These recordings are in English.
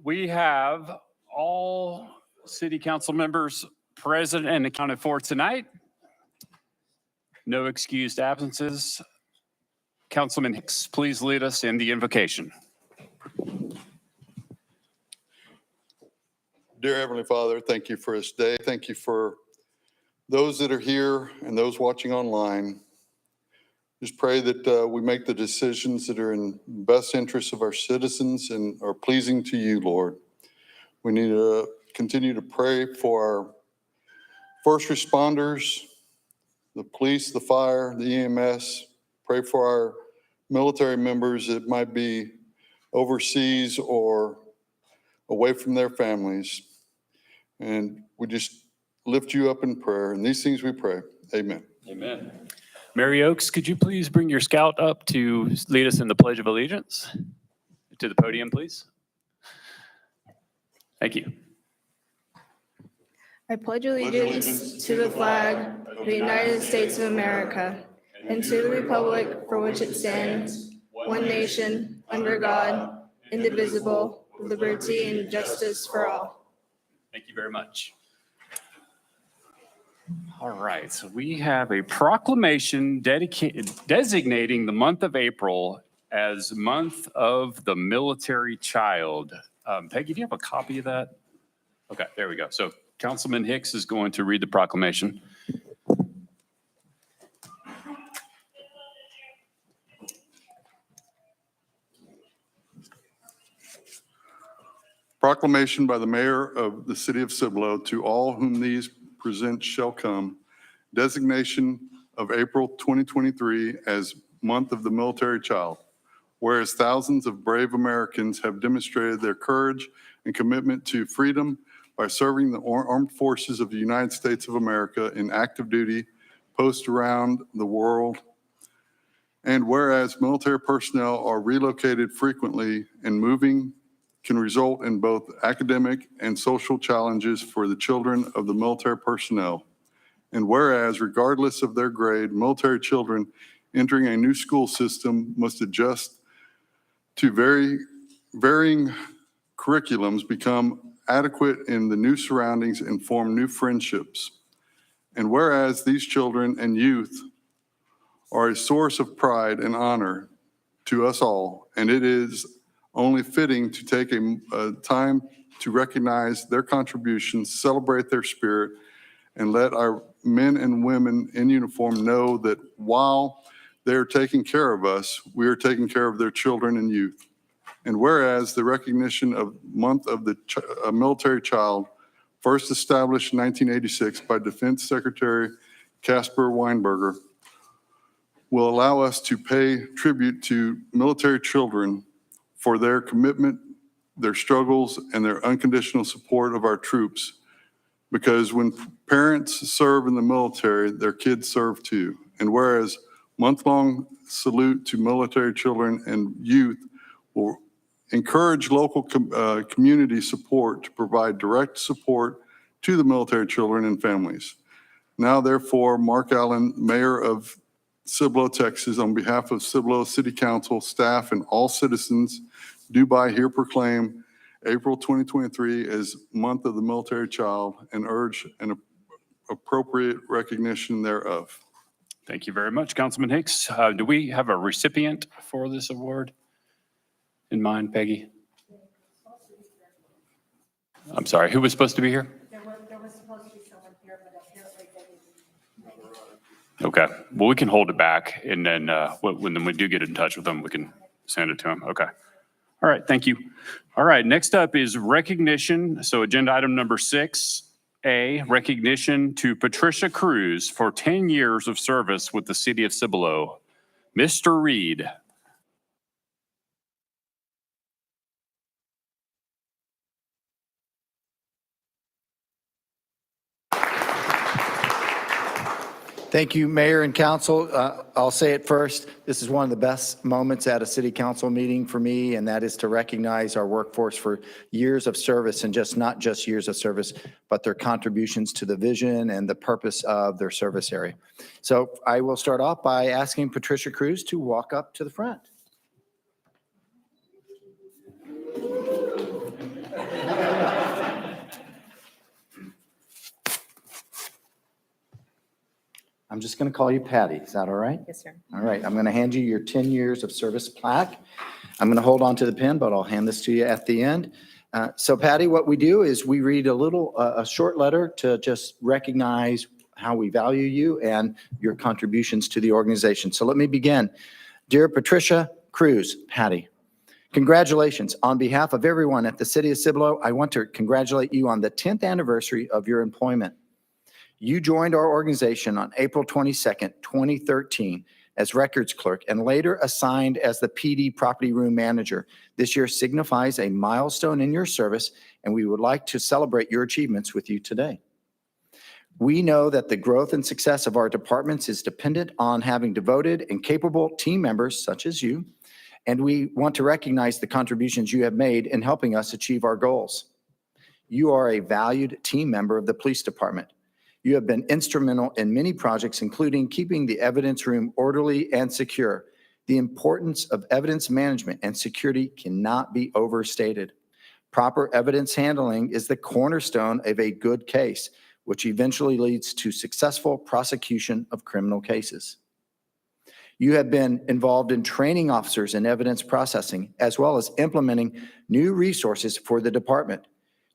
We have all city council members present and accounted for tonight. No excused absences. Councilman Hicks, please lead us in the invocation. Dear Heavenly Father, thank you for this day. Thank you for those that are here and those watching online. Just pray that we make the decisions that are in best interest of our citizens and are pleasing to you, Lord. We need to continue to pray for our first responders, the police, the fire, the EMS. Pray for our military members that might be overseas or away from their families. And we just lift you up in prayer. And these things we pray. Amen. Amen. Mary Oaks, could you please bring your scout up to lead us in the Pledge of Allegiance? To the podium, please. Thank you. I pledge allegiance to the flag of the United States of America and to the republic for which it stands, one nation, under God, indivisible, with liberty and justice for all. Thank you very much. All right, so we have a proclamation designating the month of April as Month of the Military Child. Peggy, do you have a copy of that? Okay, there we go. So Councilman Hicks is going to read the proclamation. Proclamation by the mayor of the city of Cibolo to all whom these present shall come. Designation of April 2023 as Month of the Military Child. Whereas thousands of brave Americans have demonstrated their courage and commitment to freedom by serving the armed forces of the United States of America in active duty posts around the world. And whereas military personnel are relocated frequently and moving can result in both academic and social challenges for the children of the military personnel. And whereas, regardless of their grade, military children entering a new school system must adjust to varying curriculums, become adequate in the new surroundings, and form new friendships. And whereas these children and youth are a source of pride and honor to us all, and it is only fitting to take a time to recognize their contributions, celebrate their spirit, and let our men and women in uniform know that while they're taking care of us, we are taking care of their children and youth. And whereas the recognition of Month of the Military Child, first established in 1986 by Defense Secretary Caspar Weinberger, will allow us to pay tribute to military children for their commitment, their struggles, and their unconditional support of our troops. Because when parents serve in the military, their kids serve too. And whereas month-long salute to military children and youth will encourage local community support to provide direct support to the military children and families. Now, therefore, Mark Allen, Mayor of Cibolo, Texas, on behalf of Cibolo City Council, staff, and all citizens, do by here proclaim April 2023 as Month of the Military Child and urge an appropriate recognition thereof. Thank you very much, Councilman Hicks. Do we have a recipient for this award in mind, Peggy? I'm sorry, who was supposed to be here? There was supposed to be someone here, but apparently they didn't. Okay, well, we can hold it back, and then when we do get in touch with them, we can send it to them. Okay. All right, thank you. All right, next up is recognition. So agenda item number 6A, recognition to Patricia Cruz for 10 years of service with the city of Cibolo. Mr. Reed. Thank you, Mayor and Council. I'll say it first. This is one of the best moments at a City Council meeting for me, and that is to recognize our workforce for years of service, and not just years of service, but their contributions to the vision and the purpose of their service area. So I will start off by asking Patricia Cruz to walk up to the front. I'm just going to call you Patty. Is that all right? Yes, sir. All right, I'm going to hand you your 10 years of service plaque. I'm going to hold on to the pen, but I'll hand this to you at the end. So Patty, what we do is we read a short letter to just recognize how we value you and your contributions to the organization. So let me begin. Dear Patricia Cruz, Patty, congratulations. On behalf of everyone at the City of Cibolo, I want to congratulate you on the 10th anniversary of your employment. You joined our organization on April 22nd, 2013 as records clerk and later assigned as the PD property room manager. This year signifies a milestone in your service, and we would like to celebrate your achievements with you today. We know that the growth and success of our departments is dependent on having devoted and capable team members such as you, and we want to recognize the contributions you have made in helping us achieve our goals. You are a valued team member of the police department. You have been instrumental in many projects, including keeping the evidence room orderly and secure. The importance of evidence management and security cannot be overstated. Proper evidence handling is the cornerstone of a good case, which eventually leads to successful prosecution of criminal cases. You have been involved in training officers in evidence processing, as well as implementing new resources for the department.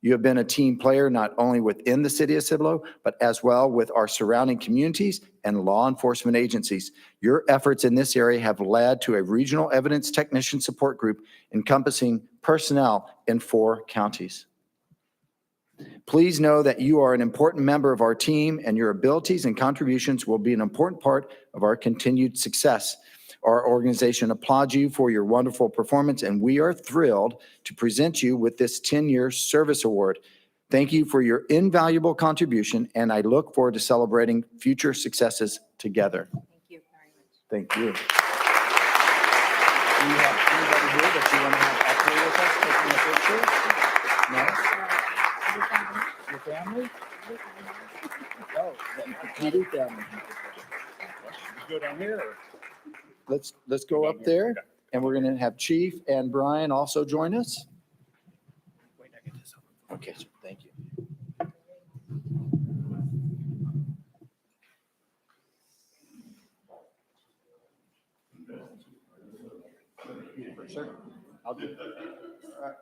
You have been a team player not only within the City of Cibolo, but as well with our surrounding communities and law enforcement agencies. Your efforts in this area have led to a regional evidence technician support group encompassing personnel in 4 counties. Please know that you are an important member of our team, and your abilities and contributions will be an important part of our continued success. Our organization applauds you for your wonderful performance, and we are thrilled to present you with this 10-year service award. Thank you for your invaluable contribution, and I look forward to celebrating future successes together. Thank you very much. Thank you. Do you have anybody here that you want to have up here with us taking a picture? No? Your family? Oh, the family. Go down here or? Let's go up there, and we're going to have Chief and Brian also join us. Okay, sir, thank you. Sure, I'll do it. All right.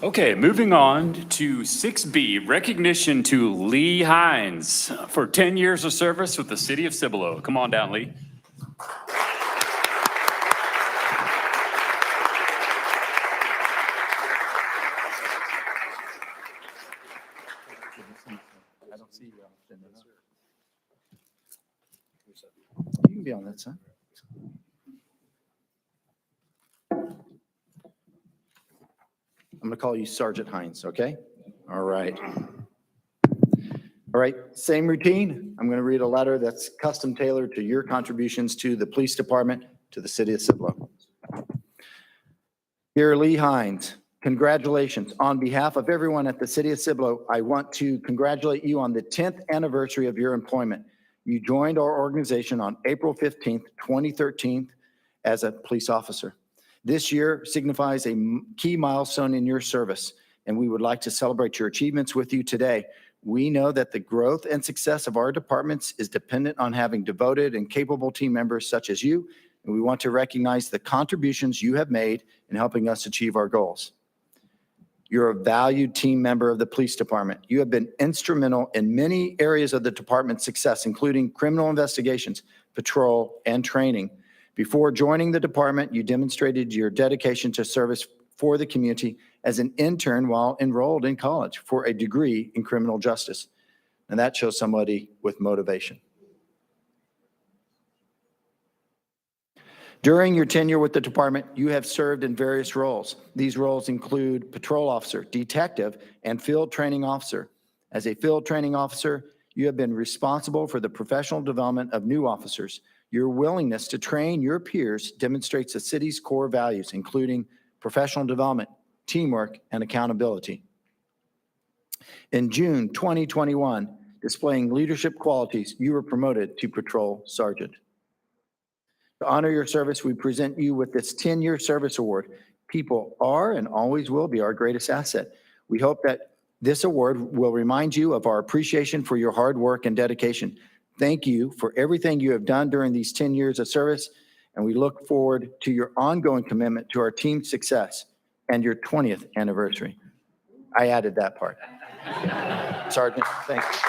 Okay, moving on to 6B, recognition to Lee Hines for 10 years of service with the City of Cibolo. Come on down, Lee. I don't see you often. You can be on that side. I'm going to call you Sergeant Hines, okay? All right. All right, same routine. I'm going to read a letter that's custom tailored to your contributions to the police department, to the City of Cibolo. Dear Lee Hines, congratulations. On behalf of everyone at the City of Cibolo, I want to congratulate you on the 10th anniversary of your employment. You joined our organization on April 15th, 2013 as a police officer. This year signifies a key milestone in your service, and we would like to celebrate your achievements with you today. We know that the growth and success of our departments is dependent on having devoted and capable team members such as you, and we want to recognize the contributions you have made in helping us achieve our goals. You're a valued team member of the police department. You have been instrumental in many areas of the department's success, including criminal investigations, patrol, and training. Before joining the department, you demonstrated your dedication to service for the community as an intern while enrolled in college for a degree in criminal justice. And that shows somebody with motivation. During your tenure with the department, you have served in various roles. These roles include patrol officer, detective, and field training officer. As a field training officer, you have been responsible for the professional development of new officers. Your willingness to train your peers demonstrates the city's core values, including professional development, teamwork, and accountability. In June 2021, displaying leadership qualities, you were promoted to patrol sergeant. To honor your service, we present you with this 10-year service award. People are and always will be our greatest asset. We hope that this award will remind you of our appreciation for your hard work and dedication. Thank you for everything you have done during these 10 years of service, and we look forward to your ongoing commitment to our team's success and your 20th anniversary. I added that part. Sergeant, thank you.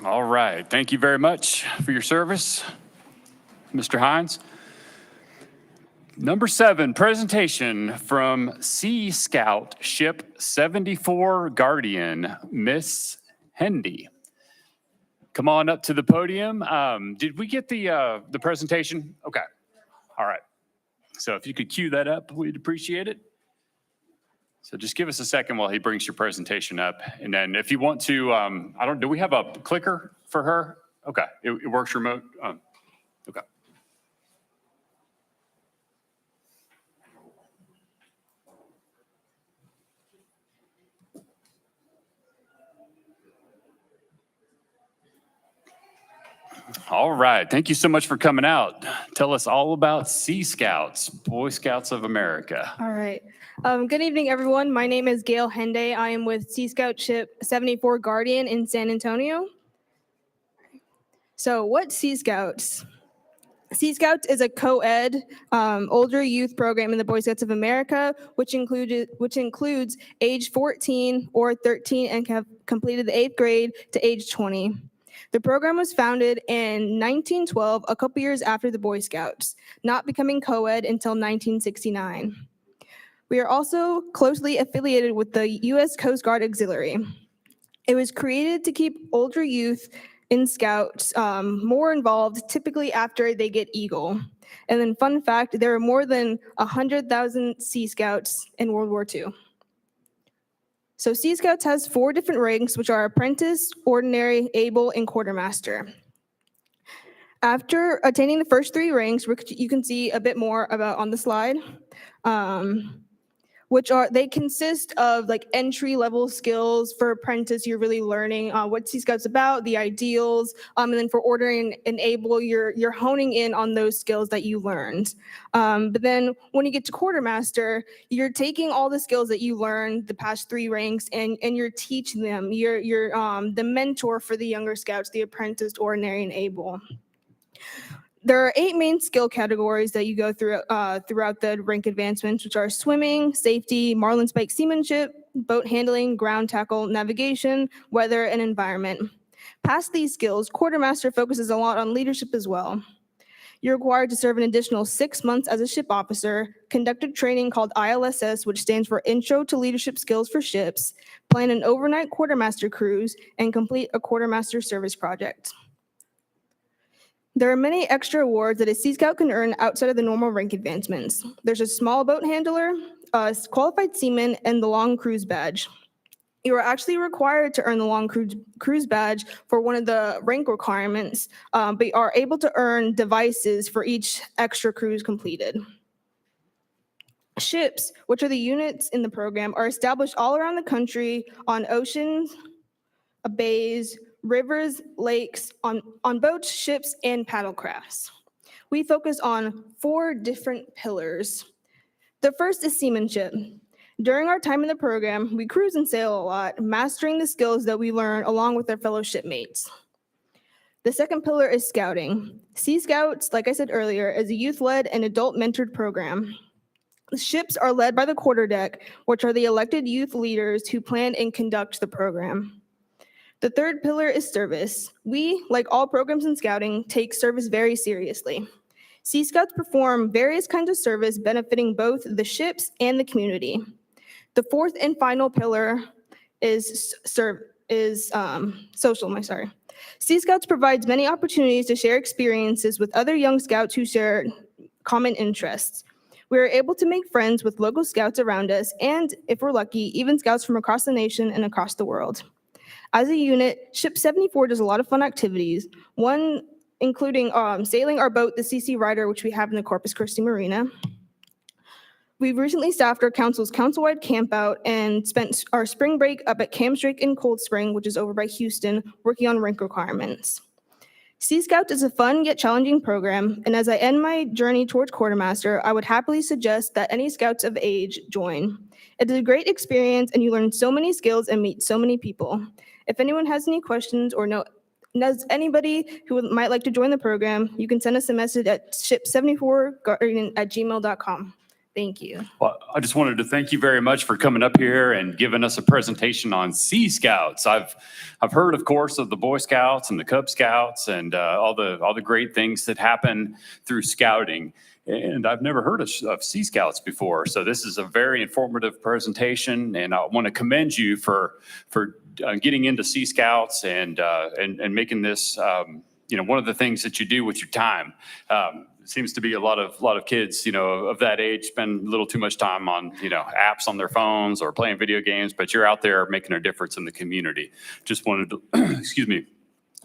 All right. Thank you very much for your service, Mr. Hines. Number 7, presentation from Sea Scout Ship 74 Guardian, Miss Hendy. Come on up to the podium. Did we get the presentation? Okay. All right. So if you could cue that up, we'd appreciate it. So just give us a second while he brings your presentation up. And then if you want to, do we have a clicker for her? Okay, it works remote? Okay. All right, thank you so much for coming out. Tell us all about Sea Scouts, Boy Scouts of America. All right. Good evening, everyone. My name is Gail Hende. I am with Sea Scout Ship 74 Guardian in San Antonio. So what's Sea Scouts? Sea Scouts is a co-ed older youth program in the Boy Scouts of America, which includes age 14 or 13 and have completed the 8th grade to age 20. The program was founded in 1912, a couple years after the Boy Scouts, not becoming co-ed until 1969. We are also closely affiliated with the U.S. Coast Guard Auxiliary. It was created to keep older youth in Scouts more involved, typically after they get Eagle. And then fun fact, there are more than 100,000 Sea Scouts in World War II. So Sea Scouts has 4 different ranks, which are Apprentice, Ordinary, Able, and Quartermaster. After attaining the first 3 ranks, which you can see a bit more about on the slide, they consist of like entry-level skills. For Apprentice, you're really learning what Sea Scout's about, the ideals, and then for Ordinary and Able, you're honing in on those skills that you learned. But then when you get to Quartermaster, you're taking all the skills that you learned the past 3 ranks and you're teaching them. You're the mentor for the younger Scouts, the Apprentice, Ordinary, and Able. There are 8 main skill categories that you go through throughout the rank advancements, which are swimming, safety, marlin spike seamanship, boat handling, ground tackle, navigation, weather, and environment. Past these skills, Quartermaster focuses a lot on leadership as well. You're required to serve an additional 6 months as a ship officer, conduct a training called ILSS, which stands for Intro to Leadership Skills for Ships, plan an overnight quartermaster cruise, and complete a quartermaster service project. There are many extra awards that a Sea Scout can earn outside of the normal rank advancements. There's a small boat handler, a qualified seaman, and the long cruise badge. You are actually required to earn the long cruise badge for one of the rank requirements, but you are able to earn devices for each extra cruise completed. Ships, which are the units in the program, are established all around the country on oceans, bays, rivers, lakes, on boats, ships, and paddlecrafts. We focus on 4 different pillars. The first is seamanship. During our time in the program, we cruise and sail a lot, mastering the skills that we learn along with our fellow shipmates. The second pillar is scouting. Sea Scouts, like I said earlier, is a youth-led and adult-mentored program. The ships are led by the quarterdeck, which are the elected youth leaders who plan and conduct the program. The third pillar is service. We, like all programs in scouting, take service very seriously. Sea Scouts perform various kinds of service benefiting both the ships and the community. The fourth and final pillar is social. Sea Scouts provides many opportunities to share experiences with other young scouts who share common interests. We are able to make friends with local scouts around us and, if we're lucky, even scouts from across the nation and across the world. As a unit, Ship 74 does a lot of fun activities, one including sailing our boat, the CC Rider, which we have in the Corpus Christi Marina. We've recently staffed our council's council-wide campout and spent our spring break up at Camp Drake in Cold Spring, which is over by Houston, working on rank requirements. Sea Scout is a fun yet challenging program, and as I end my journey towards quartermaster, I would happily suggest that any scouts of age join. It is a great experience, and you learn so many skills and meet so many people. If anyone has any questions or knows anybody who might like to join the program, you can send us a message at ship74guardian@gmail.com. Thank you. Well, I just wanted to thank you very much for coming up here and giving us a presentation on Sea Scouts. I've heard, of course, of the Boy Scouts and the Cub Scouts and all the great things that happen through scouting. And I've never heard of Sea Scouts before. So this is a very informative presentation, and I want to commend you for getting into Sea Scouts and making this one of the things that you do with your time. Seems to be a lot of kids, of that age spend a little too much time on, apps on their phones or playing video games, but you're out there making a difference in the community. Just wanted to,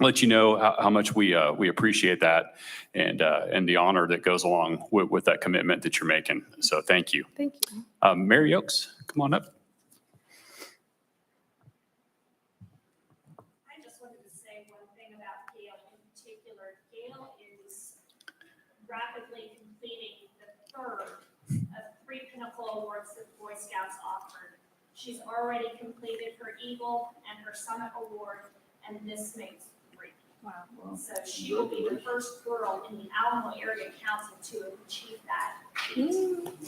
let you know how much we appreciate that and the honor that goes along with that commitment that you're making. So thank you. Thank you. Mary Oaks, come on up. I just wanted to say one thing about Gail in particular. Gail is rapidly completing the third of 3 Pinnacle Awards that the Boy Scouts offered. She's already completed her Eagle and her Summit Award, and this makes 3. Wow. So she will be the first girl in the Alamo Area Council to achieve that.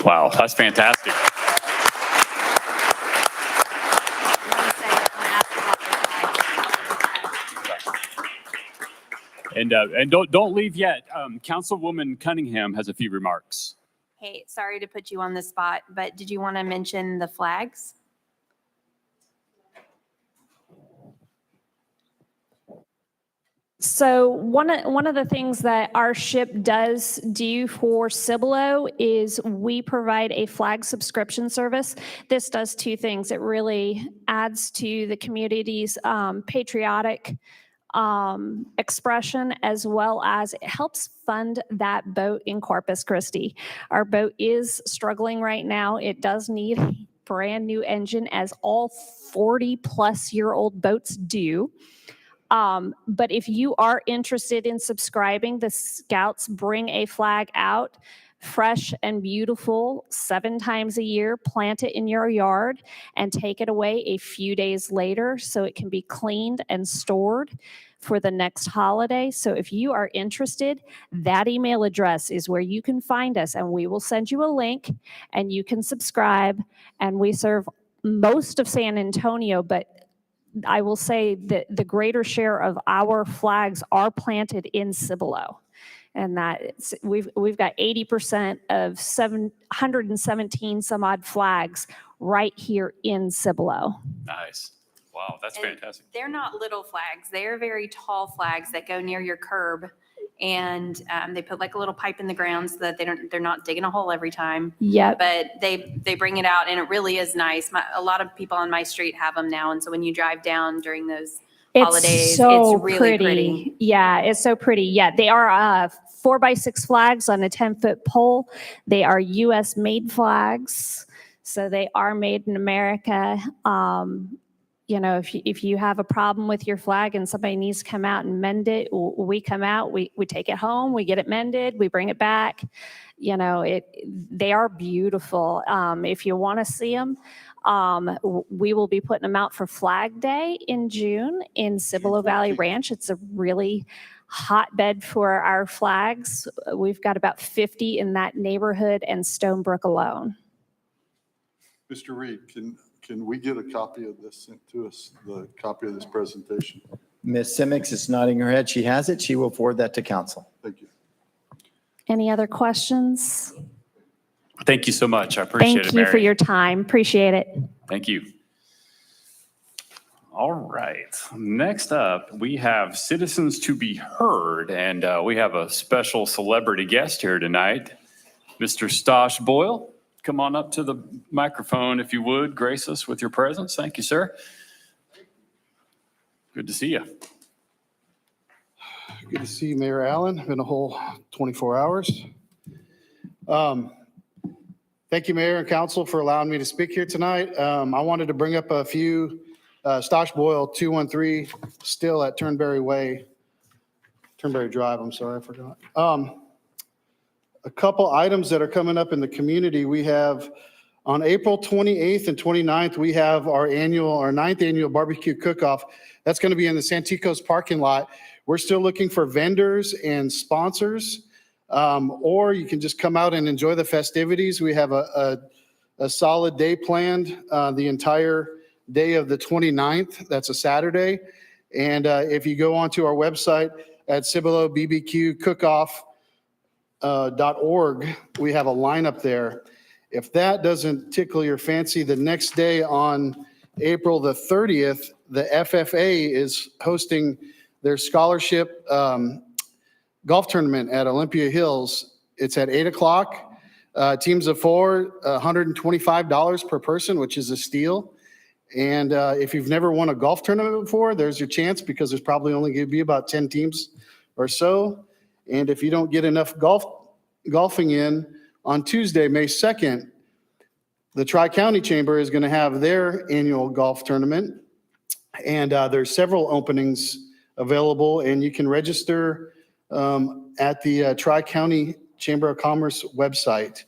Wow, that's fantastic. And don't leave yet. Councilwoman Cunningham has a few remarks. Hey, sorry to put you on the spot, but did you want to mention the flags? So one of the things that our ship does do for Cibolo is we provide a flag subscription service. This does 2 things. It really adds to the community's patriotic expression, as well as it helps fund that boat in Corpus Christi. Our boat is struggling right now. It does need a brand new engine, as all 40-plus-year-old boats do. But if you are interested in subscribing, the Scouts bring a flag out, fresh and beautiful, 7 times a year, plant it in your yard, and take it away a few days later so it can be cleaned and stored for the next holiday. So if you are interested, that email address is where you can find us, and we will send you a link and you can subscribe. And we serve most of San Antonio, but I will say that the greater share of our flags are planted in Cibolo. And we've got 80% of 717 some odd flags right here in Cibolo. Nice. Wow, that's And fantastic. They're not little flags. They are very tall flags that go near your curb. And they put like a little pipe in the ground so that they're not digging a hole every time. Yep. But they bring it out and it really is nice. A lot of people on my street have them now. And so when you drive down during those holidays, so it's really pretty. Yeah, it's so pretty. Yeah, they are 4x6 flags on a 10-foot pole. They are U.S. made flags, so they are made in America. If you have a problem with your flag and somebody needs to come out and mend it, we come out, we take it home, we get it mended, we bring it back. They are beautiful. If you want to see them, we will be putting them out for Flag Day in June in Cibolo Valley Ranch. It's a really hotbed for our flags. We've got about 50 in that neighborhood and Stonebrook alone. Mr. Reed, can we get a copy of this sent to us, the copy of this presentation? Ms. Simics is nodding her head. She has it. She will forward that to council. Thank you. Any other questions? Thank you so much. I appreciate it, Thank you Mary. for your time. Appreciate it. Thank you. All right. Next up, we have citizens to be heard, and we have a special celebrity guest here tonight, Mr. Stosh Boyle. Come on up to the microphone, if you would. Grace us with your presence. Thank you, sir. Good to see you. Good to see you, Mayor Allen. Been a whole 24 hours. Thank you, Mayor and Council, for allowing me to speak here tonight. I wanted to bring up a few, Stosh Boyle, 213, still at Turnberry Drive, I'm sorry, I forgot. A couple items that are coming up in the community. We have on April 28th and 29th, we have our 9th annual barbecue cook-off. That's going to be in the Santikos parking lot. We're still looking for vendors and sponsors, or you can just come out and enjoy the festivities. We have a solid day planned the entire day of the 29th. That's a Saturday. And if you go onto our website at CiboloBBQCookoff.org, we have a lineup there. If that doesn't tickle your fancy, the next day on April the 30th, the FFA is hosting their scholarship golf tournament at Olympia Hills. It's at 8 o'clock. Teams of 4, $125 per person, which is a steal. And if you've never won a golf tournament before, there's your chance, because there's probably only going to be about 10 teams or so. And if you don't get enough golfing in, on Tuesday, May 2nd, the Tri-County Chamber is going to have their annual golf tournament. And there's several openings available, and you can register at the Tri-County Chamber of Commerce website.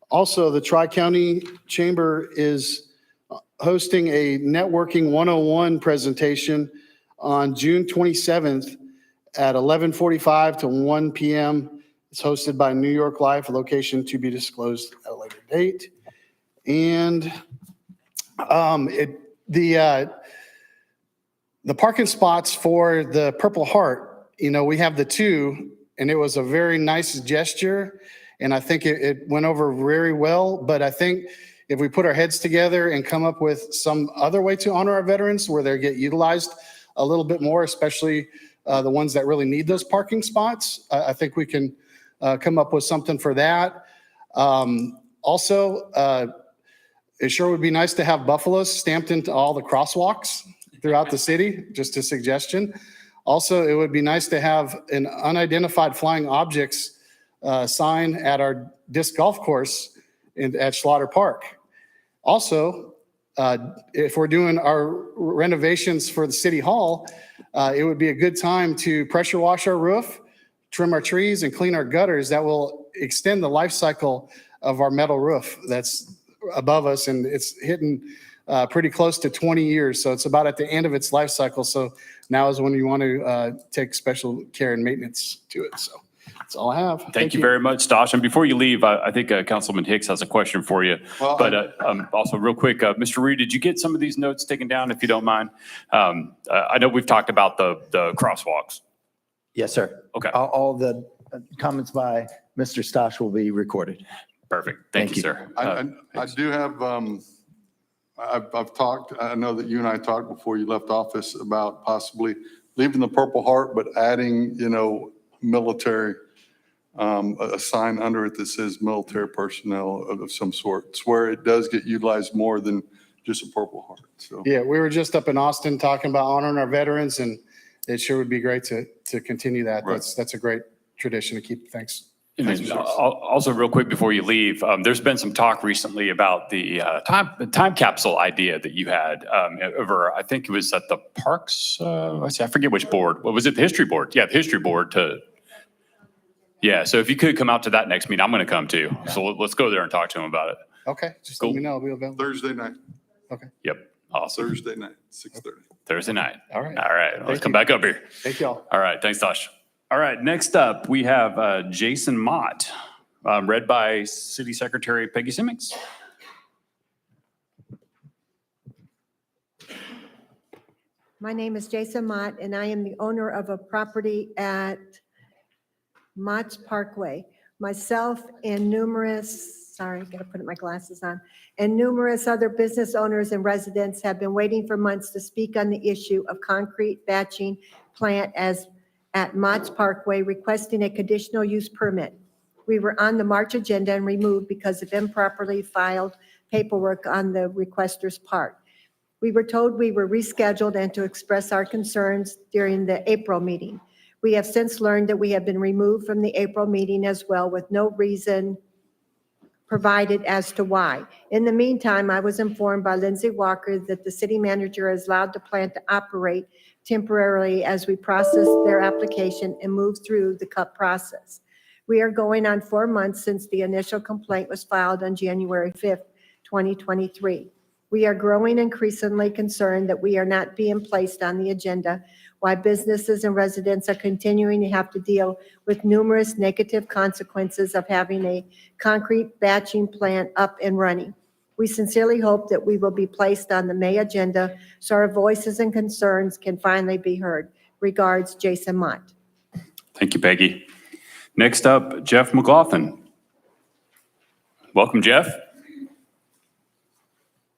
Also, the Tri-County Chamber is hosting a Networking 101 presentation on June 27th at 11:45 to 1 p.m. It's hosted by New York Life, a location to be disclosed at a later date. And the parking spots for the Purple Heart, we have the 2, and it was a very nice gesture, and I think it went over very well. But I think if we put our heads together and come up with some other way to honor our veterans where they get utilized a little bit more, especially the ones that really need those parking spots, I think we can come up with something for that. Also, it sure would be nice to have buffaloes stamped into all the crosswalks throughout the city, just a suggestion. Also, it would be nice to have an unidentified flying objects sign at our disc golf course at Slaughter Park. Also, if we're doing our renovations for the city hall, it would be a good time to pressure wash our roof, trim our trees, and clean our gutters. That will extend the life cycle of our metal roof that's above us, and it's hitting pretty close to 20 years. So it's about at the end of its life cycle. So now is when you want to take special care and maintenance to it. So that's all I have. Thank you very much, Stosh. And before you leave, I think Councilman Hicks has a question for you. Well, but also real quick, Mr. Reed, did you get some of these notes taken down, if you don't mind? I know we've talked about the crosswalks. Yes, sir. Okay. All the comments by Mr. Stosh will be recorded. Perfect. Thank you, sir. I do have, I've talked, I know that you and I talked before you left office about possibly leaving the Purple Heart, but adding, military, a sign under it that says military personnel of some sort. It's where it does get utilized more than just a Purple Heart, so. Yeah, we were just up in Austin talking about honoring our veterans, and it sure would be great to continue that. Right. That's a great tradition to keep. Thanks. And then also, real quick before you leave, there's been some talk recently about the time capsule idea that you had over, I think it was at the Parks, I forget which board. What was it? The History Board. Yeah, the History Board yeah, so if you could come out to that next meeting, I'm going to come too. So let's go there and talk to him about it. Okay, just Cool. let me know. I'll be available. Thursday night, Yep, awesome. Thursday night, 6:30. Thursday night. All right. All right, let's Thank come you. back up here. Thank y'all. All right, thanks, Tosh. All right, next up, we have Jason Mott, read by City Secretary Peggy Simmons. My name is Jason Mott, and I am the owner of a property at Mott's Parkway. Myself and numerous, sorry, got to put my glasses on, and numerous other business owners and residents have been waiting for months to speak on the issue of concrete batching plant at Mott's Parkway, requesting a conditional use permit. We were on the March agenda and removed because of improperly filed paperwork on the requester's part. We were told we were rescheduled and to express our concerns during the April meeting. We have since learned that we have been removed from the April meeting as well, with no reason provided as to why. In the meantime, I was informed by Lindsay Walker that the city manager is allowed the plant to operate temporarily as we process their application and move through the CUP process. We are going on 4 months since the initial complaint was filed on January 5th, 2023. We are growing increasingly concerned that we are not being placed on the agenda, while businesses and residents are continuing to have to deal with numerous negative consequences of having a concrete batching plant up and running. We sincerely hope that we will be placed on the May agenda so our voices and concerns can finally be heard. Regards, Jason Mott. Thank you, Peggy. Next up, Jeff McLaughlin. Welcome, Jeff.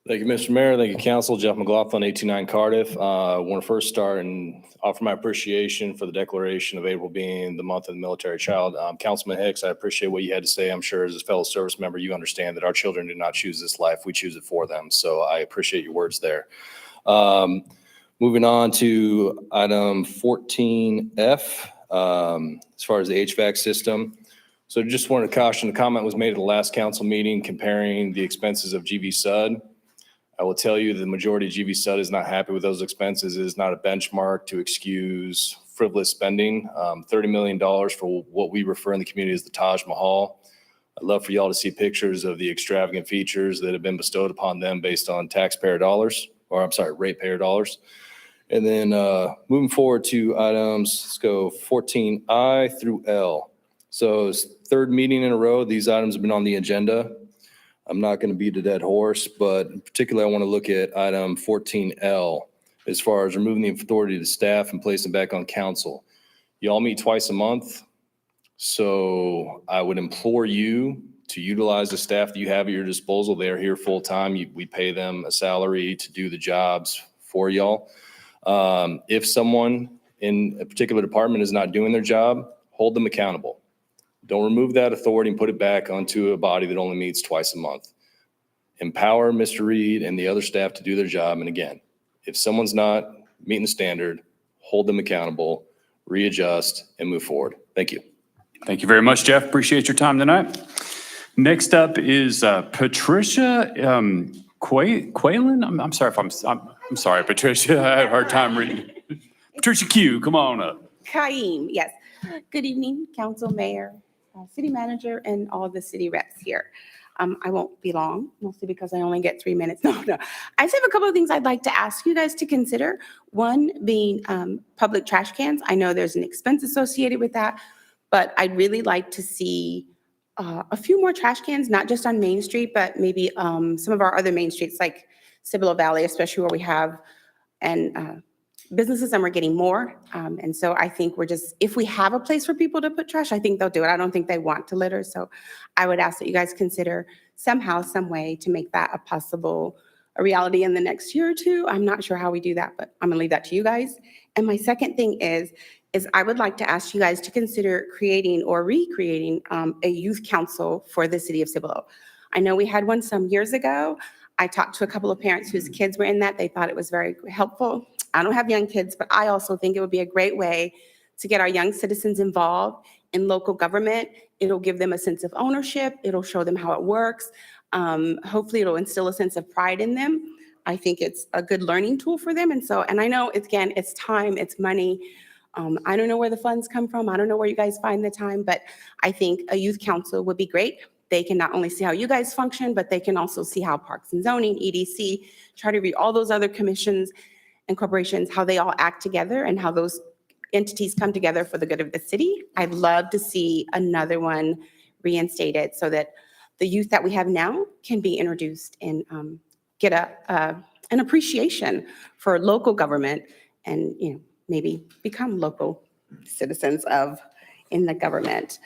Thank you, Mr. Mayor. Thank you, Council. Jeff McLaughlin, 829 Cardiff. I want to first start and offer my appreciation for the declaration of April being the month of the military child. Councilman Hicks, I appreciate what you had to say. I'm sure as a fellow service member, you understand that our children do not choose this life. We choose it for them. So I appreciate your words there. Moving on to item 14F, as far as the HVAC system. So just wanted to caution, the comment was made at the last council meeting comparing the expenses of GV Sud. I will tell you the majority of GV Sud is not happy with those expenses. It is not a benchmark to excuse frivolous spending. $30 million for what we refer in the community as the Taj Mahal. I'd love for y'all to see pictures of the extravagant features that have been bestowed upon them based on taxpayer dollars, or I'm sorry, ratepayer dollars. And then moving forward to items, let's go 14I through L. So it's third meeting in a row. These items have been on the agenda. I'm not going to beat a dead horse, but in particular, I want to look at item 14L as far as removing the authority to staff and placing it back on council. Y'all meet twice a month, so I would implore you to utilize the staff that you have at your disposal. They are here full time. We pay them a salary to do the jobs for y'all. If someone in a particular department is not doing their job, hold them accountable. Don't remove that authority and put it back onto a body that only meets twice a month. Empower Mr. Reed and the other staff to do their job. And again, if someone's not meeting the standard, hold them accountable, readjust, and move forward. Thank you. Thank you very much, Jeff. Appreciate your time tonight. Next up is Patricia Quaylen. I'm sorry if I'm sorry, Patricia. I had a hard time reading. Patricia Q, come on up. Kaim, yes. Good evening, council, mayor, city manager, and all the city reps here. I won't be long, mostly because I only get 3 minutes. No. I just have a couple of things I'd like to ask you guys to consider. One being public trash cans. I know there's an expense associated with that, but I'd really like to see a few more trash cans, not just on Main Street, but maybe some of our other main streets like Cibolo Valley, especially where we have, and businesses and we're getting more. And so I think we're just, if we have a place for people to put trash, I think they'll do it. I don't think they want to litter. So I would ask that you guys consider somehow, some way to make that a reality in the next year or two. I'm not sure how we do that, but I'm gonna leave that to you guys. And my second thing is I would like to ask you guys to consider creating or recreating a youth council for the city of Cibolo. I know we had one some years ago. I talked to a couple of parents whose kids were in that. They thought it was very helpful. I don't have young kids, but I also think it would be a great way to get our young citizens involved in local government. It'll give them a sense of ownership. It'll show them how it works. Hopefully it'll instill a sense of pride in them. I think it's a good learning tool for them. And I know, again, it's time, it's money. I don't know where the funds come from. I don't know where you guys find the time, but I think a youth council would be great. They can not only see how you guys function, but they can also see how Parks and Zoning, EDC, Charter Review, all those other commissions and corporations, how they all act together and how those entities come together for the good of the city. I'd love to see another one reinstated so that the youth that we have now can be introduced and get an appreciation for local government and, maybe become local citizens in the government.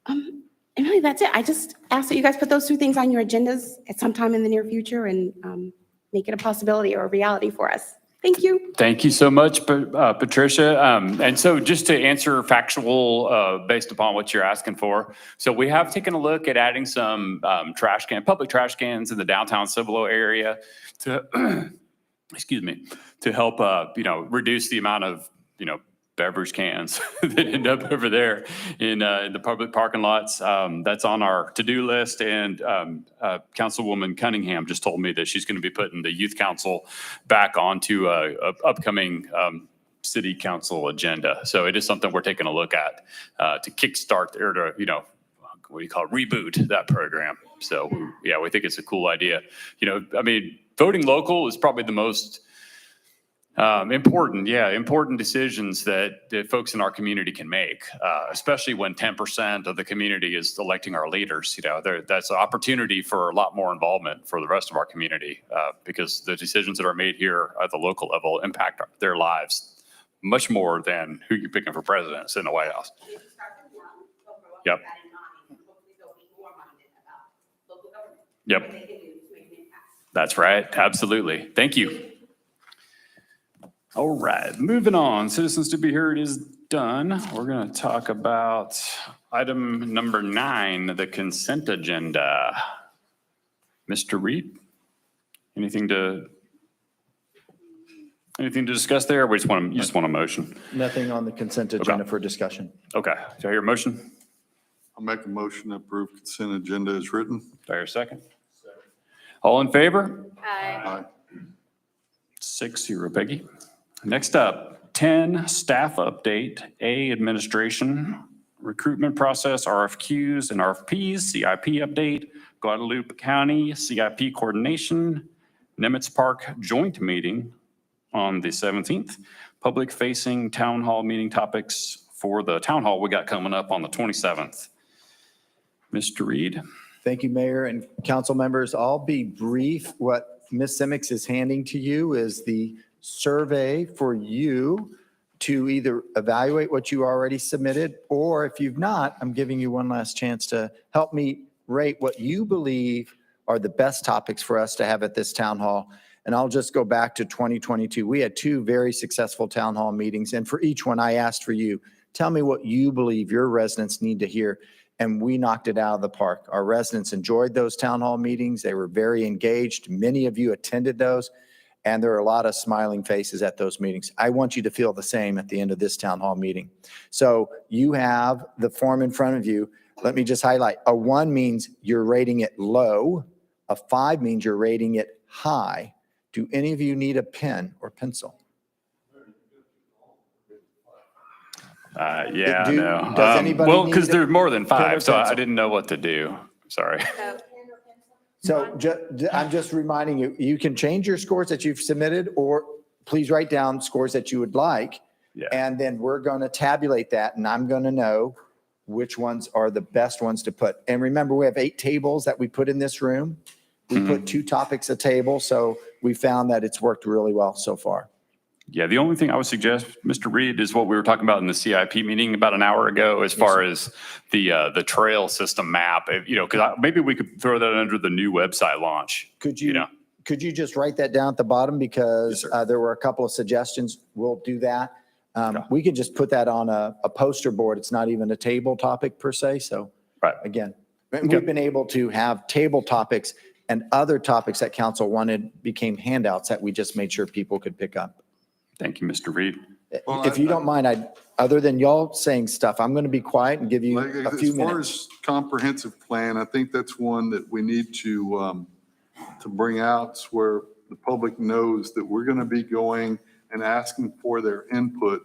And really, that's it. I just ask that you guys put those two things on your agendas at some time in the near future and make it a possibility or a reality for us. Thank you. Thank you so much, Patricia. And so just to answer factual, based upon what you're asking for. So we have taken a look at adding some public trash cans in the downtown Cibolo area to, excuse me, to help, reduce the amount of, beverage cans that end up over there in the public parking lots. That's on our to-do list. And Councilwoman Cunningham just told me that she's going to be putting the youth council back onto a upcoming city council agenda. So it is something we're taking a look at to kickstart or to, what do you call it, reboot that program. So yeah, we think it's a cool idea. Voting local is probably the most important decisions that folks in our community can make, especially when 10% of the community is electing our leaders. That's an opportunity for a lot more involvement for the rest of our community because the decisions that are made here at the local level impact their lives much more than who you're picking for president in the White House. Yep. Yep. That's right. Absolutely. Thank you. All right, moving on. Citizens to be heard is done. We're going to talk about item number 9, the consent agenda. Mr. Reed, anything to discuss there? Or you just want a motion? Nothing on the consent agenda for discussion. Okay. Do I hear a motion? I'll make a motion to approve consent agenda as written. Do I hear a second? All in favor? Aye. 6-0, Peggy. Next up, 10, staff update, administration, recruitment process, RFQs and RFPs, CIP update, Guadalupe County CIP coordination, Nemitz Park joint meeting on the 17th, public facing town hall meeting topics for the town hall we got coming up on the 27th. Mr. Reed. Thank you, Mayor and council members. I'll be brief. What Ms. Simics is handing to you is the survey for you to either evaluate what you already submitted, or if you've not, I'm giving you one last chance to help me rate what you believe are the best topics for us to have at this town hall. And I'll just go back to 2022. We had 2 very successful town hall meetings. And for each one, I asked for you, tell me what you believe your residents need to hear. And we knocked it out of the park. Our residents enjoyed those town hall meetings. They were very engaged. Many of you attended those. And there are a lot of smiling faces at those meetings. I want you to feel the same at the end of this town hall meeting. So you have the form in front of you. Let me just highlight. A 1 means you're rating it low. A 5 means you're rating it high. Do any of you need a pen or pencil? Yeah, Do- no. does anybody Well, need because a there's more than pen or 5, so I pencil? didn't know what to do. Sorry. So I'm just reminding you, you can change your scores that you've submitted, or please write down scores that you would like. Yeah. And then we're going to tabulate that, and I'm going to know which ones are the best ones to put. And remember, we have 8 tables that we put in this room. We put 2 topics a table, so we found that it's worked really well so far. Yeah, the only thing I would suggest, Mr. Reed, is what we were talking about in the CIP meeting about an hour ago, as far as the trail system map, because maybe we could throw that under the new website launch. Could You know. could you just write that down at the bottom? Because Yes, sir. there were a couple of suggestions. We'll do that. Okay. We could just put that on a poster board. It's not even a table topic per se. So Right. again, Okay. we've been able to have table topics, and other topics that council wanted became handouts that we just made sure people could pick up. Thank you, Mr. Reed. Well, If you don't mind, other than y'all saying stuff, I'm going to be quiet and give you Like, a few as far minutes. as comprehensive plan, I think that's one that we need to bring out where the public knows that we're going to be going and asking for their input.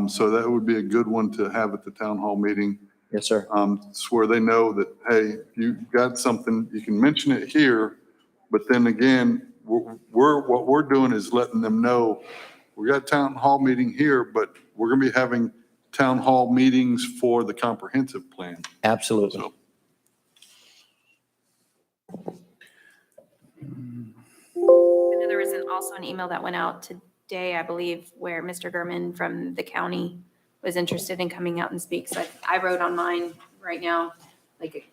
So that would be a good one to have at the town hall meeting. Yes, sir. It's where they know that, hey, you've got something, you can mention it here, but then again, what we're doing is letting them know, we got town hall meeting here, but we're going to be having town hall meetings for the comprehensive plan. Absolutely. So And then there was also an email that went out today, I believe, where Mr. Gurman from the county was interested in coming out and speak. So I wrote on mine right now, like a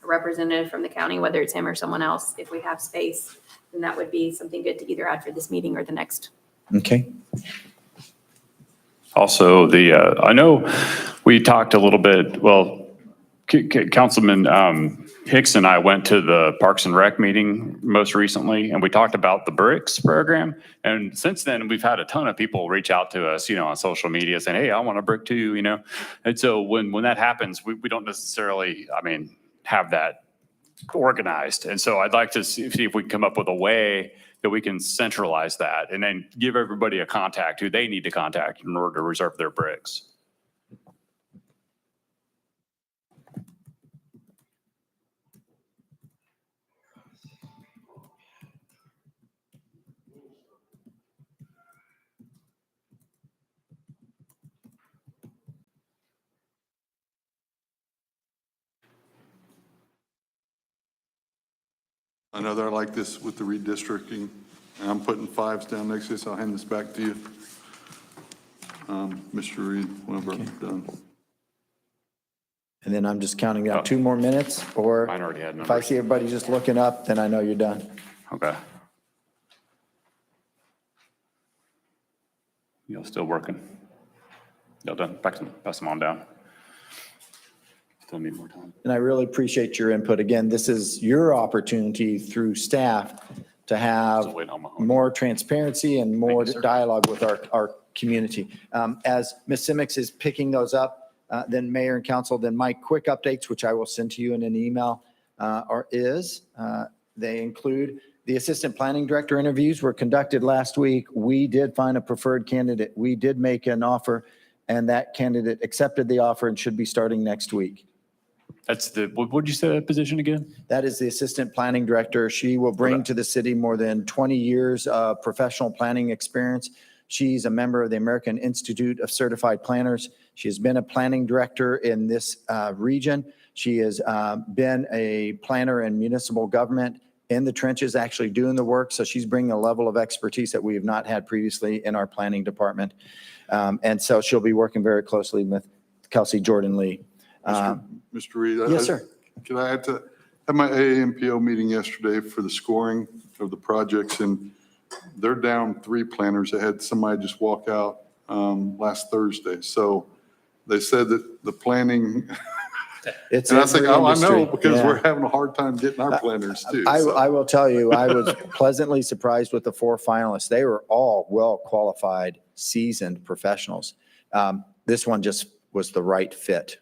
representative from the county, whether it's him or someone else, if we have space, then that would be something good to either add for this meeting or the next. Okay. Also, I know we talked a little bit, well, Councilman Hicks and I went to the Parks and Rec meeting most recently, and we talked about the BRICS program. And since then, we've had a ton of people reach out to us, on social media saying, hey, I want a BRIC too, And so when that happens, we don't necessarily, have that organized. And so I'd like to see if we can come up with a way that we can centralize that and then give everybody a contact who they need to contact in order to reserve their BRICS. I know they're like this with the redistricting, and I'm putting 5s down next to this. I'll hand this back to you. Mr. Reed, whenever I'm done. And then I'm just counting down 2 more minutes, or Mine already had if I numbers. see everybody just looking up, then I know you're done. Okay. Y'all still working? Y'all done? Pass them on down. Still need more time. And I really appreciate your input. Again, this is your opportunity through staff to have Still waiting on my homework. more transparency and more you, sir. dialogue with our community. As Ms. Simics is picking those up, then Mayor and Council, then my quick updates, which I will send to you in an email, they include the Assistant Planning Director interviews were conducted last week. We did find a preferred candidate. We did make an offer, and that candidate accepted the offer and should be starting next week. That's what did you say that position again? That is the Assistant Planning Director. She will bring Okay. to the city more than 20 years of professional planning experience. She's a member of the American Institute of Certified Planners. She has been a planning director in this region. She has been a planner in municipal government in the trenches, actually doing the work. So she's bringing a level of expertise that we have not had previously in our planning department. And so she'll be working very closely with Kelsey Jordan Lee. Mr. Reed? Yes, sir. Can I add to, had my AAMPO meeting yesterday for the scoring of the projects, and they're down 3 planners. They had somebody just walk out last Thursday. So they said that the planning, It's and I was like, every oh, I know, industry. because Yeah. we're having a hard time getting our planners too. so. I will tell you, I was pleasantly surprised with the 4 finalists. They were all well-qualified, seasoned professionals. This one just was the right fit.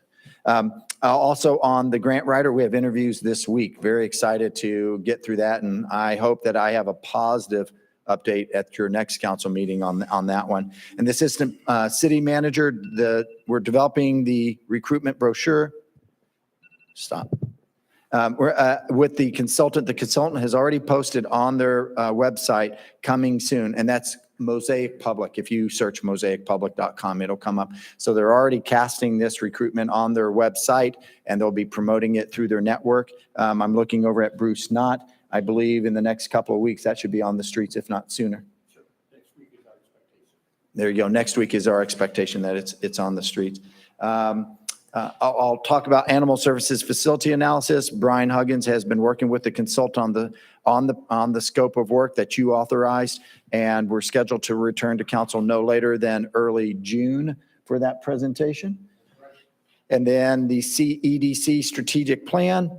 Also on the grant writer, we have interviews this week. Very excited to get through that, and I hope that I have a positive update at your next council meeting on that one. And the assistant city manager, we're developing the recruitment brochure. Stop. We're with the consultant. The consultant has already posted on their website coming soon, and that's Mosaic Public. If you search mosaicpublic.com, it'll come up. So they're already casting this recruitment on their website, and they'll be promoting it through their network. I'm looking over at Bruce Knott. I believe in the next couple of weeks, that should be on the streets, if not sooner. there you go. Next week is our expectation that it's on the streets. I'll talk about animal services facility analysis. Brian Huggins has been working with the consultant on the scope of work that you authorized, and we're scheduled to return to council no later than early June for that presentation. And then the CEDC strategic plan.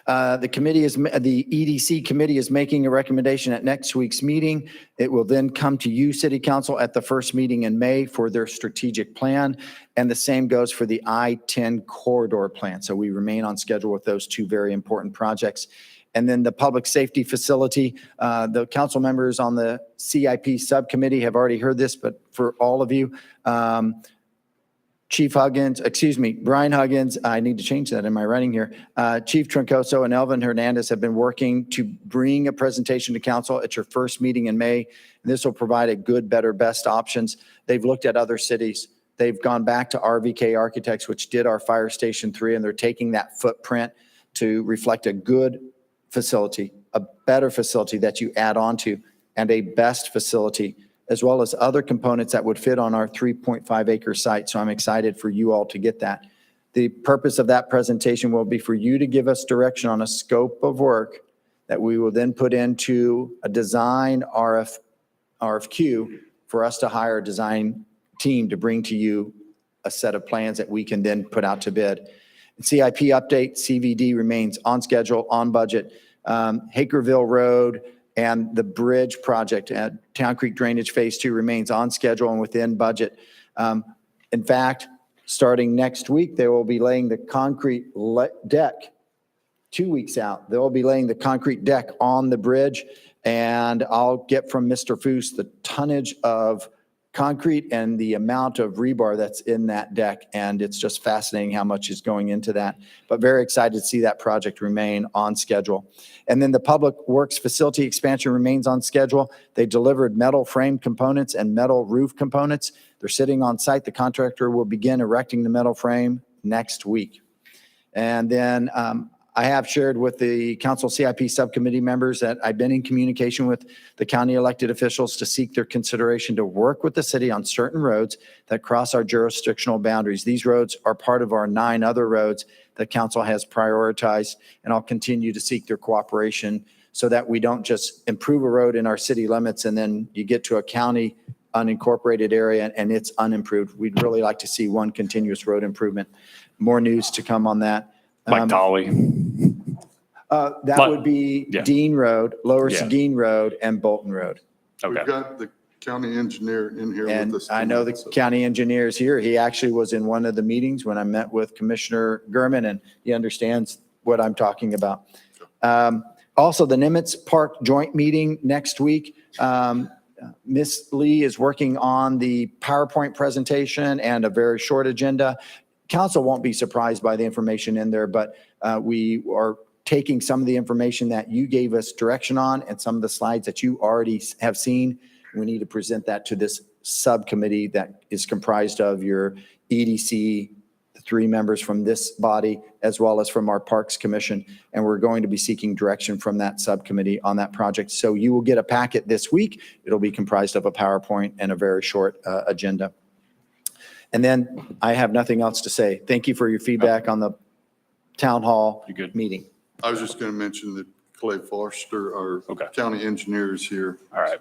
The EDC committee is making a recommendation at next week's meeting. It will then come to you, City Council, at the first meeting in May for their strategic plan. And the same goes for the I-10 corridor plan. So we remain on schedule with those two very important projects. And then the public safety facility, the council members on the CIP subcommittee have already heard this, but for all of you, Brian Huggins, I need to change that in my writing here. Chief Troncoso and Elvin Hernandez have been working to bring a presentation to council at your first meeting in May. And this will provide a good, better, best options. They've looked at other cities. They've gone back to RVK Architects, which did our Fire Station 3, and they're taking that footprint to reflect a good facility, a better facility that you add on to, and a best facility, as well as other components that would fit on our 3.5 acre site. So I'm excited for you all to get that. The purpose of that presentation will be for you to give us direction on a scope of work that we will then put into a design RFQ for us to hire a design team to bring to you a set of plans that we can then put out to bid. CIP update, CVD remains on schedule, on budget. Hakerville Road and the bridge project at Town Creek Drainage Phase 2 remains on schedule and within budget. In fact, starting next week, they will be laying the concrete deck. 2 weeks out, they will be laying the concrete deck on the bridge, and I'll get from Mr. Foose the tonnage of concrete and the amount of rebar that's in that deck, and it's just fascinating how much is going into that. But very excited to see that project remain on schedule. And then the Public Works facility expansion remains on schedule. They delivered metal frame components and metal roof components. They're sitting on site. The contractor will begin erecting the metal frame next week. And then I have shared with the council CIP subcommittee members that I've been in communication with the county elected officials to seek their consideration to work with the city on certain roads that cross our jurisdictional boundaries. These roads are part of our 9 other roads that council has prioritized, and I'll continue to seek their cooperation so that we don't just improve a road in our city limits and then you get to a county unincorporated area and it's unimproved. We'd really like to see one continuous road improvement. More news to come on that. Like Dolly. That would be Yeah. Dean Road, Lower Yeah. Seguin Road, and Bolton Road. We've Okay. got the county engineer in here with And us. I know the tonight, so- county engineer is here. He actually was in one of the meetings when I met with Commissioner Gurman, and he understands what I'm talking about. Also, the Nimitz Park joint meeting next week. Ms. Lee is working on the PowerPoint presentation and a very short agenda. Council won't be surprised by the information in there, but we are taking some of the information that you gave us direction on and some of the slides that you already have seen. We need to present that to this subcommittee that is comprised of your EDC, the 3 members from this body, as well as from our Parks Commission. And we're going to be seeking direction from that subcommittee on that project. So you will get a packet this week. It'll be comprised of a PowerPoint and a very short agenda. And then I have nothing else to say. Thank you for your feedback on the town hall You good? meeting. I was just going to mention that Clay Forster, our Okay. county engineer, is here. All right.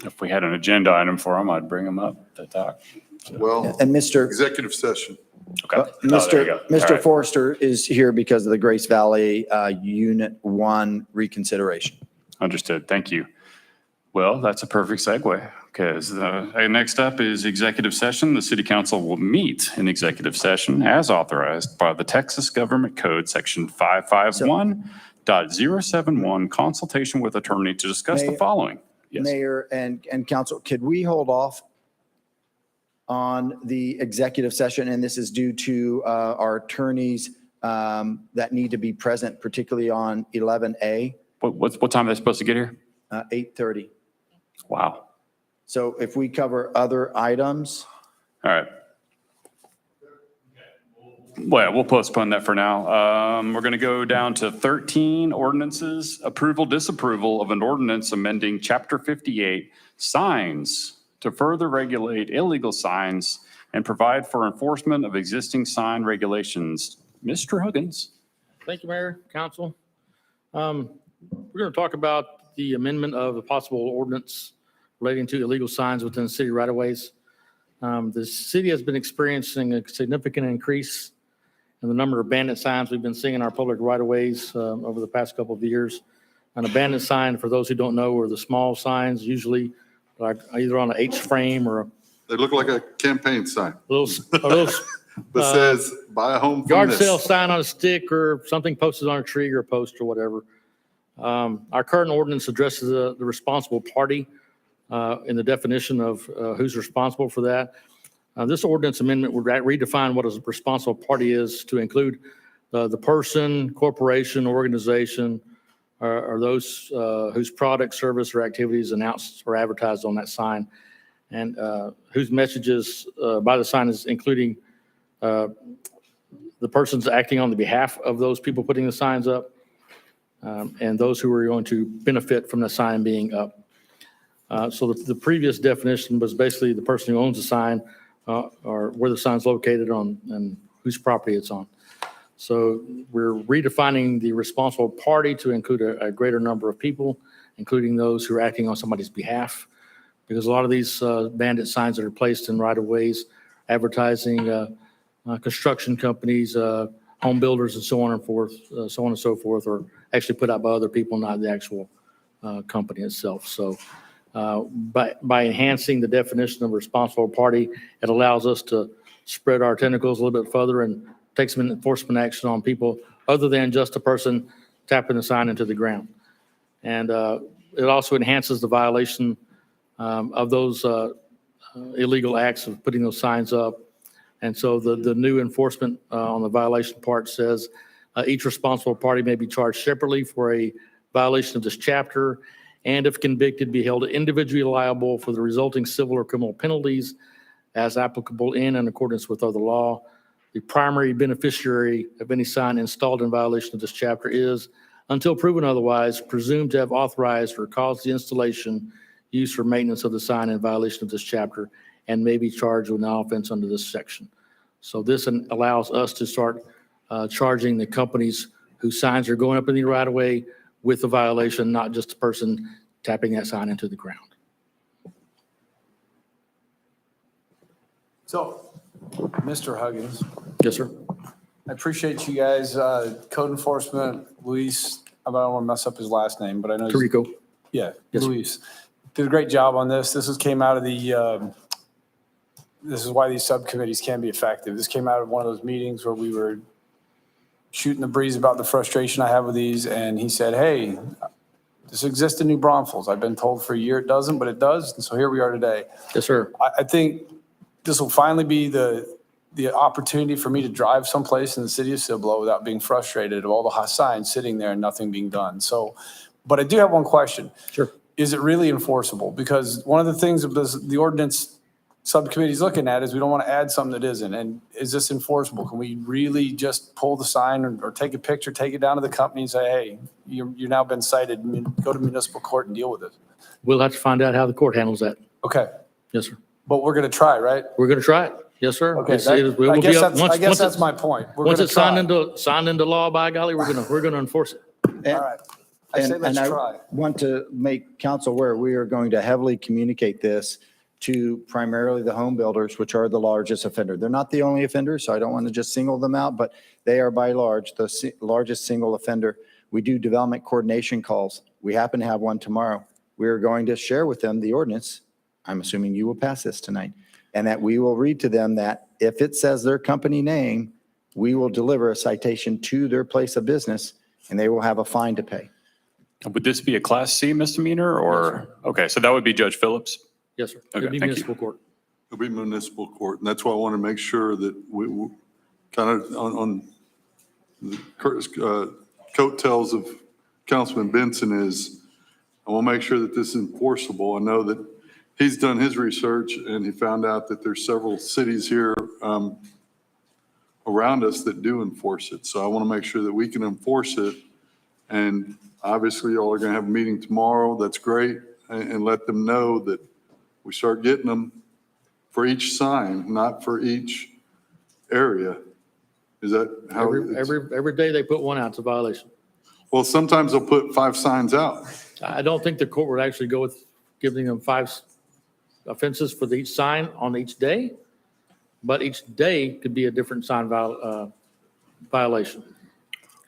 If we had an agenda item for them, I'd bring them up to talk. Well, And Mr. executive session. Okay. Oh, there you go. All Mr. right. Forster is here because of the Grace Valley Unit 1 reconsideration. Understood. Thank you. Well, that's a perfect segue because next up is executive session. The city council will meet in executive session as authorized by the Texas Government Code, section 551.071, consultation with attorney to discuss the May- following. Yes. Mayor and council, could we hold off on the executive session? And this is due to our attorneys that need to be present, particularly on 11A, What time are they supposed to get here? 8:30. Wow. So if we cover other items, All right. Well, we'll postpone that for now. We're going to go down to 13 ordinances. Approval, disapproval of an ordinance amending Chapter 58 signs to further regulate illegal signs and provide for enforcement of existing sign regulations. Mr. Huggins. Thank you, Mayor, Council. We're going to talk about the amendment of a possible ordinance relating to illegal signs within city right-of-ways. The city has been experiencing a significant increase in the number of bandit signs we've been seeing in our public right-of-ways over the past couple of years. An abandoned sign, for those who don't know, are the small signs, usually like either on an H-frame or a They look like a campaign sign, little but says, buy a home from yard this. sale sign on a stick or something posted on a tree or a post or whatever. Our current ordinance addresses the responsible party in the definition of who's responsible for that. This ordinance amendment would redefine what a responsible party is to include the person, corporation, organization, or those whose product, service, or activities announced or advertised on that sign, and whose messages by the sign is including the persons acting on the behalf of those people putting the signs up, and those who are going to benefit from the sign being up. So the previous definition was basically the person who owns the sign or where the sign's located on and whose property it's on. So we're redefining the responsible party to include a greater number of people, including those who are acting on somebody's behalf. Because a lot of these bandit signs that are placed in right-of-ways, advertising construction companies, home builders, and so on and so forth, are actually put out by other people, not the actual company itself. So by enhancing the definition of responsible party, it allows us to spread our tentacles a little bit further and take some enforcement action on people other than just a person tapping the sign into the ground. And it also enhances the violation of those illegal acts of putting those signs up. And so the new enforcement on the violation part says each responsible party may be charged separately for a violation of this chapter, and if convicted, be held individually liable for the resulting civil or criminal penalties as applicable in and accordance with other law. The primary beneficiary of any sign installed in violation of this chapter is, until proven otherwise, presumed to have authorized or caused the installation, use, or maintenance of the sign in violation of this chapter, and may be charged with an offense under this section. So this allows us to start charging the companies whose signs are going up in the right of way with the violation, not just the person tapping that sign into the ground. So, Mr. Huggins, Yes, sir. I appreciate you guys, code enforcement, Luis, I don't want to mess up his last name, but I know. he's- Tarico. Yeah, Yes, sir. Luis, did a great job on this. Came out of this is why these subcommittees can be effective. This came out of one of those meetings where we were shooting the breeze about the frustration I have with these, and he said, hey, this exists in New Braunfels. I've been told for a year it doesn't, but it does, and so here we are today. Yes, sir. I think this will finally be the opportunity for me to drive someplace in the city of Cibolo without being frustrated of all the hot signs sitting there and nothing being done. So, but I do have one question. Sure. Is it really enforceable? Because one of the things of the ordinance subcommittee is looking at is we don't want to add something that isn't. And is this enforceable? Can we really just pull the sign or take a picture, take it down to the company and say, hey, you've now been cited, go to municipal court and deal with it? We'll have to find out how the court handles that. Okay. Yes, sir. But we're going to try, right? We're going to try it. Yes, sir. Okay. It will I be guess up- that's, once- I guess once that's it's- my point. We're Once going it's to try. signed into law, by golly, we're going to enforce it. All right. I say let's try. I want to make council aware, we are going to heavily communicate this to primarily the home builders, which are the largest offender. They're not the only offender, so I don't want to just single them out, but they are by large the largest single offender. We do development coordination calls. We happen to have one tomorrow. We are going to share with them the ordinance. I'm assuming you will pass this tonight, and that we will read to them that if it says their company name, we will deliver a citation to their place of business, and they will have a fine to pay. Would this be a Class C misdemeanor or, okay, so that would be Judge Phillips? Yes, sir. Okay, It'll be thank you. municipal court. It'll be municipal court, and that's why I want to make sure that we kind of on the coattails of Councilman Benson is, I want to make sure that this is enforceable. I know that he's done his research and he found out that there's several cities here, around us that do enforce it. So I want to make sure that we can enforce it. And obviously, y'all are going to have a meeting tomorrow. That's great. And let them know that we start getting them for each sign, not for each area. Is that how? Every day they put one out, it's a violation. Well, sometimes they'll put 5 signs out. I don't think the court would actually go with giving them 5 offenses for each sign on each day, but each day could be a different sign violation.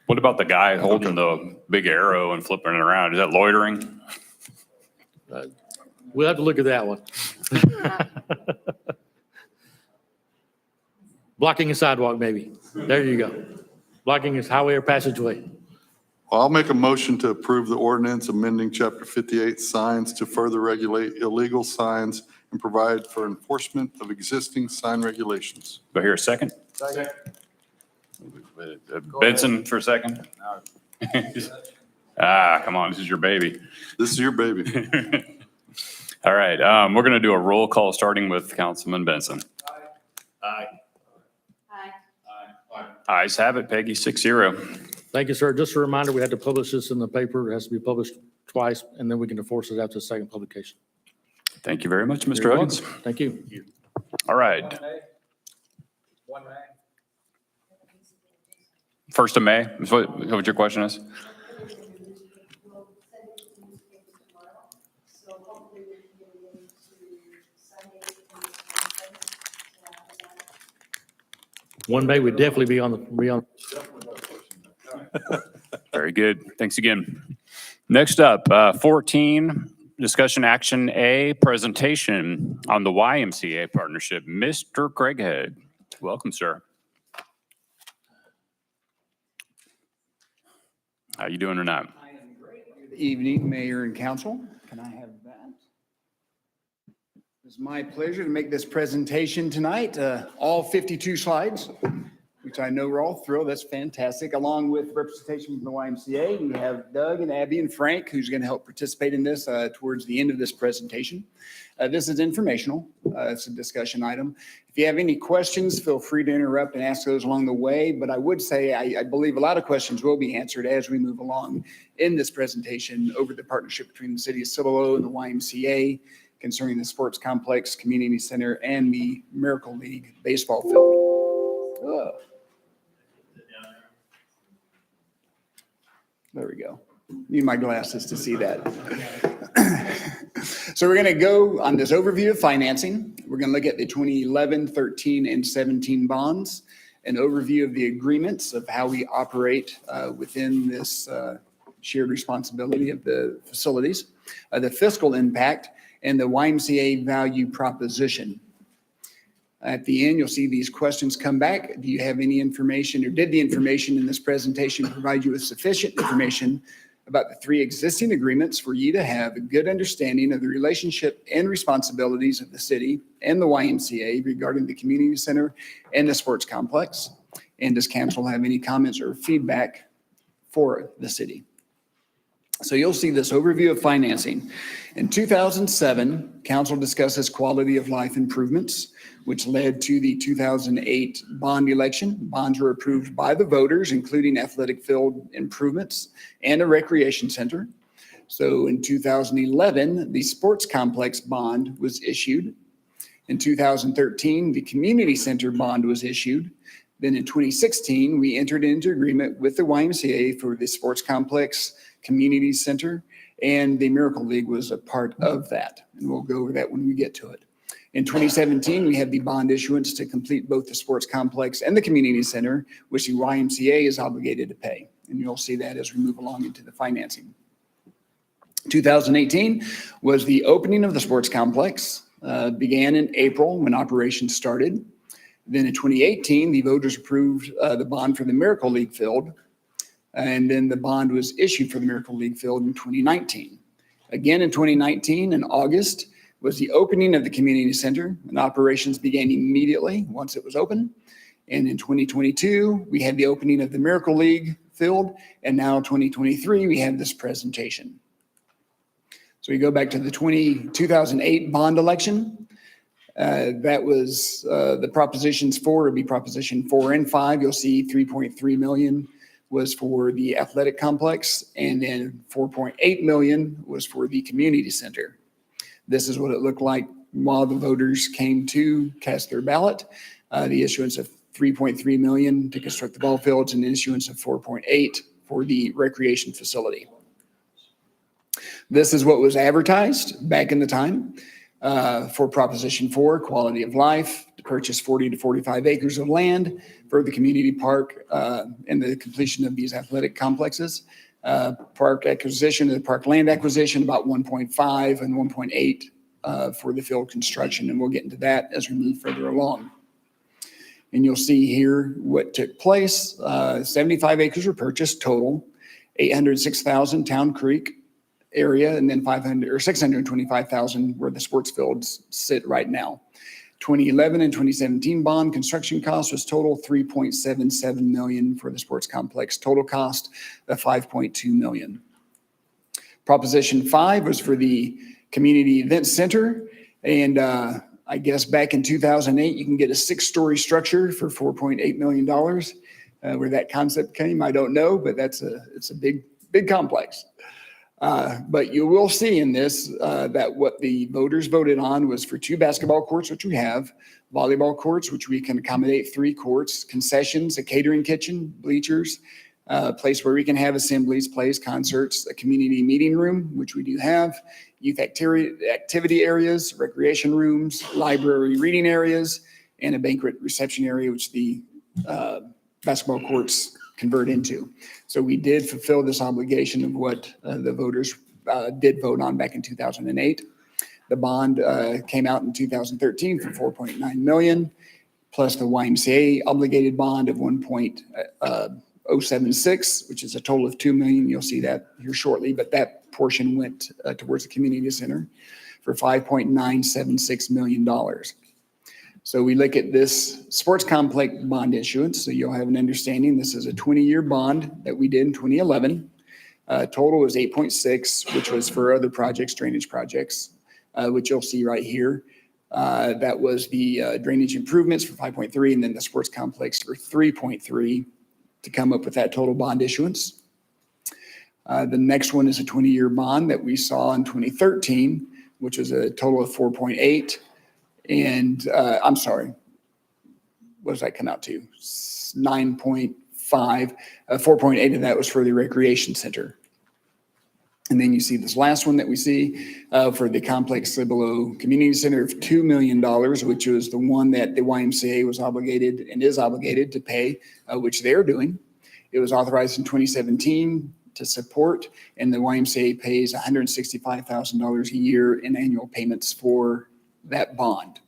What about the guy holding the big arrow and flipping it around? Is that loitering? We'll have to look at that one. Blocking a sidewalk, maybe. There you go. Blocking a highway or passageway. Well, I'll make a motion to approve the ordinance amending Chapter 58 signs to further regulate illegal signs and provide for enforcement of existing sign regulations. Do I hear a second? Second. Benson for a second? Ah, come on, this is your baby. This is your baby. All right, we're going to do a roll call, starting with Councilman Benson. Aye. Ayes have it, Peggy, 6-0. Thank you, sir. Just a reminder, we had to publish this in the paper. It has to be published twice, and then we can enforce it after the second publication. Thank you very much, Mr. You're Huggins. welcome. Thank you. All right, One May. 1st of May, is what your question is? One day we'd definitely be on. Very good. Thanks again. Next up, 14, discussion action A, presentation on the YMCA partnership. Mr. Craighead, welcome, sir. How you doing tonight? I am great. Good evening, Mayor and Council. Can I have that? It's my pleasure to make this presentation tonight, all 52 slides, which I know we're all thrilled. That's fantastic. Along with representation from the YMCA, we have Doug and Abby and Frank, who's going to help participate in this towards the end of this presentation. This is informational. It's a discussion item. If you have any questions, feel free to interrupt and ask those along the way. But I would say I believe a lot of questions will be answered as we move along in this presentation over the partnership between the city of Cibolo and the YMCA concerning the sports complex, community center, and the Miracle League baseball field. There we go. Need my glasses to see that. So we're going to go on this overview of financing. We're going to look at the 2011, 13, and 17 bonds, an overview of the agreements of how we operate within this shared responsibility of the facilities, the fiscal impact, and the YMCA value proposition. At the end, you'll see these questions come back. Do you have any information, or did the information in this presentation provide you with sufficient information about the 3 existing agreements for you to have a good understanding of the relationship and responsibilities of the city and the YMCA regarding the community center and the sports complex? And does council have any comments or feedback for the city? So you'll see this overview of financing. In 2007, council discusses quality of life improvements, which led to the 2008 bond election. Bonds were approved by the voters, including athletic field improvements and a recreation center. So in 2011, the sports complex bond was issued. In 2013, the community center bond was issued. Then in 2016, we entered into agreement with the YMCA for the sports complex, community center, and the Miracle League was a part of that. And we'll go over that when we get to it. In 2017, we had the bond issuance to complete both the sports complex and the community center, which the YMCA is obligated to pay. And you'll see that as we move along into the financing. 2018 was the opening of the sports complex, began in April when operations started. Then in 2018, the voters approved the bond for the Miracle League field. And then the bond was issued for the Miracle League field in 2019. Again, in 2019, in August, was the opening of the community center, and operations began immediately once it was open. And in 2022, we had the opening of the Miracle League field, and now 2023, we have this presentation. So we go back to the 2008 bond election. That was the propositions 4 would be proposition 4 and 5. You'll see 3.3 million was for the athletic complex, and then 4.8 million was for the community center. This is what it looked like while the voters came to cast their ballot. The issuance of 3.3 million to construct the ball fields and the issuance of 4.8 for the recreation facility. This is what was advertised back in the time for Proposition 4, quality of life, to purchase 40 to 45 acres of land for the community park and the completion of these athletic complexes. Park acquisition, the park land acquisition, about 1.5 and 1.8 for the field construction. And we'll get into that as we move further along. And you'll see here what took place. 75 acres were purchased total, 806,000 Town Creek area, and then 625,000 where the sports fields sit right now. 2011 and 2017 bond construction cost was total 3.77 million for the sports complex. Total cost of 5.2 million. Proposition 5 was for the community event center, and I guess back in 2008, you can get a 6-story structure for $4.8 million. Where that concept came, I don't know, but it's a big complex. But you will see in this that what the voters voted on was for 2 basketball courts, which we have, volleyball courts, which we can accommodate 3 courts, concessions, a catering kitchen, bleachers, a place where we can have assemblies, plays, concerts, a community meeting room, which we do have, youth activity areas, recreation rooms, library reading areas, and a banquet reception area, which the basketball courts convert into. So we did fulfill this obligation of what the voters did vote on back in 2008. The bond came out in 2013 for 4.9 million, plus the YMCA obligated bond of 1.076, which is a total of 2 million. You'll see that here shortly, but that portion went towards the community center for $5.976 million. So we look at this sports complex bond issuance. So you'll have an understanding. This is a 20-year bond that we did in 2011. Total was 8.6, which was for other projects, drainage projects, which you'll see right here. That was the drainage improvements for 5.3, and then the sports complex for 3.3 to come up with that total bond issuance. The next one is a 20-year bond that we saw in 2013, which was a total of 4.8. And I'm sorry, what does that come out to? 9.5. 4.8 of that was for the recreation center. And then you see this last one that we see for the complex Cibolo Community Center of $2 million, which was the one that the YMCA was obligated and is obligated to pay, which they're doing. It was authorized in 2017 to support, and the YMCA pays $165,000 a year in annual payments for that bond.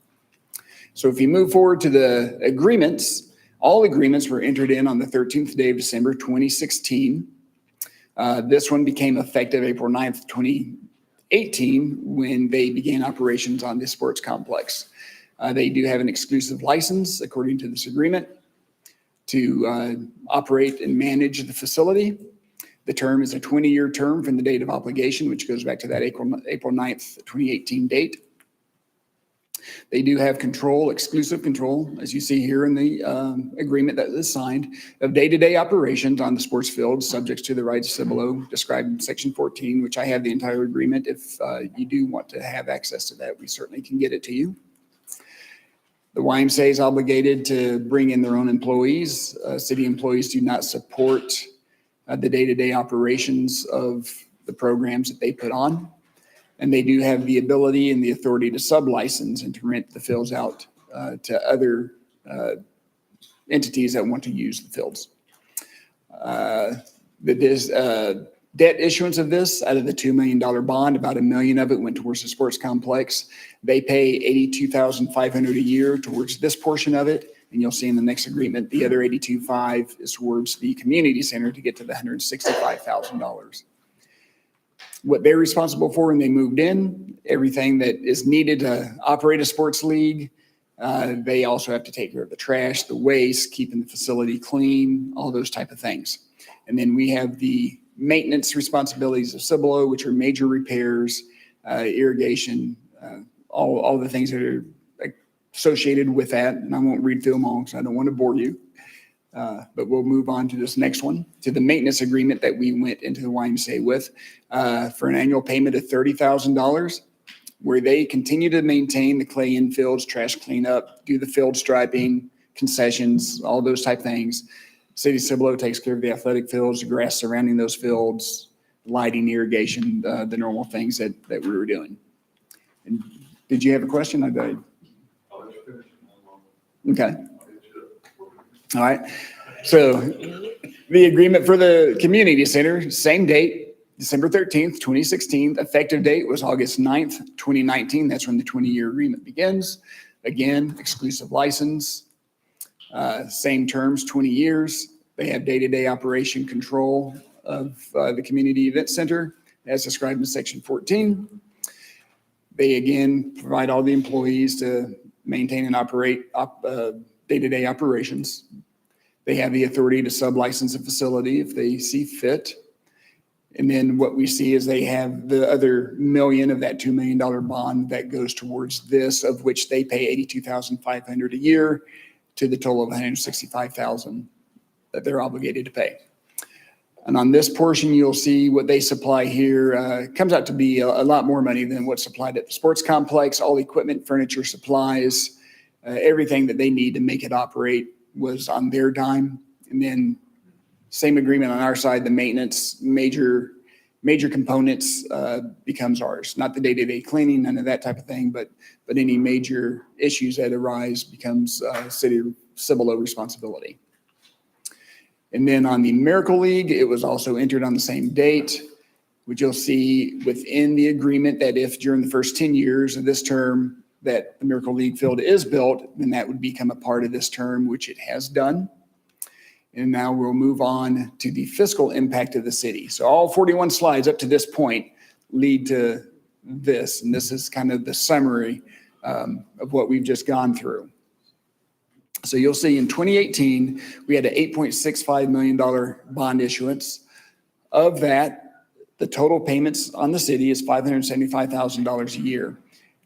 So if you move forward to the agreements, all agreements were entered in on the 13th day of December 2016. This one became effective April 9th, 2018, when they began operations on this sports complex. They do have an exclusive license, according to this agreement, to operate and manage the facility. The term is a 20-year term from the date of obligation, which goes back to that April 9th, 2018 date. They do have control, exclusive control, as you see here in the agreement that is signed, of day-to-day operations on the sports field, subject to the rights of Cibolo described in Section 14, which I have the entire agreement. If you do want to have access to that, we certainly can get it to you. The YMCA is obligated to bring in their own employees. City employees do not support the day-to-day operations of the programs that they put on. And they do have the ability and the authority to sublicense and to rent the fields out to other entities that want to use the fields. The debt issuance of this, out of the $2 million bond, about $1 million of it went towards the sports complex. They pay $82,500 a year towards this portion of it. And you'll see in the next agreement, the other $82,500 is towards the community center to get to the $165,000. What they're responsible for when they moved in, everything that is needed to operate a sports league. They also have to take care of the trash, the waste, keeping the facility clean, all those type of things. And then we have the maintenance responsibilities of Cibolo, which are major repairs, irrigation, all the things that are associated with that, and I won't read through them all because I don't want to bore you. But we'll move on to this next one, to the maintenance agreement that we went into the YMCA with for an annual payment of $30,000, where they continue to maintain the clay infields, trash cleanup, do the field striping, concessions, all those type things. City of Cibolo takes care of the athletic fields, the grass surrounding those fields, lighting, irrigation, the normal things that we were doing. And did you have a question? I did. Okay. All right. So the agreement for the community center, same date, December 13th, 2016. Effective date was August 9th, 2019. That's when the 20-year agreement begins. Again, exclusive license, same terms, 20 years. They have day-to-day operation control of the community event center as described in section 14. They again provide all the employees to maintain and operate day-to-day operations. They have the authority to sub-license a facility if they see fit. And then what we see is they have the other million of that $2 million bond that goes towards this, of which they pay $82,500 a year to the total of $165,000 that they're obligated to pay. And on this portion, you'll see what they supply here comes out to be a lot more money than what's supplied at the sports complex. All equipment, furniture, supplies, everything that they need to make it operate was on their dime. And then same agreement on our side, the maintenance, major components becomes ours. Not the day-to-day cleaning, none of that type of thing, but any major issues that arise becomes City of Cibolo responsibility. And then on the Miracle League, it was also entered on the same date, which you'll see within the agreement that if during the first 10 years of this term that the Miracle League field is built, then that would become a part of this term, which it has done. And now we'll move on to the fiscal impact of the city. So all 41 slides up to this point lead to this, and this is kind of the summary of what we've just gone through. So you'll see in 2018, we had an $8.65 million bond issuance. Of that, the total payments on the city is $575,000 a year.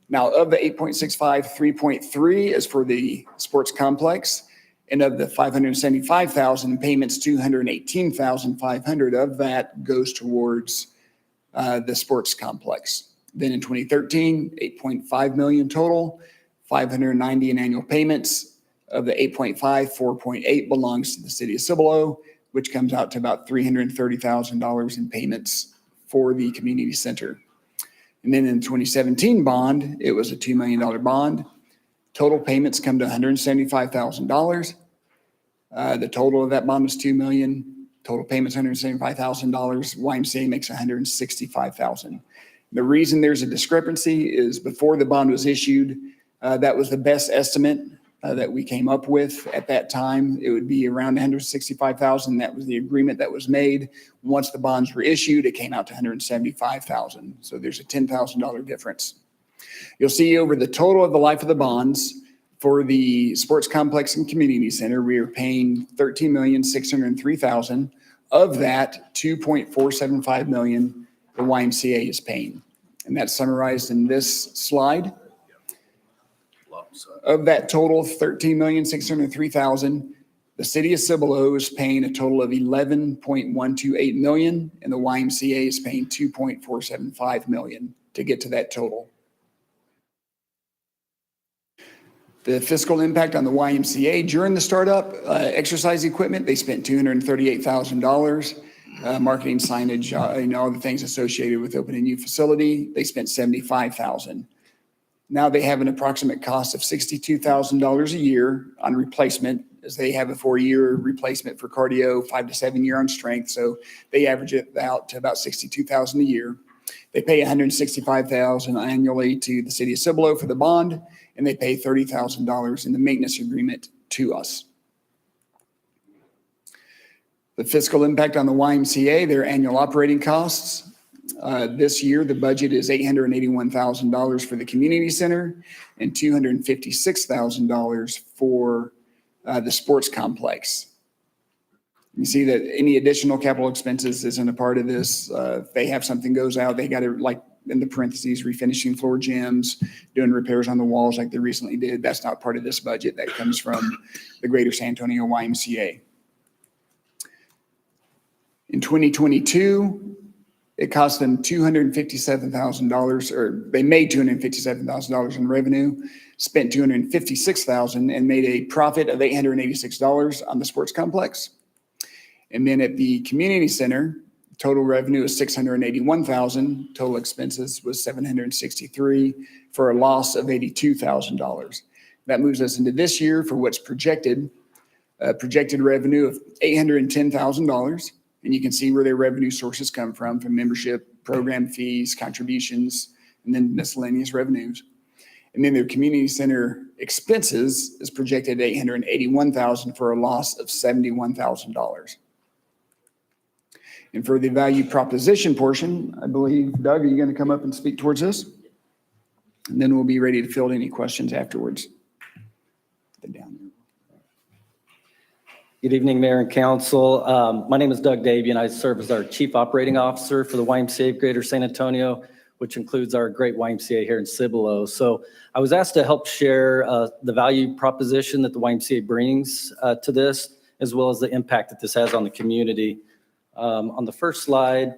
Now, of the 8.65, 3.3 is for the sports complex. And of the 575,000 payments, 218,500 of that goes towards the sports complex. Then in 2013, 8.5 million total, 590 in annual payments. Of the 8.5, 4.8 belongs to the city of Cibolo, which comes out to about $330,000 in payments for the community center. And then in 2017 bond, it was a $2 million bond. Total payments come to $175,000. The total of that bond was $2 million. Total payments $175,000. YMCA makes $165,000. The reason there's a discrepancy is before the bond was issued, that was the best estimate that we came up with at that time. It would be around $165,000. That was the agreement that was made. Once the bonds were issued, it came out to $175,000. So there's a $10,000 difference. You'll see over the total of the life of the bonds for the sports complex and community center, we are paying $13,603,000. Of that, $2.475 million the YMCA is paying. And that's summarized in this slide. Of that total, $13,603,000, the city of Cibolo is paying a total of $11.128 million, and the YMCA is paying $2.475 million to get to that total. The fiscal impact on the YMCA during the startup, exercise equipment, they spent $238,000. Marketing, signage, all the things associated with opening a new facility, they spent $75,000. Now they have an approximate cost of $62,000 a year on replacement, as they have a 4-year replacement for cardio, 5 to 7 year on strength. So they average it out to about $62,000 a year. They pay $165,000 annually to the city of Cibolo for the bond, and they pay $30,000 in the maintenance agreement to us. The fiscal impact on the YMCA, their annual operating costs. This year, the budget is $881,000 for the community center and $256,000 for the sports complex. You see that any additional capital expenses isn't a part of this. If they have something goes out, they got to, like in the parentheses, refinishing floor gyms, doing repairs on the walls like they recently did. That's not part of this budget. That comes from the Greater San Antonio YMCA. In 2022, it cost them $257,000, or they made $257,000 in revenue, spent $256,000, and made a profit of $886 on the sports complex. And then at the community center, total revenue is $681,000. Total expenses was $763 for a loss of $82,000. That moves us into this year for what's projected revenue of $810,000. And you can see where their revenue sources come from membership, program fees, contributions, and then miscellaneous revenues. And then their community center expenses is projected at $881,000 for a loss of $71,000. And for the value proposition portion, I believe, Doug, are you going to come up and speak towards this? And then we'll be ready to field any questions afterwards. Good evening, Mayor and Council. My name is Doug Davey, and I serve as our Chief Operating Officer for the YMCA of Greater San Antonio, which includes our great YMCA here in Cibolo. So I was asked to help share the value proposition that the YMCA brings to this, as well as the impact that this has on the community. On the first slide,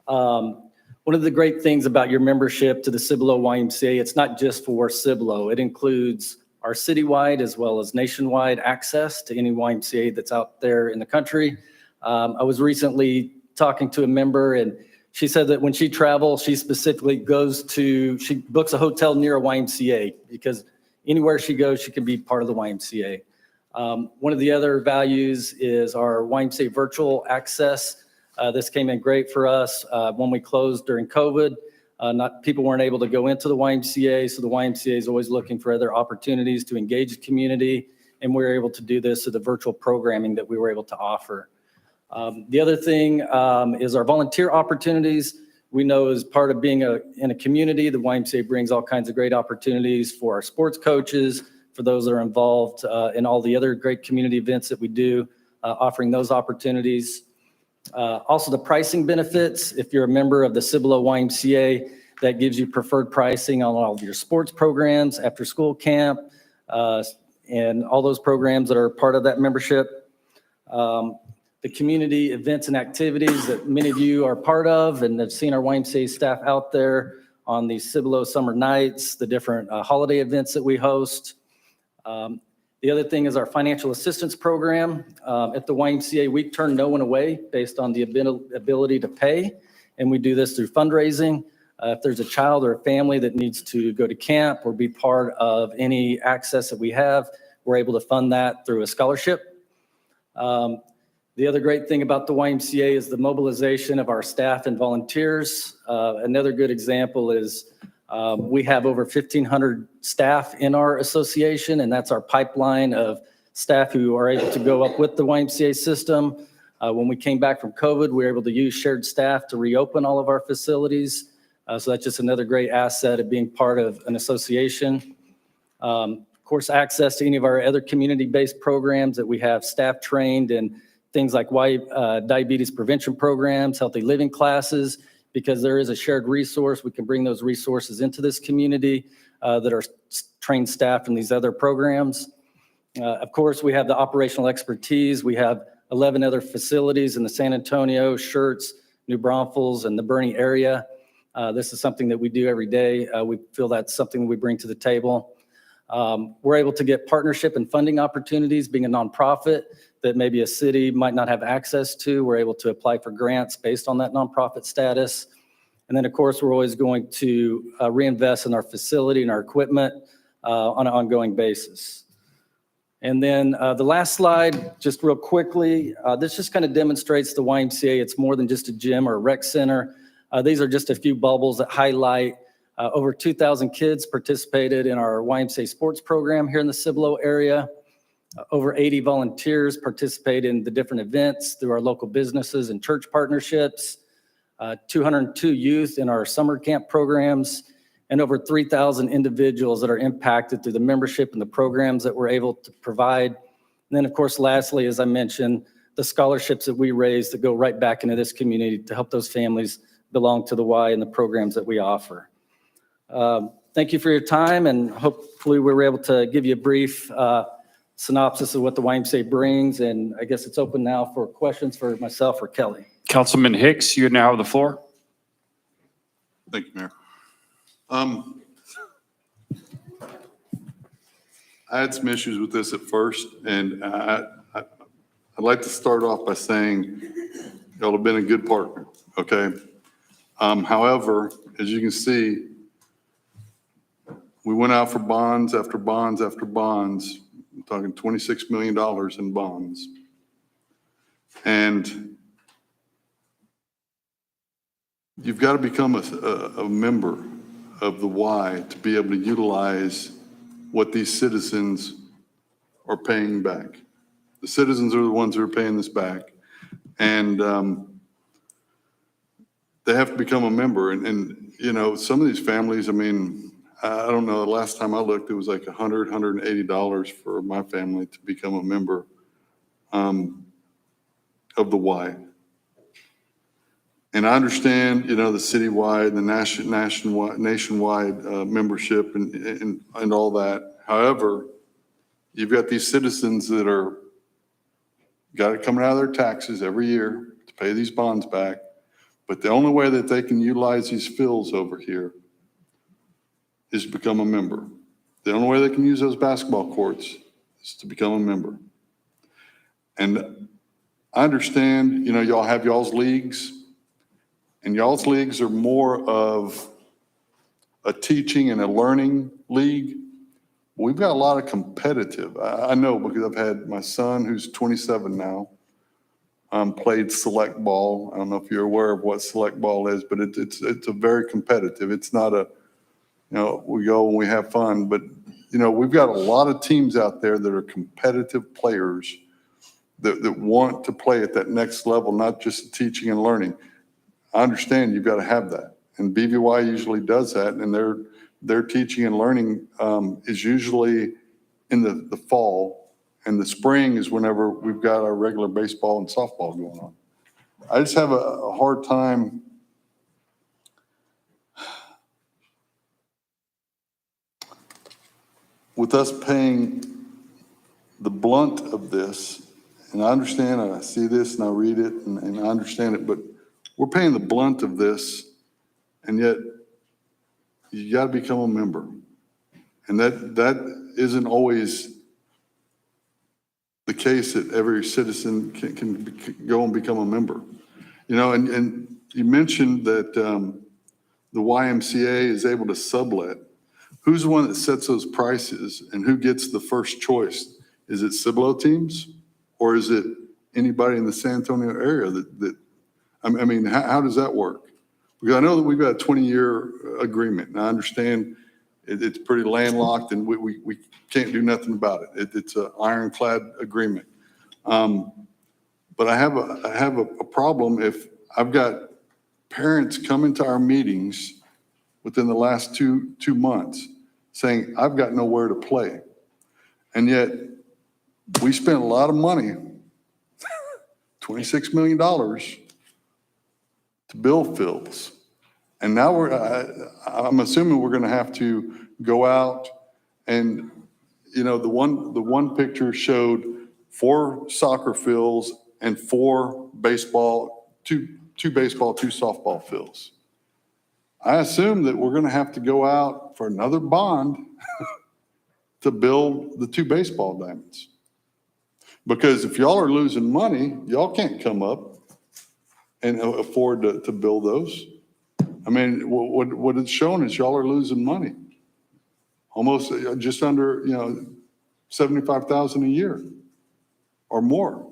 one of the great things about your membership to the Cibolo YMCA, it's not just for Cibolo. It includes our citywide as well as nationwide access to any YMCA that's out there in the country. I was recently talking to a member, and she said that when she travels, she specifically she books a hotel near a YMCA because anywhere she goes, she can be part of the YMCA. One of the other values is our YMCA virtual access. This came in great for us when we closed during COVID. People weren't able to go into the YMCA, so the YMCA is always looking for other opportunities to engage the community, and we were able to do this through the virtual programming that we were able to offer. The other thing is our volunteer opportunities. We know as part of being in a community, the YMCA brings all kinds of great opportunities for our sports coaches, for those that are involved in all the other great community events that we do, offering those opportunities. Also the pricing benefits. If you're a member of the Cibolo YMCA, that gives you preferred pricing on all of your sports programs, after school camp, and all those programs that are part of that membership. The community events and activities that many of you are part of and have seen our YMCA staff out there on the Cibolo summer nights, the different holiday events that we host. The other thing is our financial assistance program. At the YMCA, we turn no one away based on the ability to pay, and we do this through fundraising. If there's a child or a family that needs to go to camp or be part of any access that we have, we're able to fund that through a scholarship. The other great thing about the YMCA is the mobilization of our staff and volunteers. Another good example is we have over 1,500 staff in our association, and that's our pipeline of staff who are able to go up with the YMCA system. When we came back from COVID, we were able to use shared staff to reopen all of our facilities. So that's just another great asset of being part of an association. Of course, access to any of our other community-based programs that we have staff trained in things like diabetes prevention programs, healthy living classes. Because there is a shared resource, we can bring those resources into this community that are trained staff in these other programs. Of course, we have the operational expertise. We have 11 other facilities in the San Antonio, Schertz, New Braunfels, and the Bernie area. This is something that we do every day. We feel that's something we bring to the table. We're able to get partnership and funding opportunities, being a nonprofit that maybe a city might not have access to. We're able to apply for grants based on that nonprofit status. And then, of course, we're always going to reinvest in our facility and our equipment on an ongoing basis. And then the last slide, just real quickly, this just kind of demonstrates the YMCA. It's more than just a gym or a rec center. These are just a few bubbles that highlight over 2,000 kids participated in our YMCA sports program here in the Cibolo area. Over 80 volunteers participate in the different events through our local businesses and church partnerships. 202 youth in our summer camp programs, and over 3,000 individuals that are impacted through the membership and the programs that we're able to provide. And then, of course, lastly, as I mentioned, the scholarships that we raise that go right back into this community to help those families belong to the Y and the programs that we offer. Thank you for your time, and hopefully we were able to give you a brief synopsis of what the YMCA brings, and I guess it's open now for questions for myself or Kelly. Councilman Hicks, you now have the floor. Thank you, Mayor. I had some issues with this at first, and I'd like to start off by saying y'all have been a good partner, okay? However, as you can see, we went out for bonds after bonds after bonds. I'm talking $26 million in bonds. And you've got to become a member of the Y to be able to utilize what these citizens are paying back. The citizens are the ones who are paying this back. And they have to become a member. And, you know, some of these families, I mean, I don't know, the last time I looked, it was like $100, $180 for my family to become a member of the Y. And I understand, you know, the citywide, the nationwide membership and all that. However, you've got these citizens that are got it coming out of their taxes every year to pay these bonds back. But the only way that they can utilize these fields over here is to become a member. The only way they can use those basketball courts is to become a member. And I understand, you know, y'all have y'all's leagues, and y'all's leagues are more of a teaching and a learning league. We've got a lot of competitive. I know because I've had my son, who's 27 now, played select ball. I don't know if you're aware of what select ball is, but it's a very competitive. It's not a, you know, we go and we have fun, but, you know, we've got a lot of teams out there that are competitive players that want to play at that next level, not just teaching and learning. I understand you've got to have that. And BVY usually does that, and their teaching and learning is usually in the fall, and the spring is whenever we've got our regular baseball and softball going on. I just have a hard time with us paying the blunt of this. And I understand, I see this and I read it and I understand it, but we're paying the blunt of this, and yet you got to become a member. And that isn't always the case that every citizen can go and become a member. You know, and you mentioned that the YMCA is able to sublet. Who's the one that sets those prices, and who gets the first choice? Is it Cibolo teams, or is it anybody in the San Antonio area that I mean, how does that work? Because I know that we've got a 20-year agreement, and I understand it's pretty landlocked, and we can't do nothing about it. It's an ironclad agreement. But I have a problem if I've got parents coming to our meetings within the last two months saying, I've got nowhere to play. And yet we spent a lot of money, $26 million, to build fields. And now I'm assuming we're going to have to go out and, you know, the one picture showed 4 soccer fields and 4 baseball, two baseball, 2 softball fields. I assume that we're going to have to go out for another bond to build the 2 baseball diamonds. Because if y'all are losing money, y'all can't come up and afford to build those. I mean, what it's showing is y'all are losing money. Almost just under, you know, $75,000 a year or more.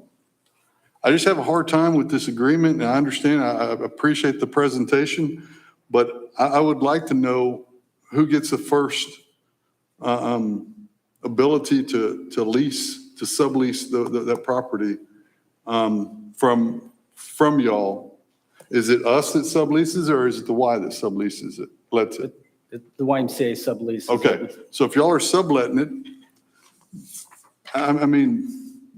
I just have a hard time with this agreement, and I understand, I appreciate the presentation, but I would like to know who gets the first ability to lease, to sublease that property from y'all. Is it us that subleases, or is it the Y that subleases it? Lets it? The YMCA sublease. Okay, so if y'all are subletting it, I mean,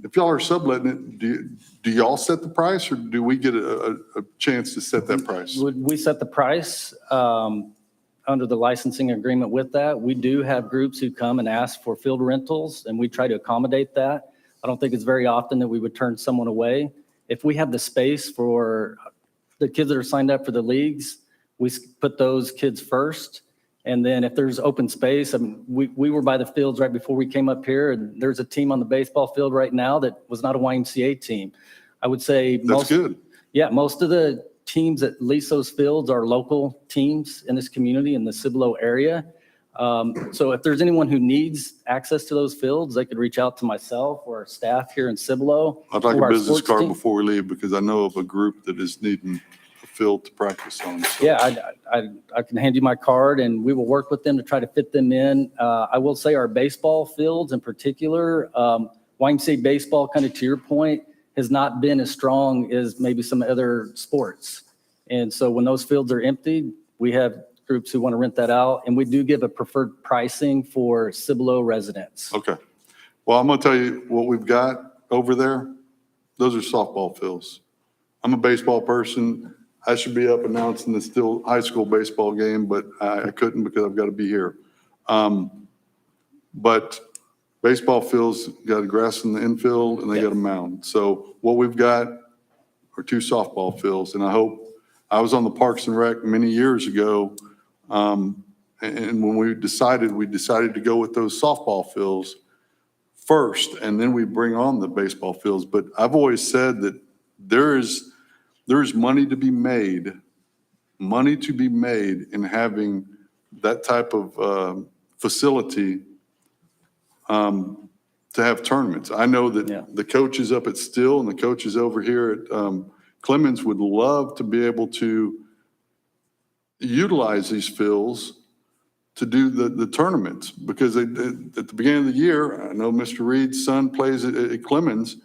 if y'all are subletting it, do y'all set the price or do we get a chance to set that price? We set the price under the licensing agreement with that. We do have groups who come and ask for field rentals, and we try to accommodate that. I don't think it's very often that we would turn someone away. If we have the space for the kids that are signed up for the leagues, we put those kids first. And then if there's open space, I mean, we were by the fields right before we came up here, and there's a team on the baseball field right now that was not a YMCA team. I would say That's good. Yeah, most of the teams that lease those fields are local teams in this community, in the Cibolo area. So if there's anyone who needs access to those fields, they could reach out to myself or our staff here in Cibolo. I'd like or a our business sports card team. before we leave because I know of a group that is needing a field to practice on. So Yeah, I can hand you my card and we will work with them to try to fit them in. I will say our baseball fields in particular, YMCA baseball, kind of to your point, has not been as strong as maybe some other sports. And so when those fields are empty, we have groups who want to rent that out. And we do give a preferred pricing for Cibolo residents. Okay. Well, I'm going to tell you what we've got over there. Those are softball fields. I'm a baseball person. I should be up announcing the still high school baseball game, but I couldn't because I've got to be here. But baseball fields got a grass in the infield and they got a mound. So what we've got are two softball fields. And I was on the Parks and Rec many years ago. And when we decided to go with those softball fields first, and then we bring on the baseball fields. But I've always said that there is money to be made in having that type of facility to have tournaments. I know that the coaches up at Still and the coaches over here at Clemens would love to be able to utilize these fields to do the tournaments because at the beginning of the year, I know Mr. Reed's son plays at Clemens.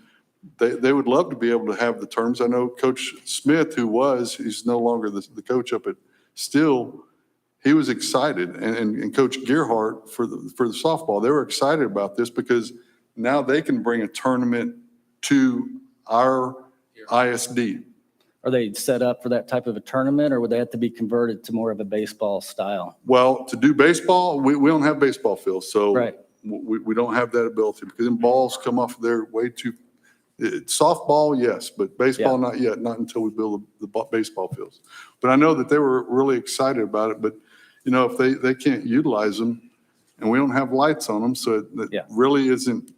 They would love to be able to have the terms. I know Coach Smith, he's no longer the coach up at Still, he was excited. And Coach Gearhart for the softball, they were excited about this because now they can bring a tournament to our ISD. Are they set up for that type of a tournament or would they have to be converted to more of a baseball style? Well, to do baseball, we don't have baseball fields, so Right. we don't have that ability because then balls come off there way too. Softball, yes, but baseball, not yet, not until we build the baseball fields. But I know that they were really excited about it, but if they can't utilize them and we don't have lights on them, so it really isn't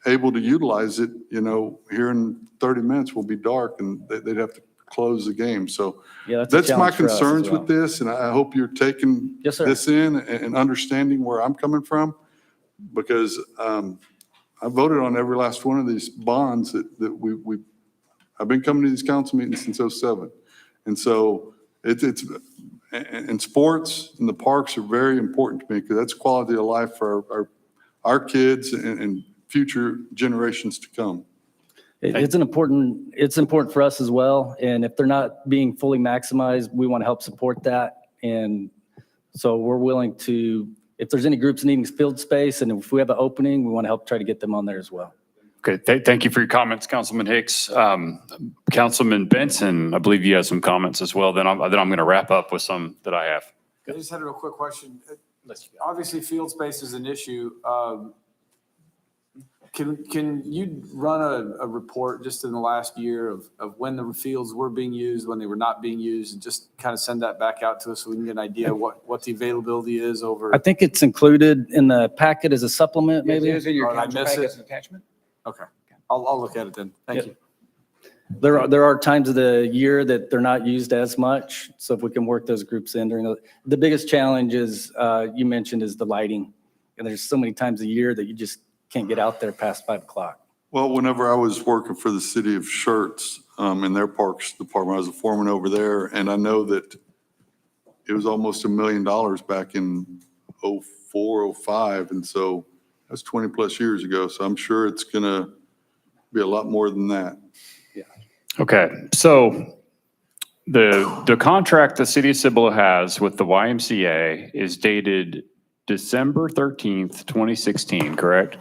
able to utilize it, here in 30 minutes will be dark and they'd have to close the game. So that's my concerns with this. And I hope you're taking this in and understanding where I'm coming from because I voted on every last one of these bonds that I've been coming to these council meetings since 2007. And so and sports and the parks are very important to me because that's quality of life for our kids and future generations to come. It's important for us as well. And if they're not being fully maximized, we want to help support that. And so we're willing to, if there's any groups needing field space and if we have an opening, we want to help try to get them on there as well. Okay, thank you for your comments, Councilman Hicks. Councilman Benson, I believe you have some comments as well. Then I'm going to wrap up with some that I have. I just had a real quick question. Obviously, field space is an issue. Can you run a report just in the last year of when the fields were being used, when they were not being used, and just kind of send that back out to us so we can get an idea of what the availability is over? I think it's included in the packet as a supplement, maybe. It is in your Or did I council miss packet it? as an attachment. Okay, I'll look at it then. Thank you. There are times of the year that they're not used as much. So if we can work those groups in during the biggest challenge is, you mentioned, is the lighting. And there's so many times a year that you just can't get out there past 5 o'clock. Well, whenever I was working for the city of Schertz in their parks department, I was a foreman over there. And I know that it was almost $1 million back in 04, 05. And so that's 20 plus years ago. So I'm sure it's going to be a lot more than that. Okay, so the contract the city of Cibolo has with the YMCA is dated December 13th, 2016, correct?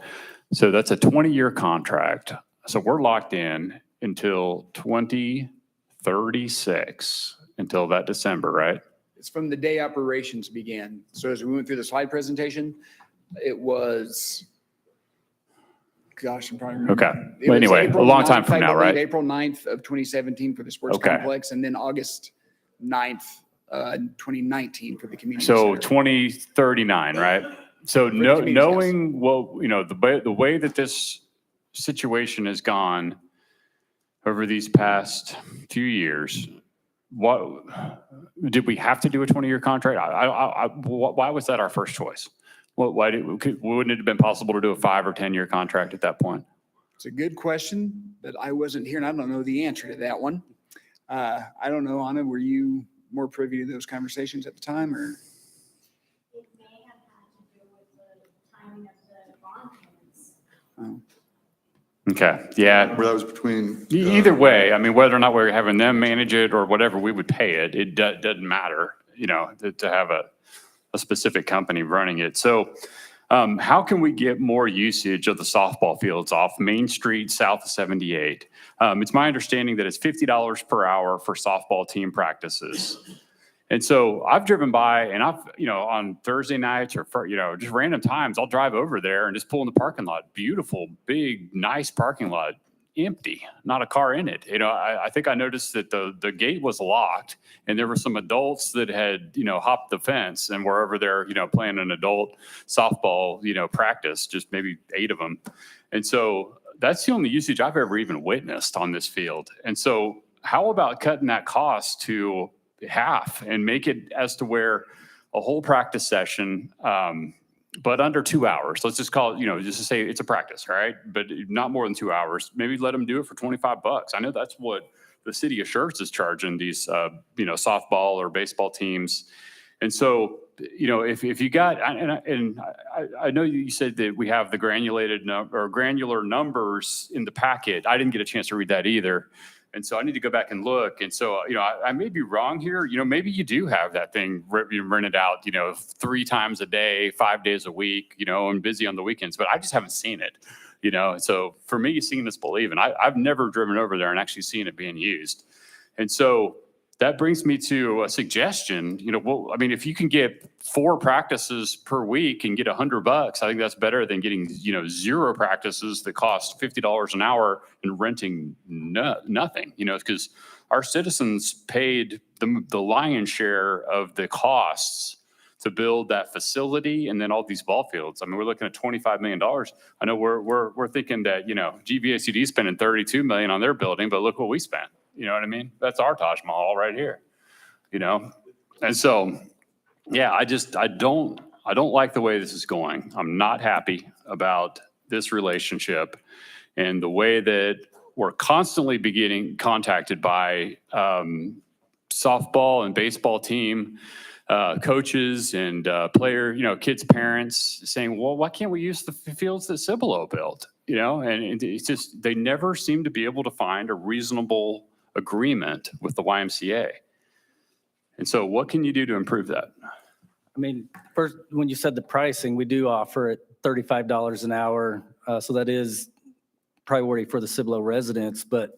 So that's a 20-year contract. So we're locked in until 2036, until that December, right? It's from the day operations began. So as we went through the slide presentation, it was, gosh, I'm trying to remember. Okay. It Well, was anyway, a April long time 9th, from I now, believe, right? April 9th of 2017 for the sports Okay. complex, and then August 9th, 2019 for the community So center. 2039, right? So the communities, yes. knowing what, the way that this situation has gone over these past few years, what, did we have to do a 20-year contract? Why was that our first choice? Wouldn't it have been possible to do a 5 or 10-year contract at that point? It's a good question, but I wasn't here and I don't know the answer to that one. I don't know, Anna, were you more privy to those conversations at the time, or? It may have had to do with the timing of the bond payments. Oh. Okay, yeah. Where that was between. Either way, I mean, whether or not we're having them manage it or whatever, we would pay it. It doesn't matter, to have a specific company running it. So how can we get more usage of the softball fields off Main Street south of 78? It's my understanding that it's $50 per hour for softball team practices. And so I've driven by and on Thursday nights or just random times, I'll drive over there and just pull in the parking lot. Beautiful, big, nice parking lot, empty, not a car in it. I think I noticed that the gate was locked and there were some adults that had, hopped the fence and were over there, playing an adult softball, practice, just maybe 8 of them. And so that's the only usage I've ever even witnessed on this field. And so how about cutting that cost to half and make it as to where a whole practice session, but under 2 hours. Let's just call it, just to say it's a practice, right? But not more than 2 hours. Maybe let them do it for $25. I know that's what the city of Schertz is charging these, softball or baseball teams. And so, if you got, and I know you said that we have the granular numbers in the packet. I didn't get a chance to read that either. And so I need to go back and look. And so, I may be wrong here. Maybe you do have that thing rented out, 3 times a day, 5 days a week, and busy on the weekends, but I just haven't seen it, So for me, seeing is believing. I've never driven over there and actually seen it being used. And so that brings me to a suggestion, if you can get 4 practices per week and get $100, I think that's better than getting, 0 practices that cost $50 an hour and renting nothing, because our citizens paid the lion's share of the costs to build that facility and then all these ball fields. I mean, we're looking at $25 million. I know we're thinking that, GVACD is spending $32 million on their building, but look what we spent. You know what I mean? That's our Taj Mahal right here, And so, yeah, I don't like the way this is going. I'm not happy about this relationship and the way that we're constantly getting contacted by softball and baseball team coaches and kids' parents saying, well, why can't we use the fields that Cibolo built? And it's just, they never seem to be able to find a reasonable agreement with the YMCA. And so what can you do to improve that? I mean, first, when you said the pricing, we do offer it $35 an hour. So that is priority for the Cibolo residents. But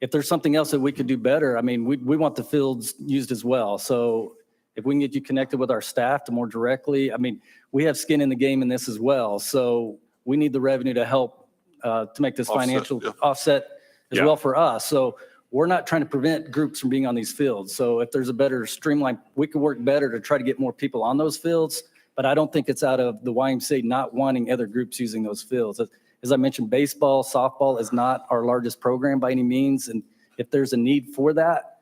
if there's something else that we could do better, I mean, we want the fields used as well. So if we can get you connected with our staff to more directly, I mean, we have skin in the game in this as well. So we need the revenue to help to make this financial offset as well for us. So we're not trying to prevent groups from being on these fields. So if there's a better streamline, we could work better to try to get more people on those fields. But I don't think it's out of the YMCA not wanting other groups using those fields. As I mentioned, baseball, softball is not our largest program by any means. And if there's a need for that,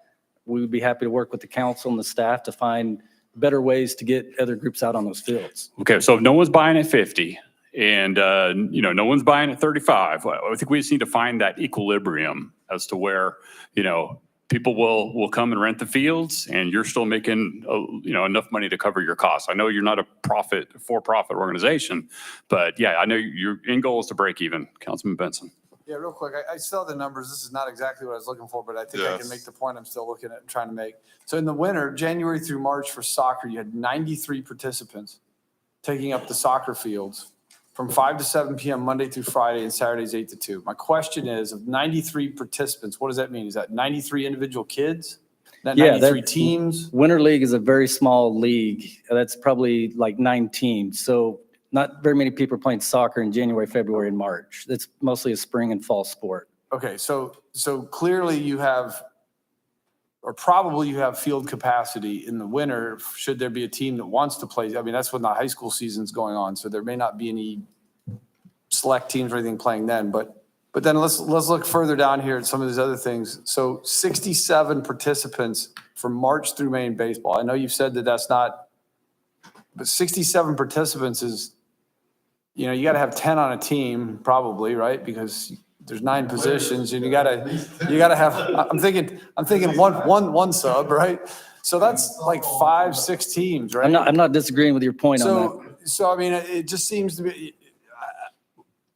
we would be happy to work with the council and the staff to find better ways to get other groups out on those fields. Okay, so if no one's buying at 50 and, no one's buying at 35, I think we just need to find that equilibrium as to where, people will come and rent the fields and you're still making, enough money to cover your costs. I know you're not a for-profit organization, but yeah, I know your end goal is to break even. Councilman Benson. Yeah, real quick, I still have the numbers. This is not exactly what I was looking for, but I think I can make the point I'm still looking at and trying to make. So in the winter, January through March for soccer, you had 93 participants taking up the soccer fields from 5 to 7 PM, Monday through Friday, and Saturdays 8 to 2. My question is, of 93 participants, what does that mean? Is that 93 individual kids? That Yeah, 93 that's- teams? Winter League is a very small league. That's probably like 9 teams. So not very many people are playing soccer in January, February, and March. It's mostly a spring and fall sport. Okay, so clearly you have, or probably you have field capacity in the winter, should there be a team that wants to play. I mean, that's when the high school season's going on, so there may not be any select teams or anything playing then, but then let's look further down here at some of these other things. So 67 participants from March through May in baseball. I know you've said that that's not, but 67 participants is, you know, you got to have 10 on a team probably, right? Because there's 9 positions and you got to have, I'm thinking one sub, right? So that's like 5, 6 teams, right? I'm not disagreeing with your point on that. So I mean, it just seems to be,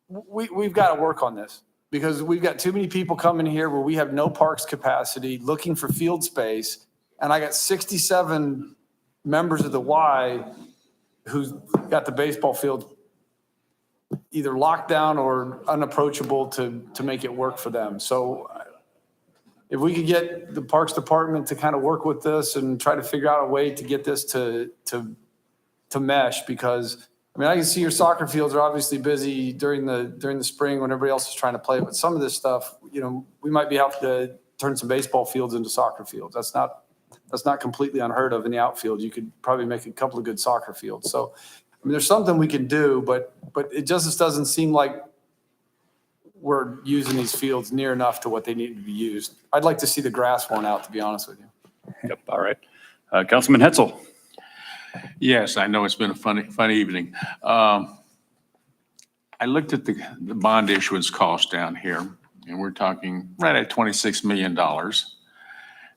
we've got to work on this because we've got too many people coming here where we have no parks capacity, looking for field space. And I got 67 members of the Y who's got the baseball field either locked down or unapproachable to make it work for them. So if we could get the Parks Department to kind of work with this and try to figure out a way to get this to mesh, because I mean, I can see your soccer fields are obviously busy during the spring when everybody else is trying to play, but some of this stuff, you know, we might be able to turn some baseball fields into soccer fields. That's not completely unheard of in the outfield. You could probably make a couple of good soccer fields. So I mean, there's something we can do, but it just doesn't seem like we're using these fields near enough to what they need to be used. I'd like to see the grass worn out, to be honest with you. Yep, all right. Councilman Hetzel. Yes, I know it's been a fun evening. I looked at the bond issuance cost down here, and we're talking right at $26 million.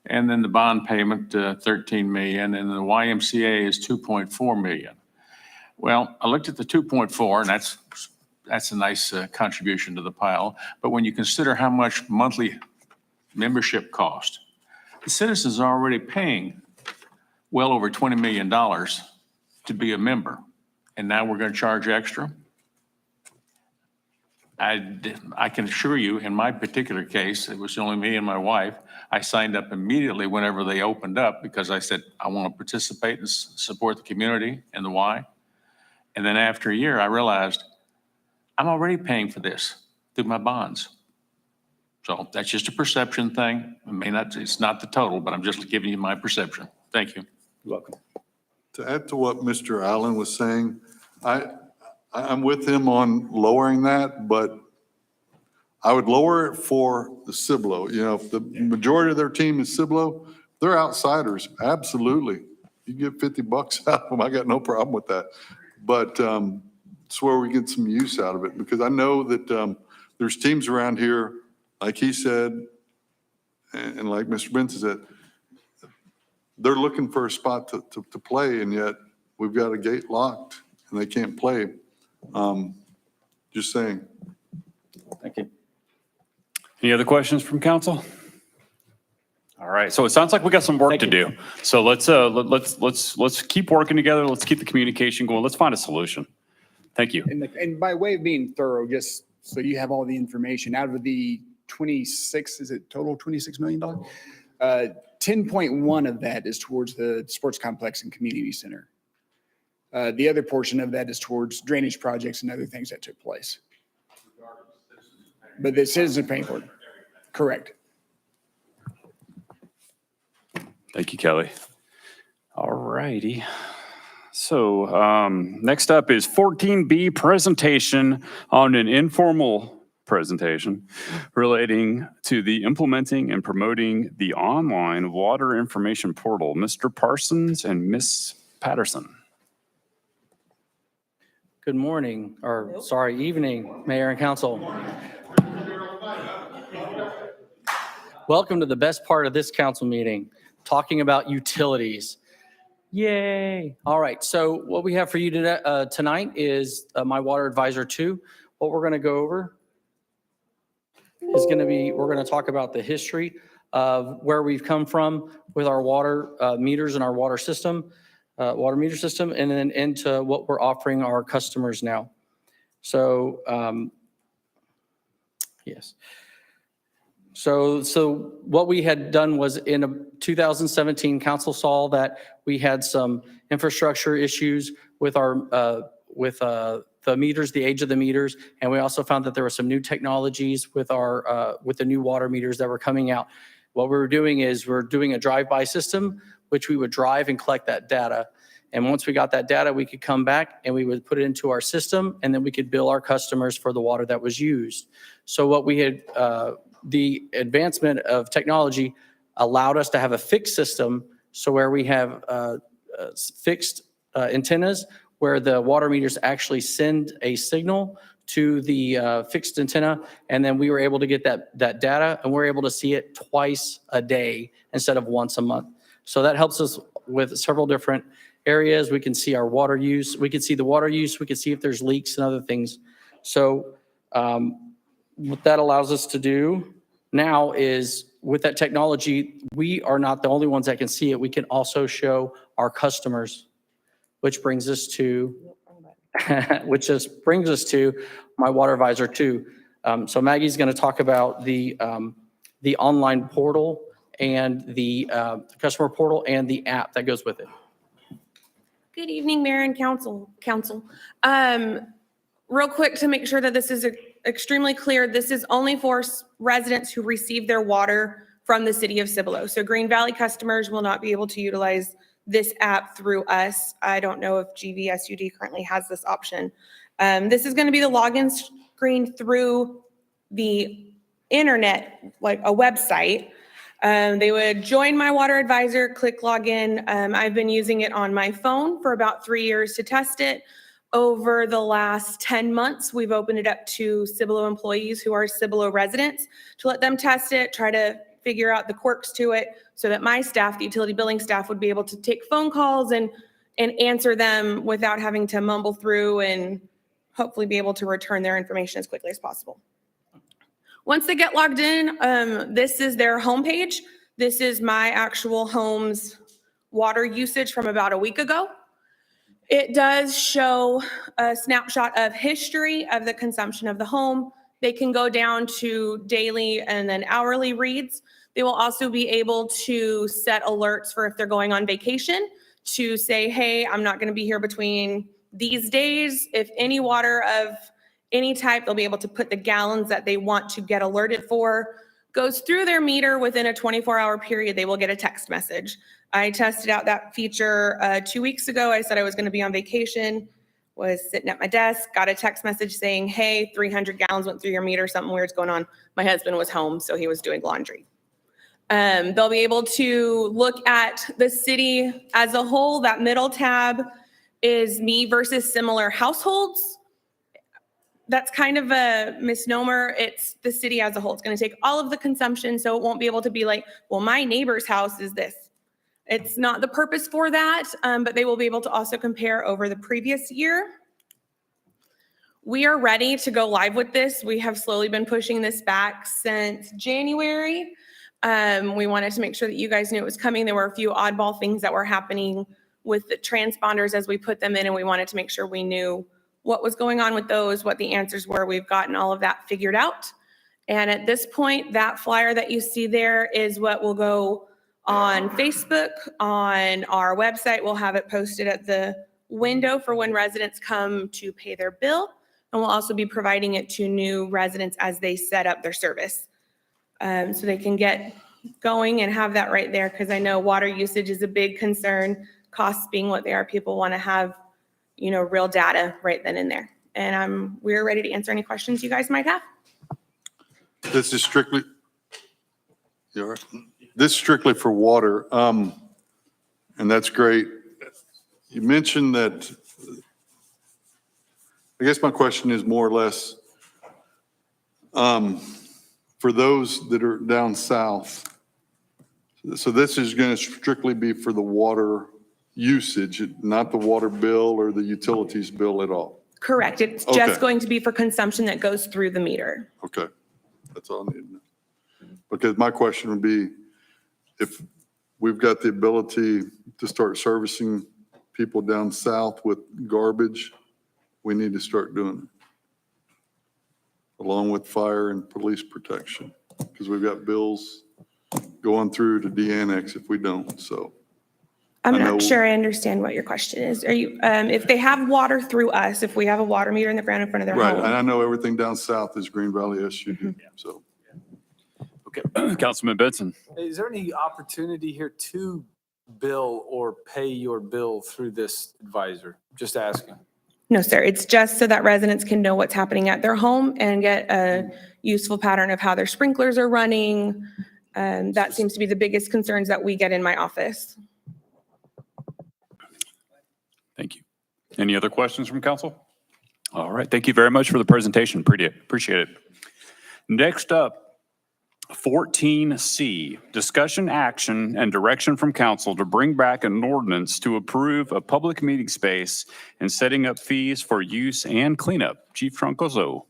And then the bond payment, 13 million, and the YMCA is 2.4 million. Well, I looked at the 2.4, and that's a nice contribution to the pile. But when you consider how much monthly membership cost, the citizens are already paying well over $20 million to be a member. And now we're going to charge extra? I can assure you, in my particular case, it was only me and my wife. I signed up immediately whenever they opened up because I said, I want to participate and support the community and the why. And then after a year, I realized I'm already paying for this through my bonds. So that's just a perception thing. It's not the total, but I'm just giving you my perception. Thank you. You're welcome. To add to what Mr. Allen was saying, I'm with him on lowering that, but I would lower it for the Cibolo. You know, if the majority of their team is Cibolo, they're outsiders, absolutely. You get $50 out of them, I got no problem with that. But it's where we get some use out of it, because I know that there's teams around here, like he said, and like Mr. Benson said, they're looking for a spot to play, and yet we've got a gate locked and they can't play. Just saying. Thank you. Any other questions from council? All right, so it sounds like we got some work to do. So let's keep working together. Let's keep the communication going. Let's find a solution. Thank you. And by way of being thorough, just so you have all the information, out of the 26, is it total $26 million? 10.1 of that is towards the sports complex and community center. The other portion of that is towards drainage projects and other things that took place. But the citizens are paying for it. Correct. Thank you, Kelly. All righty. So next up is 14B, presentation on an informal presentation relating to the implementing and promoting the online water information portal. Mr. Parsons and Ms. Patterson. Good morning, or sorry, evening, Mayor and Council. Welcome to the best part of this council meeting, talking about utilities. Yay. All right, so what we have for you today, tonight is my Water Advisor 2. What we're going to go over is going to be, we're going to talk about the history of where we've come from with our water meters and our water system, water meter system, and then into what we're offering our customers now. So, yes. So what we had done was in a 2017, council saw that we had some infrastructure issues with the meters, the age of the meters, and we also found that there were some new technologies with the new water meters that were coming out. What we were doing is we're doing a drive-by system, which we would drive and collect that data. And once we got that data, we could come back and we would put it into our system, and then we could bill our customers for the water that was used. So what we had, the advancement of technology allowed us to have a fixed system, so where we have fixed antennas where the water meters actually send a signal to the fixed antenna, and then we were able to get that data, and we're able to see it twice a day instead of once a month. So that helps us with several different areas. We can see our water use, we can see the water use, we can see if there's leaks and other things. So what that allows us to do now is, with that technology, we are not the only ones that can see it. We can also show our customers, which brings us to, my water advisor too. So Maggie's going to talk about the online portal and the customer portal and the app that goes with it. Good evening, Mayor and Council. Real quick, to make sure that this is extremely clear, this is only for residents who receive their water from the city of Cibolo. So Green Valley customers will not be able to utilize this app through us. I don't know if GVSUD currently has this option. This is going to be the login screen through the internet, like a website. They would join My Water Advisor, click login. I've been using it on my phone for about 3 years to test it. Over the last 10 months, we've opened it up to Cibolo employees who are Cibolo residents to let them test it, try to figure out the quirks to it, so that my staff, the utility billing staff, would be able to take phone calls and answer them without having to mumble through, and hopefully be able to return their information as quickly as possible. Once they get logged in, this is their homepage. This is my actual home's water usage from about a week ago. It does show a snapshot of history of the consumption of the home. They can go down to daily and then hourly reads. They will also be able to set alerts for if they're going on vacation, to say, hey, I'm not going to be here between these days. If any water of any type, they'll be able to put the gallons that they want to get alerted for, goes through their meter within a 24-hour period, they will get a text message. I tested out that feature 2 weeks ago. I said I was going to be on vacation, was sitting at my desk, got a text message saying, hey, 300 gallons went through your meter, something weird's going on. My husband was home, so he was doing laundry. They'll be able to look at the city as a whole. That middle tab is me versus similar households. That's kind of a misnomer. It's the city as a whole. It's going to take all of the consumption, so it won't be able to be like, well, my neighbor's house is this. It's not the purpose for that, but they will be able to also compare over the previous year. We are ready to go live with this. We have slowly been pushing this back since January. We wanted to make sure that you guys knew it was coming. There were a few oddball things that were happening with the transponders as we put them in, and we wanted to make sure we knew what was going on with those, what the answers were. We've gotten all of that figured out. And at this point, that flyer that you see there is what will go on Facebook, on our website. We'll have it posted at the window for when residents come to pay their bill. And we'll also be providing it to new residents as they set up their service. So they can get going and have that right there, because I know water usage is a big concern, costs being what they are. People want to have, real data right then and there. And we're ready to answer any questions you guys might have. This is strictly, you all right? This is strictly for water, and that's great. You mentioned that, I guess my question is more or less, for those that are down south, so this is going to strictly be for the water usage, not the water bill or the utilities bill at all? Correct. It's Okay. just going to be for consumption that goes through the meter. Okay, that's all I need to know. Because my question would be, if we've got the ability to start servicing people down south with garbage, we need to start doing it. along with fire and police protection, because we've got bills going through to de-annex if we don't, so. I'm I know- not sure I understand what your question is. Are you, if they have water through us, if we have a water meter in the ground in front of their Right, and home? I know everything down south is Green Valley SUD, so. Okay, Councilman Benson. Is there any opportunity here to bill or pay your bill through this advisor? Just asking. No, sir. It's just so that residents can know what's happening at their home and get a useful pattern of how their sprinklers are running. That seems to be the biggest concerns that we get in my office. Thank you. Any other questions from council? All right, thank you very much for the presentation. Appreciate it. Next up, 14C, discussion, action, and direction from council to bring back an ordinance to approve a public meeting space and setting up fees for use and cleanup. Chief Troncoso.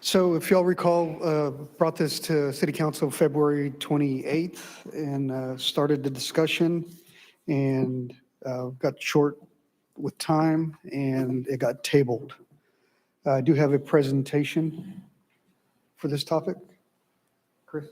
So if y'all recall, brought this to City Council February 28th and started the discussion and got short with time and it got tabled. I do have a presentation for this topic. Chris?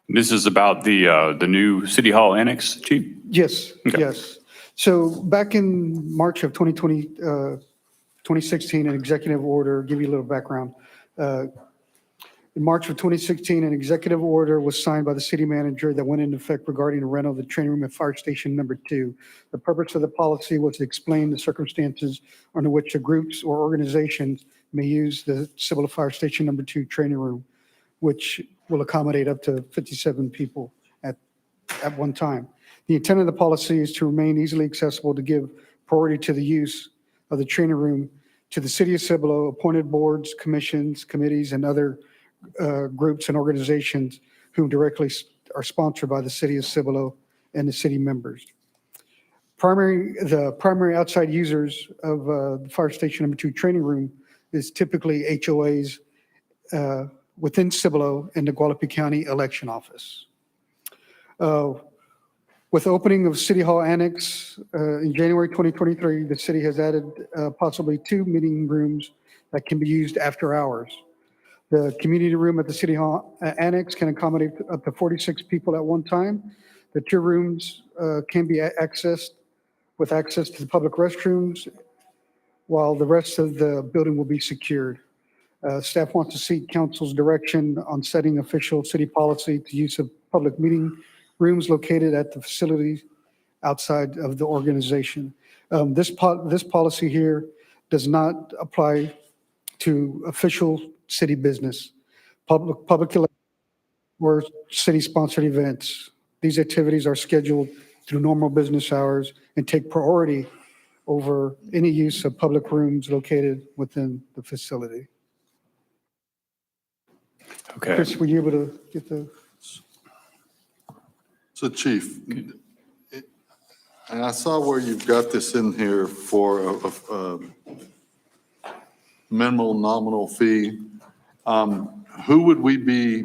This is about the new City Hall Annex, Chief? Yes, Okay. yes. So back in March of 2016, an executive order, give you a little background. In March of 2016, an executive order was signed by the city manager that went into effect regarding the rental of the training room at Fire Station Number 2. The purpose of the policy was to explain the circumstances under which the groups or organizations may use the Cibolo Fire Station Number 2 training room, which will accommodate up to 57 people at one time. The intent of the policy is to remain easily accessible to give priority to the use of the training room to the city of Cibolo, appointed boards, commissions, committees, and other groups and organizations who directly are sponsored by the city of Cibolo and the city members. The primary outside users of the Fire Station Number 2 training room is typically HOAs within Cibolo and the Guadalupe County Election Office. With opening of City Hall Annex in January 2023, the city has added possibly 2 meeting rooms that can be used after hours. The community room at the City Hall Annex can accommodate up to 46 people at one time. The 2 rooms can be accessed with access to the public restrooms, while the rest of the building will be secured. Staff wants to seek council's direction on setting official city policy to use of public meeting rooms located at the facilities outside of the organization. This policy here does not apply to official city business, public or city-sponsored events. These activities are scheduled through normal business hours and take priority over any use of public rooms located within the facility. Okay. Chris, were you able to get the? So Chief, and I saw where you've got this in here for a minimal nominal fee. Who would we be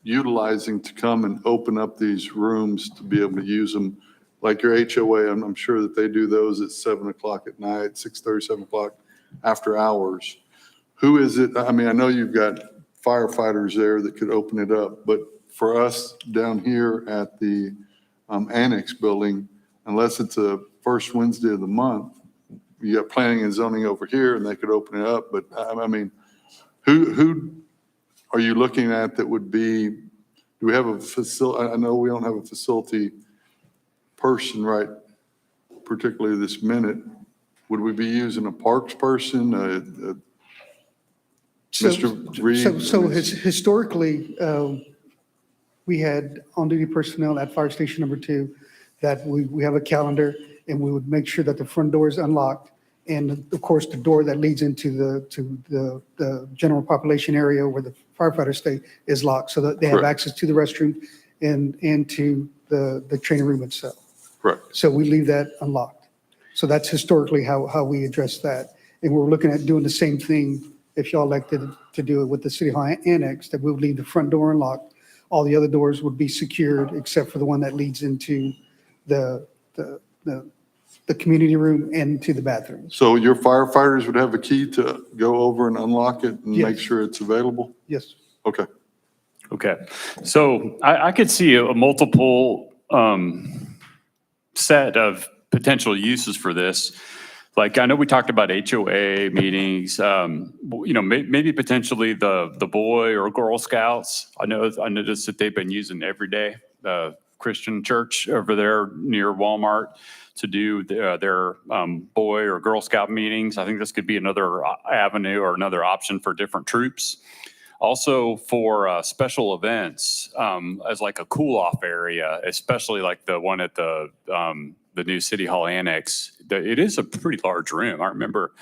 utilizing to come and open up these rooms to be able to use them? Like your HOA, I'm sure that they do those at 7 o'clock at night, 6:30, 7 o'clock after hours. Who is it? I mean, I know you've got firefighters there that could open it up, but for us down here at the Annex building, unless it's a first Wednesday of the month, you got planning and zoning over here and they could open it up. But I mean, who are you looking at that would be, do we have a facility? I know we don't have a facility person right particularly this minute. Would we be using a parks person, Mr. Reed? So historically, we had on-duty personnel at Fire Station Number 2 that we have a calendar, and we would make sure that the front door is unlocked. And of course, the door that leads into the general population area where the firefighters stay is locked, so that they have Correct. access to the restroom and to the training room itself. Correct. So we leave that unlocked. So that's historically how we address that. And we're looking at doing the same thing if y'all elected to do it with the City Hall Annex, that we would leave the front door unlocked. All the other doors would be secured except for the one that leads into the community room and to the bathrooms. So your firefighters would have a key to go over and unlock it and make Yes. sure it's available? Yes. Okay. Okay, so I could see a multiple set of potential uses for this. Like, I know we talked about HOA meetings, maybe potentially the Boy or Girl Scouts. I noticed that they've been using every day, the Christian church over there near Walmart to do their Boy or Girl Scout meetings. I think this could be another avenue or another option for different troops. Also for special events, as like a cool-off area, especially like the one at the new City Hall Annex. It is a pretty large room. I remember,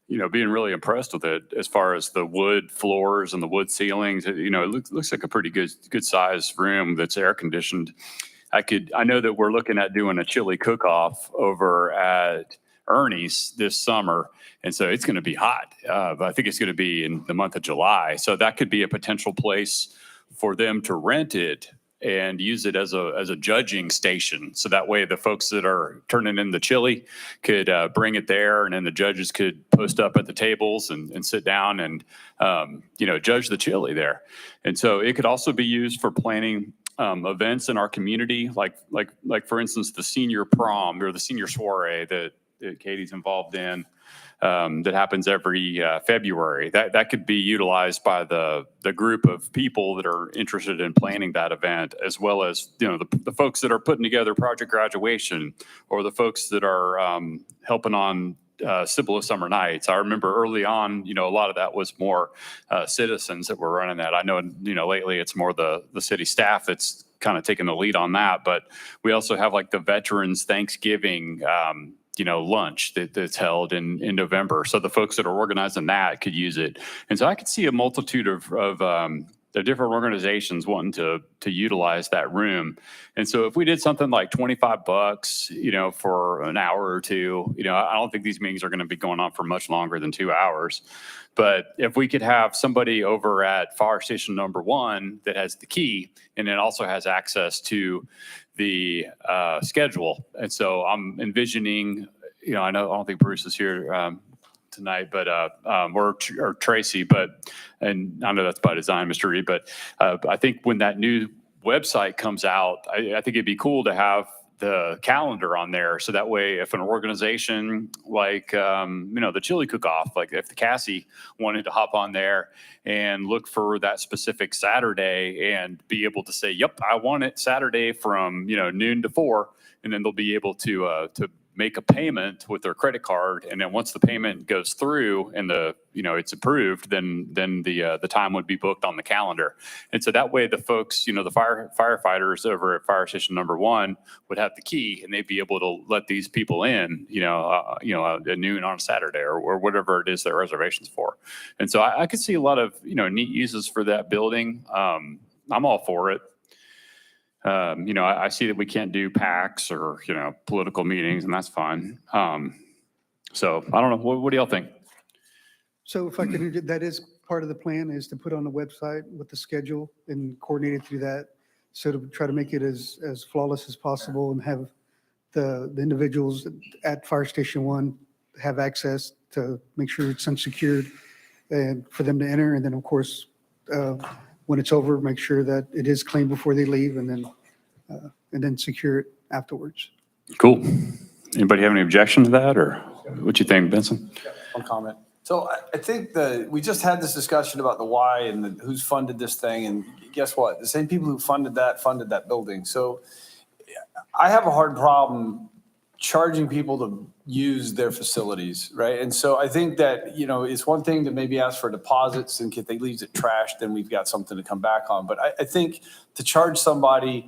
being really impressed with it as far as the wood floors and the wood ceilings. It looks like a pretty good sized room that's air conditioned. I know that we're looking at doing a chili cook-off over at Ernie's this summer. And so it's going to be hot. But I think it's going to be in the month of July. So that could be a potential place for them to rent it and use it as a judging station. So that way the folks that are turning in the chili could bring it there, and then the judges could post up at the tables and sit down and, judge the chili there. And so it could also be used for planning events in our community, like for instance, the senior prom or the senior soiree that Katie's involved in, that happens every February. That could be utilized by the group of people that are interested in planning that event, as well as the folks that are putting together Project Graduation, or the folks that are helping on Cibolo Summer Nights. I remember early on, a lot of that was more citizens that were running that. I know, lately it's more the city staff that's kind of taking the lead on that. But we also have like the Veterans Thanksgiving lunch that's held in November. So the folks that are organizing that could use it. And so I could see a multitude of the different organizations wanting to utilize that room. And so if we did something like $25, for an hour or two, I don't think these meetings are going to be going on for much longer than 2 hours. But if we could have somebody over at Fire Station Number 1 that has the key and then also has access to the schedule. And so I'm envisioning, I don't think Bruce is here tonight, but or Tracy, and I know that's by design, Mr. Reed, but I think when that new website comes out, I think it'd be cool to have the calendar on there. So that way, if an organization like, the chili cook-off, like if the Cassie wanted to hop on there and look for that specific Saturday and be able to say, yep, I want it Saturday from, noon to 4. And then they'll be able to make a payment with their credit card. And then once the payment goes through and it's approved, then the time would be booked on the calendar. And so that way the folks, the firefighters over at Fire Station Number 1 would have the key, and they'd be able to let these people in, at noon on a Saturday or whatever it is their reservation's for. And so I could see a lot of, neat uses for that building. I'm all for it. I see that we can't do PACs or, political meetings, and that's fine. So I don't know. What do y'all think? So if I could, that is part of the plan, is to put on the website with the schedule and coordinate it through that. So to try to make it as flawless as possible and have the individuals at Fire Station 1 have access to make sure it's unsecured and for them to enter. And then, of course, when it's over, make sure that it is claimed before they leave, and then secure it afterwards. Cool. Anybody have any objection to that, or what you think, Benson? One comment. So I think we just had this discussion about the why and who's funded this thing. And guess what? The same people who funded that building. So I have a hard problem charging people to use their facilities, right? And so I think that, it's one thing to maybe ask for deposits, and if they leave it trashed, then we've got something to come back on. But I think to charge somebody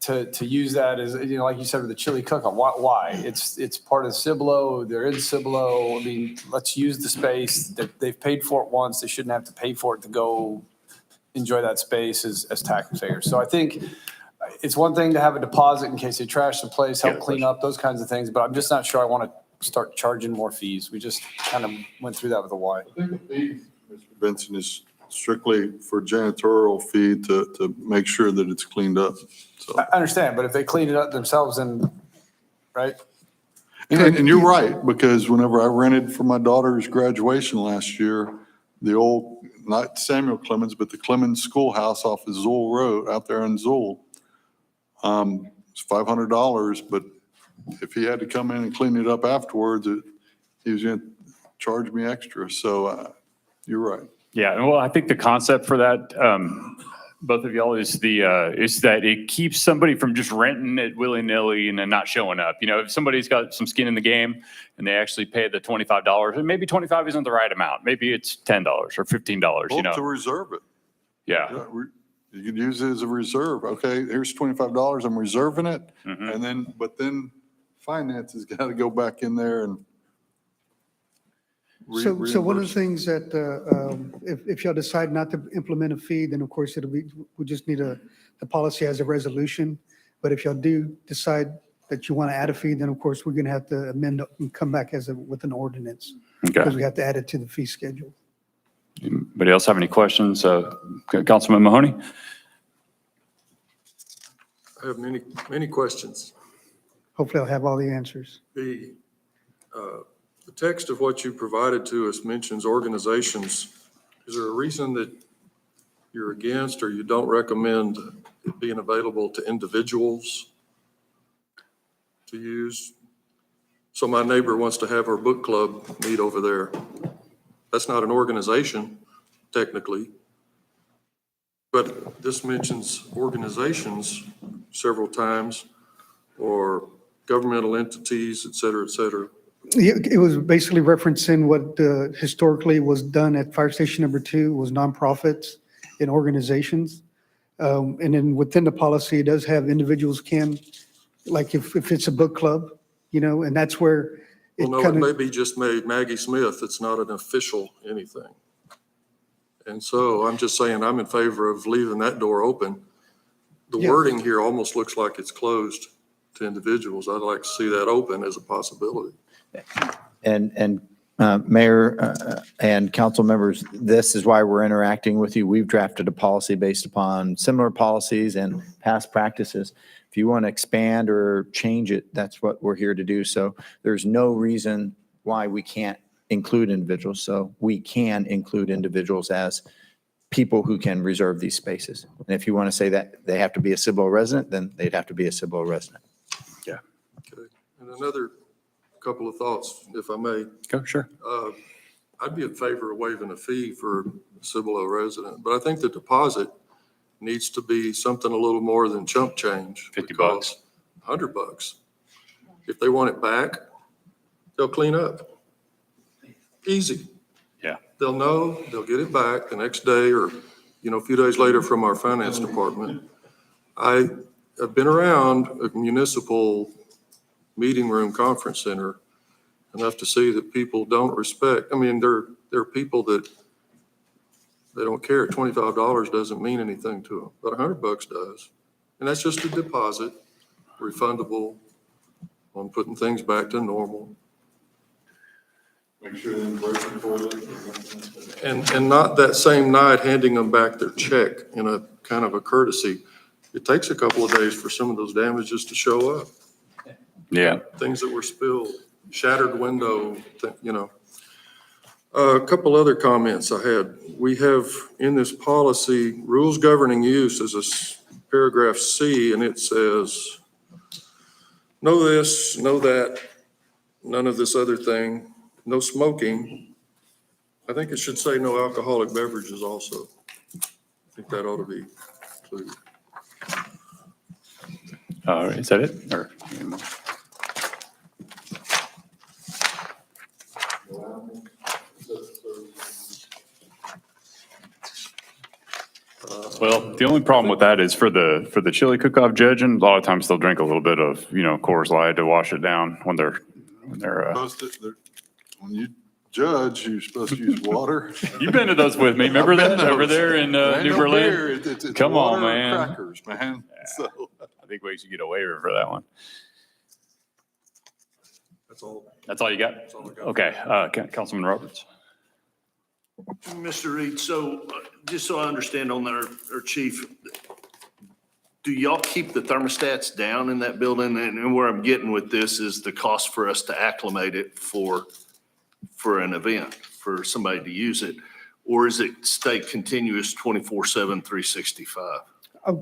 to use that as, like you said, with the chili cook-off, why? It's part of Cibolo, they're in Cibolo. I mean, let's use the space. They've paid for it once. They shouldn't have to pay for it to go enjoy that space as taxpayers. So I think it's one thing to have a deposit in case they trash the place, help clean up, those kinds of things, but I'm just not sure I want to start charging more fees. We just kind of went through that with a why. I think the fee, Mr. Benson, is strictly for janitorial fee to make sure that it's cleaned up. So, I understand, but if they clean it up themselves, then, right? and you're right, because whenever I rented for my daughter's graduation last year, the old, not Samuel Clemens, but the Clemens Schoolhouse off of Zool Road, out there on Zool, it's $500, but if he had to come in and clean it up afterwards, he was going to charge me extra. So you're right. Yeah, well, I think the concept for that, both of y'all, is that it keeps somebody from just renting it willy-nilly and then not showing up. If somebody's got some skin in the game and they actually pay the $25, and maybe 25 isn't the right amount. Maybe it's $10 or $15, Well, to reserve it. Yeah. You could use it as a reserve. Okay, here's $25, I'm reserving it. Mhm. And then finance has got to go back in there and So one of the reimburse. things that, if y'all decide not to implement a fee, then of course we just need the policy as a resolution. But if y'all do decide that you want to add a fee, then of course we're going to have to amend and come back with an ordinance. Okay. Because we have to add it to the fee schedule. Anybody else have any questions? Councilman Mahoney? I have many questions. Hopefully I'll have all the answers. The text of what you provided to us mentions organizations. Is there a reason that you're against or you don't recommend it being available to individuals to use? So my neighbor wants to have her book club meet over there. That's not an organization, technically. But this mentions organizations several times, or governmental entities, et cetera, et cetera. It was basically referencing what historically was done at Fire Station Number 2 was nonprofits and organizations. And then within the policy, it does have individuals can, like if it's a book club, and that's where Well, no, it may be just made Maggie Smith. It's not an official anything. And so I'm just saying I'm in favor of leaving that door open. The Yes. wording here almost looks like it's closed to individuals. I'd like to see that open as a possibility. And Mayor and council members, this is why we're interacting with you. We've drafted a policy based upon similar policies and past practices. If you want to expand or change it, that's what we're here to do. So there's no reason why we can't include individuals. So we can include individuals as people who can reserve these spaces. And if you want to say that they have to be a Cibolo resident, then they'd have to be a Cibolo resident. Yeah. Okay. And another couple of thoughts, if I may. Go, sure. I'd be in favor of waiving a fee for a Cibolo resident, but I think the deposit needs to be something a little more than chump change. $50. $100. If they want it back, they'll clean up. Easy. Yeah. They'll know, they'll get it back the next day or, a few days later from our finance department. I have been around a municipal meeting room conference center enough to see that people don't respect. There are people that they don't care. $25 doesn't mean anything to them, but $100 does. And that's just a deposit, refundable on putting things back to normal. Make sure they're grateful for it. And not that same night handing them back their check in a kind of a courtesy. It takes a couple of days for some of those damages to show up. Yeah. Things that were spilled, shattered window, A couple other comments I had. We have in this policy, rules governing use as a paragraph C, and it says, no this, no that, none of this other thing, no smoking. I think it should say no alcoholic beverages also. I think that ought to be included. Is that it? Or any more? Well, the only problem with that is for the chili cook-off judging, a lot of times they'll drink a little bit of, Coors Light to wash it down when they're, When you judge, you're supposed to use water. You've been to those with me. Remember I've been that over those. there in There ain't New no Berlin? beer. It's Come on, water or man. Crackers, man. So I think we should get a waiver for that one. That's all. That's all you got? That's all I got. Okay, Councilman Roberts. Mr. Reed, so just so I understand on our chief, do y'all keep the thermostats down in that building? And where I'm getting with this is the cost for us to acclimate it for an event, for somebody to use it? Or is it stay continuous 24/7, 365?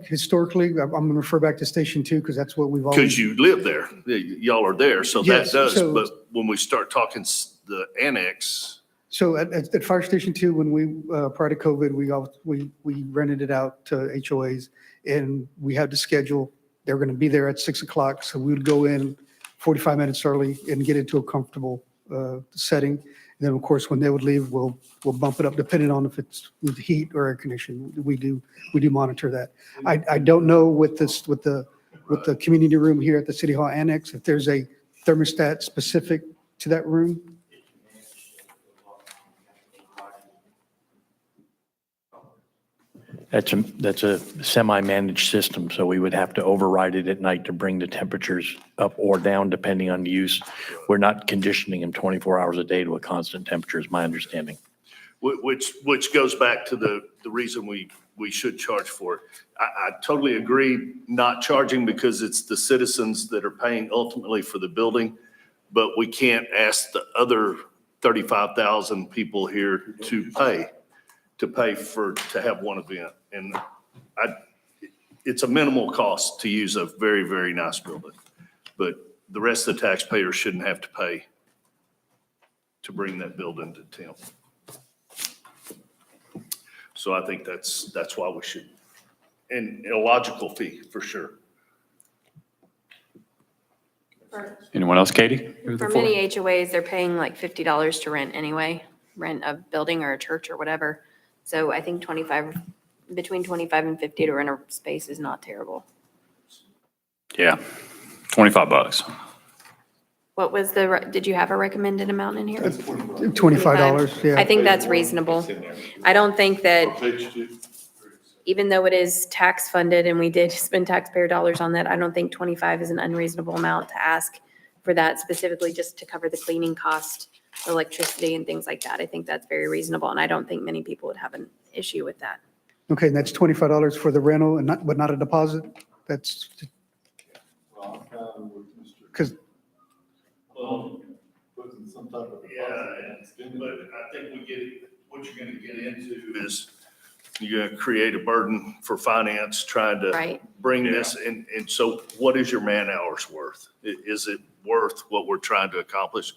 Historically, I'm going to refer back to Station 2 because that's what we've always. Because you live there, y'all are there, so that Yes, does. so- But when we start talking the annex, So at Fire Station 2, when prior to COVID, we rented it out to HOAs and we had the schedule. They were going to be there at 6 o'clock. So we would go in 45 minutes early and get into a comfortable setting. And then, of course, when they would leave, we'll bump it up depending on if it's with heat or air conditioning. We do monitor that. I don't know with the community room here at the City Hall Annex, if there's a thermostat specific to that room. That's a semi-managed system, so we would have to override it at night to bring the temperatures up or down depending on use. We're not conditioning them 24 hours a day to a constant temperature, is my understanding. which goes back to the reason we should charge for it. I totally agree not charging because it's the citizens that are paying ultimately for the building, but we can't ask the other 35,000 people here to pay to have one event. And it's a minimal cost to use a very, very nice building. But the rest of the taxpayers shouldn't have to pay to bring that building to temp. So I think that's why we should, and a logical fee for sure. Anyone else, Katie? For many HOAs, they're paying like $50 to rent anyway, rent a building or a church or whatever. So I think between 25 and 50 to rent a space is not terrible. Yeah, $25. What was did you have a recommended amount in here? $25, yeah. I think that's reasonable. I don't think that, even though it is tax funded and we did spend taxpayer dollars on that, I don't think 25 is an unreasonable amount to ask for that specifically just to cover the cleaning cost, electricity and things like that. I think that's very reasonable. And I don't think many people would have an issue with that. Okay, and that's $25 for the rental but not a deposit? That's, because. Yeah, but I think what you're gonna get into is you're gonna create a burden for finance trying to Right. bring this, and so what is your man hours worth? Is it worth what we're trying to accomplish?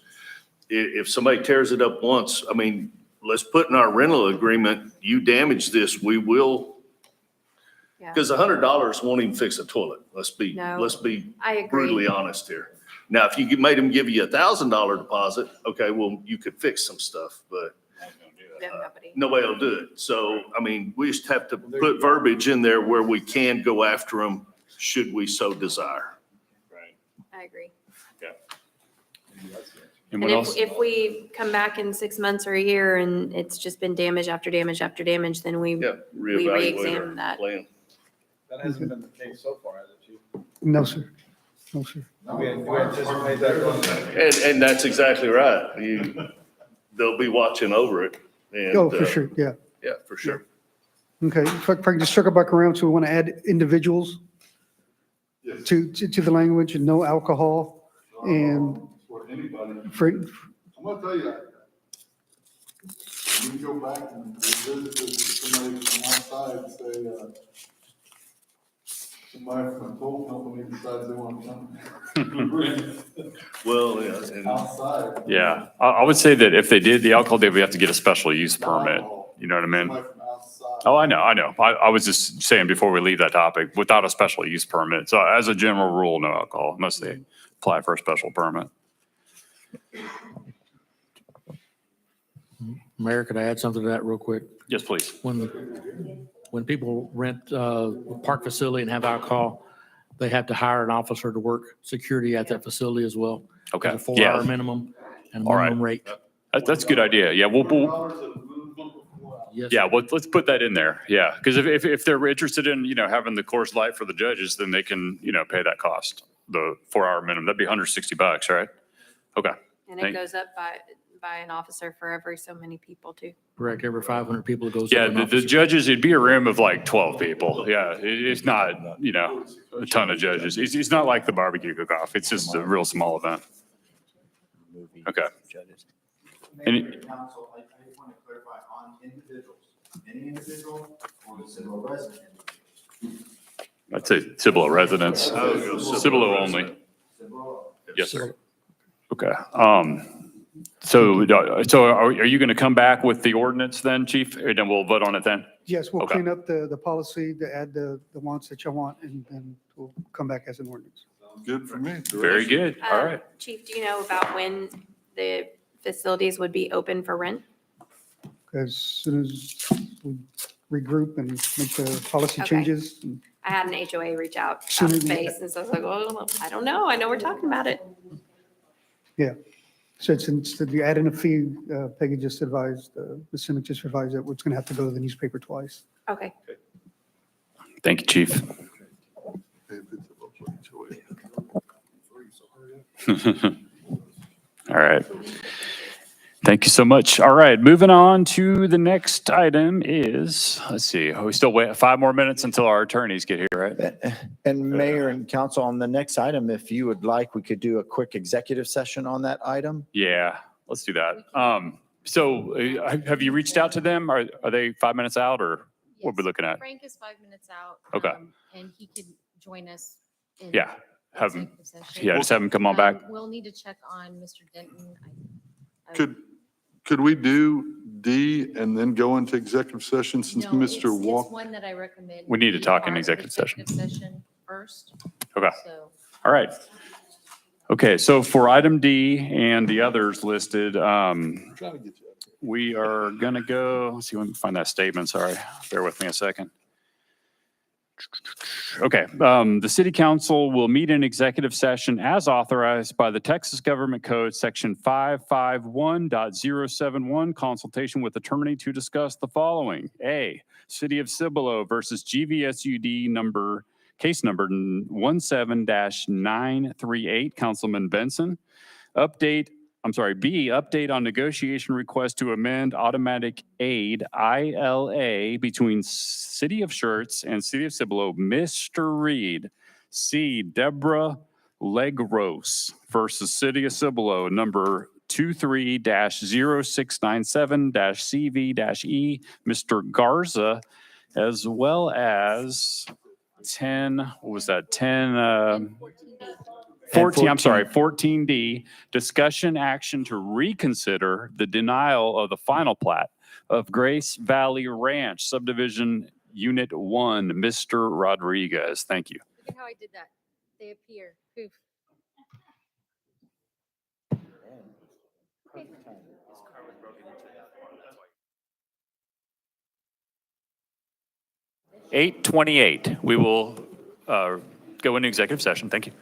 If somebody tears it up once, I mean, let's put in our rental agreement, you damage this, we will. Yeah. Because $100 won't even fix a toilet. Let's be No, I agree. brutally honest here. Now, if you made them give you $1,000 deposit, okay, well, you could fix some stuff, but nobody will do it. So, I mean, we just have to put verbiage in there where we can go after them should we so desire. I agree. Anyone And else? if we come back in 6 months or a year and it's just been damage after damage after damage, then we Yeah, we reevaluate our re-examine that. plan. That hasn't been the case so far, has it, Chief? No, sir. No, sir. We anticipate that going. And that's exactly right. They'll be watching over it. And, Oh, for sure, yeah. Yeah, for sure. Okay, if I can just circle back around, so we want to add individuals to the language and no alcohol and For anybody. for, I'm gonna tell you that. You go back and visit somebody from outside and say, Somebody from a coal company decides they want to come. Well, yeah, and Outside. Yeah, I would say that if they did the alcohol, they would have to get a special use permit. You know what I mean? Somebody from outside. Oh, I know. I was just saying before we leave that topic, without a special use permit. So as a general rule, no alcohol unless they apply for a special permit. Mayor, could I add something to that real quick? Yes, please. When people rent a park facility and have alcohol, they have to hire an officer to work security at that facility as well. Okay. There's a Yeah. 4-hour minimum and a All right. minimum rate. That's a good idea. Yeah, Yes, yeah, well, let's put that in there. Yeah, because if they're interested in, having the course light for the judges, then they can, pay that cost, the 4-hour minimum. That'd be $160, right? Okay. And it goes up by an officer for every so many people too. correct. Every 500 people it goes. Yeah, up an the officer. judges, it'd be a room of like 12 people. Yeah, it's not, a ton of judges. It's not like the barbecue cook-off. It's just a real small event. Okay. Any- Council, I just want to clarify on individuals, any individual or the Cibolo resident. I'd say Cibolo residents. I would go Cibolo only. Cibolo. Yes, sir. Okay. So are you going to come back with the ordinance then, chief? And then we'll vote on it then? Yes, we'll Okay. clean up the policy to add the ones that you want, and then we'll come back as an ordinance. Good for me. Very good. All right. Chief, do you know about when the facilities would be open for rent? As soon as we regroup and make the policy Okay. changes. I had an HOA reach out Sooner about than space, and so I was like, well, I don't know. I know we're talking about it. Yeah. So instead of adding a fee, Peggy just advised, the Senate just advised that it's going to have to go to the newspaper twice. Okay. Thank you, chief. All right. Thank you so much. All right, moving on to the next item is, let's see, we still wait 5 more minutes until our attorneys get here, right? And Mayor and Council, on the next item, if you would like, we could do a quick executive session on that item. Yeah, let's do that. So have you reached out to them? Are they 5 minutes out or what are we looking at? Frank is 5 minutes out. Okay. And he could join us in. Yeah, have him, executive session. yeah, just have him come on back. We'll need to check on Mr. Denton. Could we do D and then go into executive session since No, Mr. it's Walk? one that I recommend. We need to talk in are executive session. Session first. Okay. So All right. Okay, so for item D and the others listed, we are going to go, let's see, let me find that statement, sorry. Bear with me a second. Okay, the city council will meet in executive session as authorized by the Texas Government Code, section 551.071, consultation with attorney to discuss the following. A, City of Cibolo versus GVSUD case number 17-938, Councilman Benson. B, update on negotiation request to amend automatic aid ILA between City of Schertz and City of Cibolo, Mr. Reed. C, Deborah Legros versus City of Cibolo, number 23-0697-CV-E, Mr. Garza, as well as 14D, discussion action to reconsider the denial of the final plat of Grace Valley Ranch subdivision Unit 1, Mr. Rodriguez. Thank you. look at how I did that. They appear. Poof. 8:28. We will go into executive session. Thank you.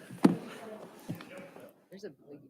There's a big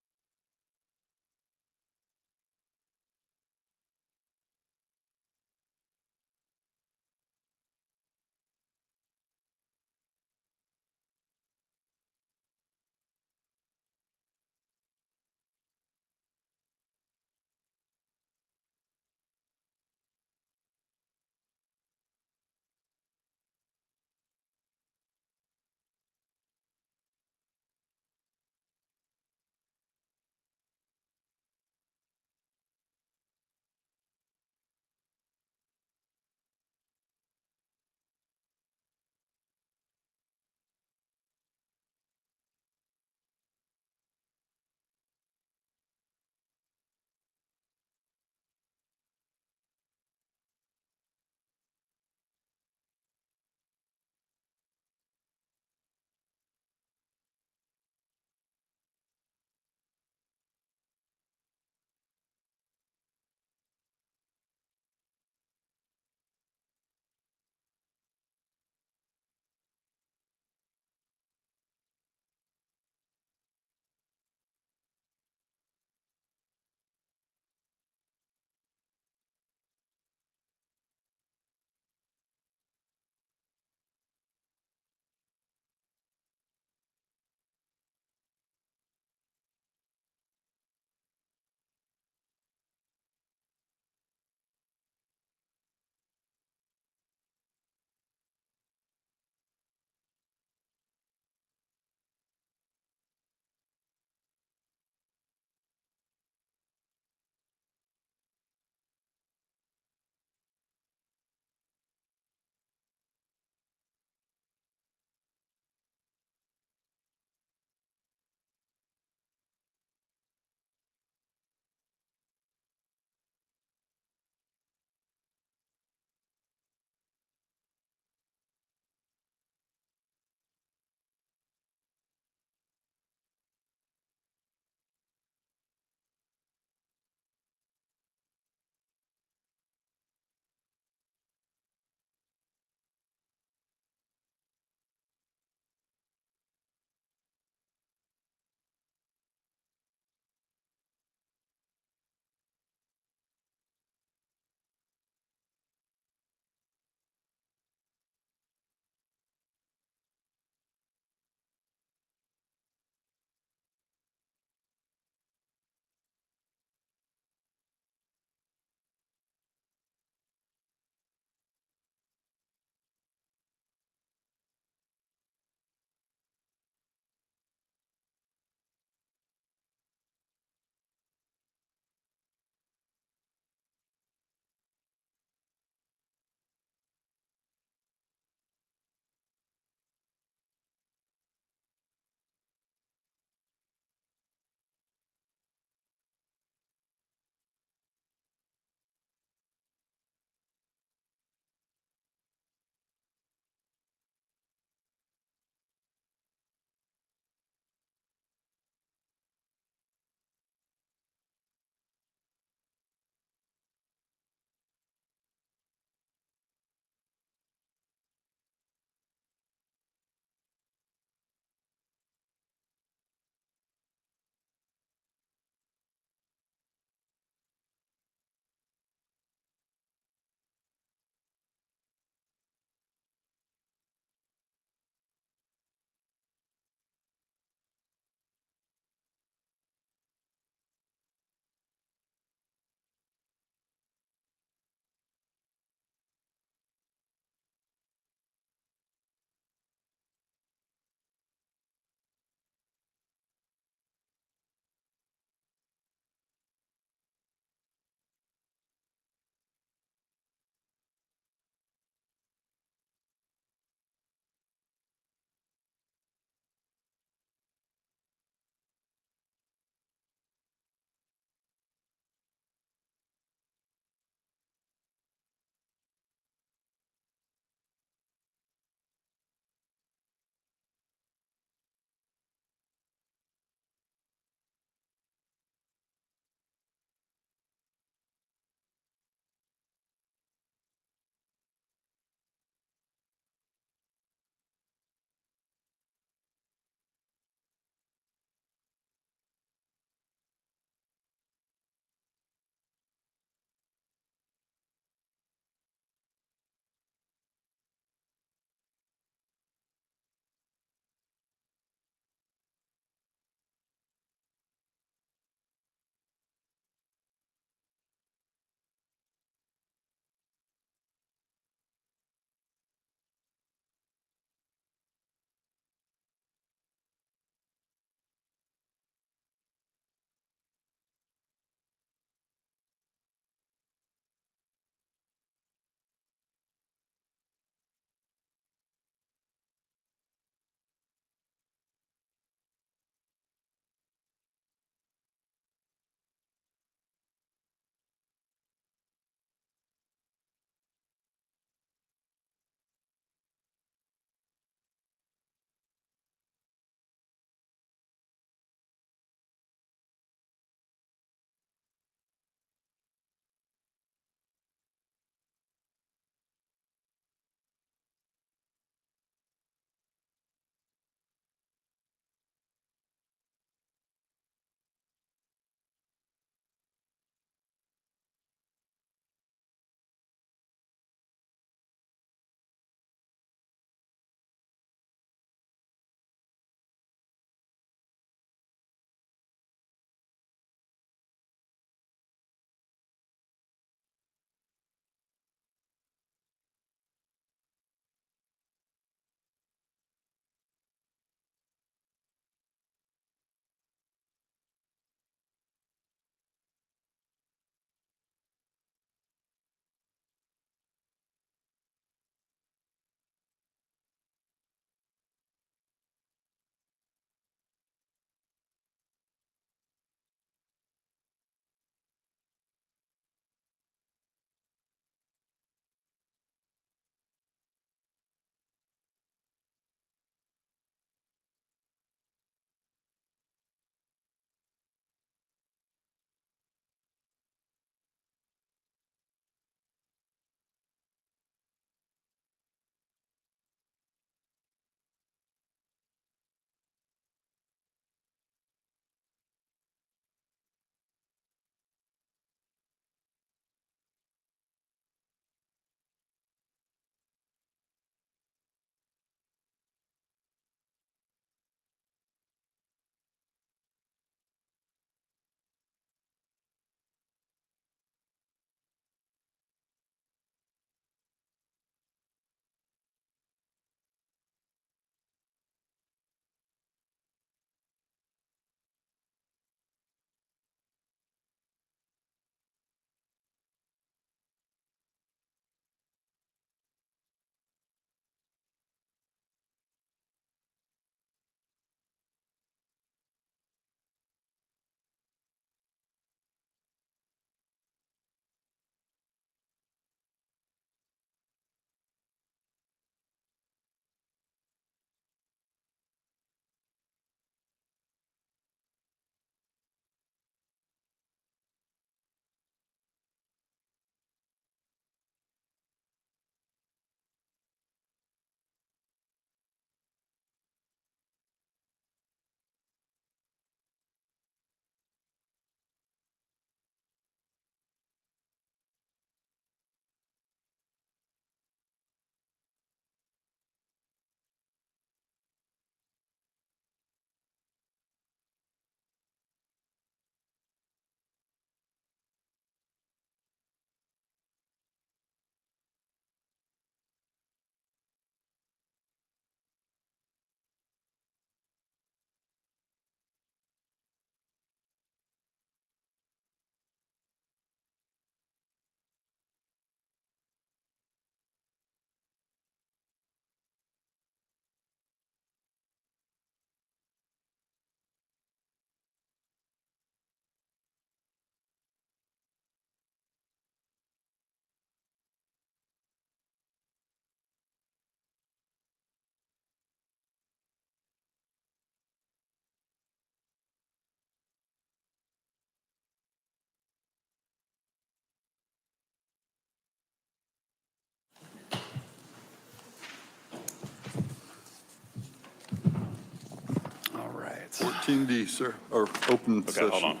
14D, sir, or open Okay, session. hold on.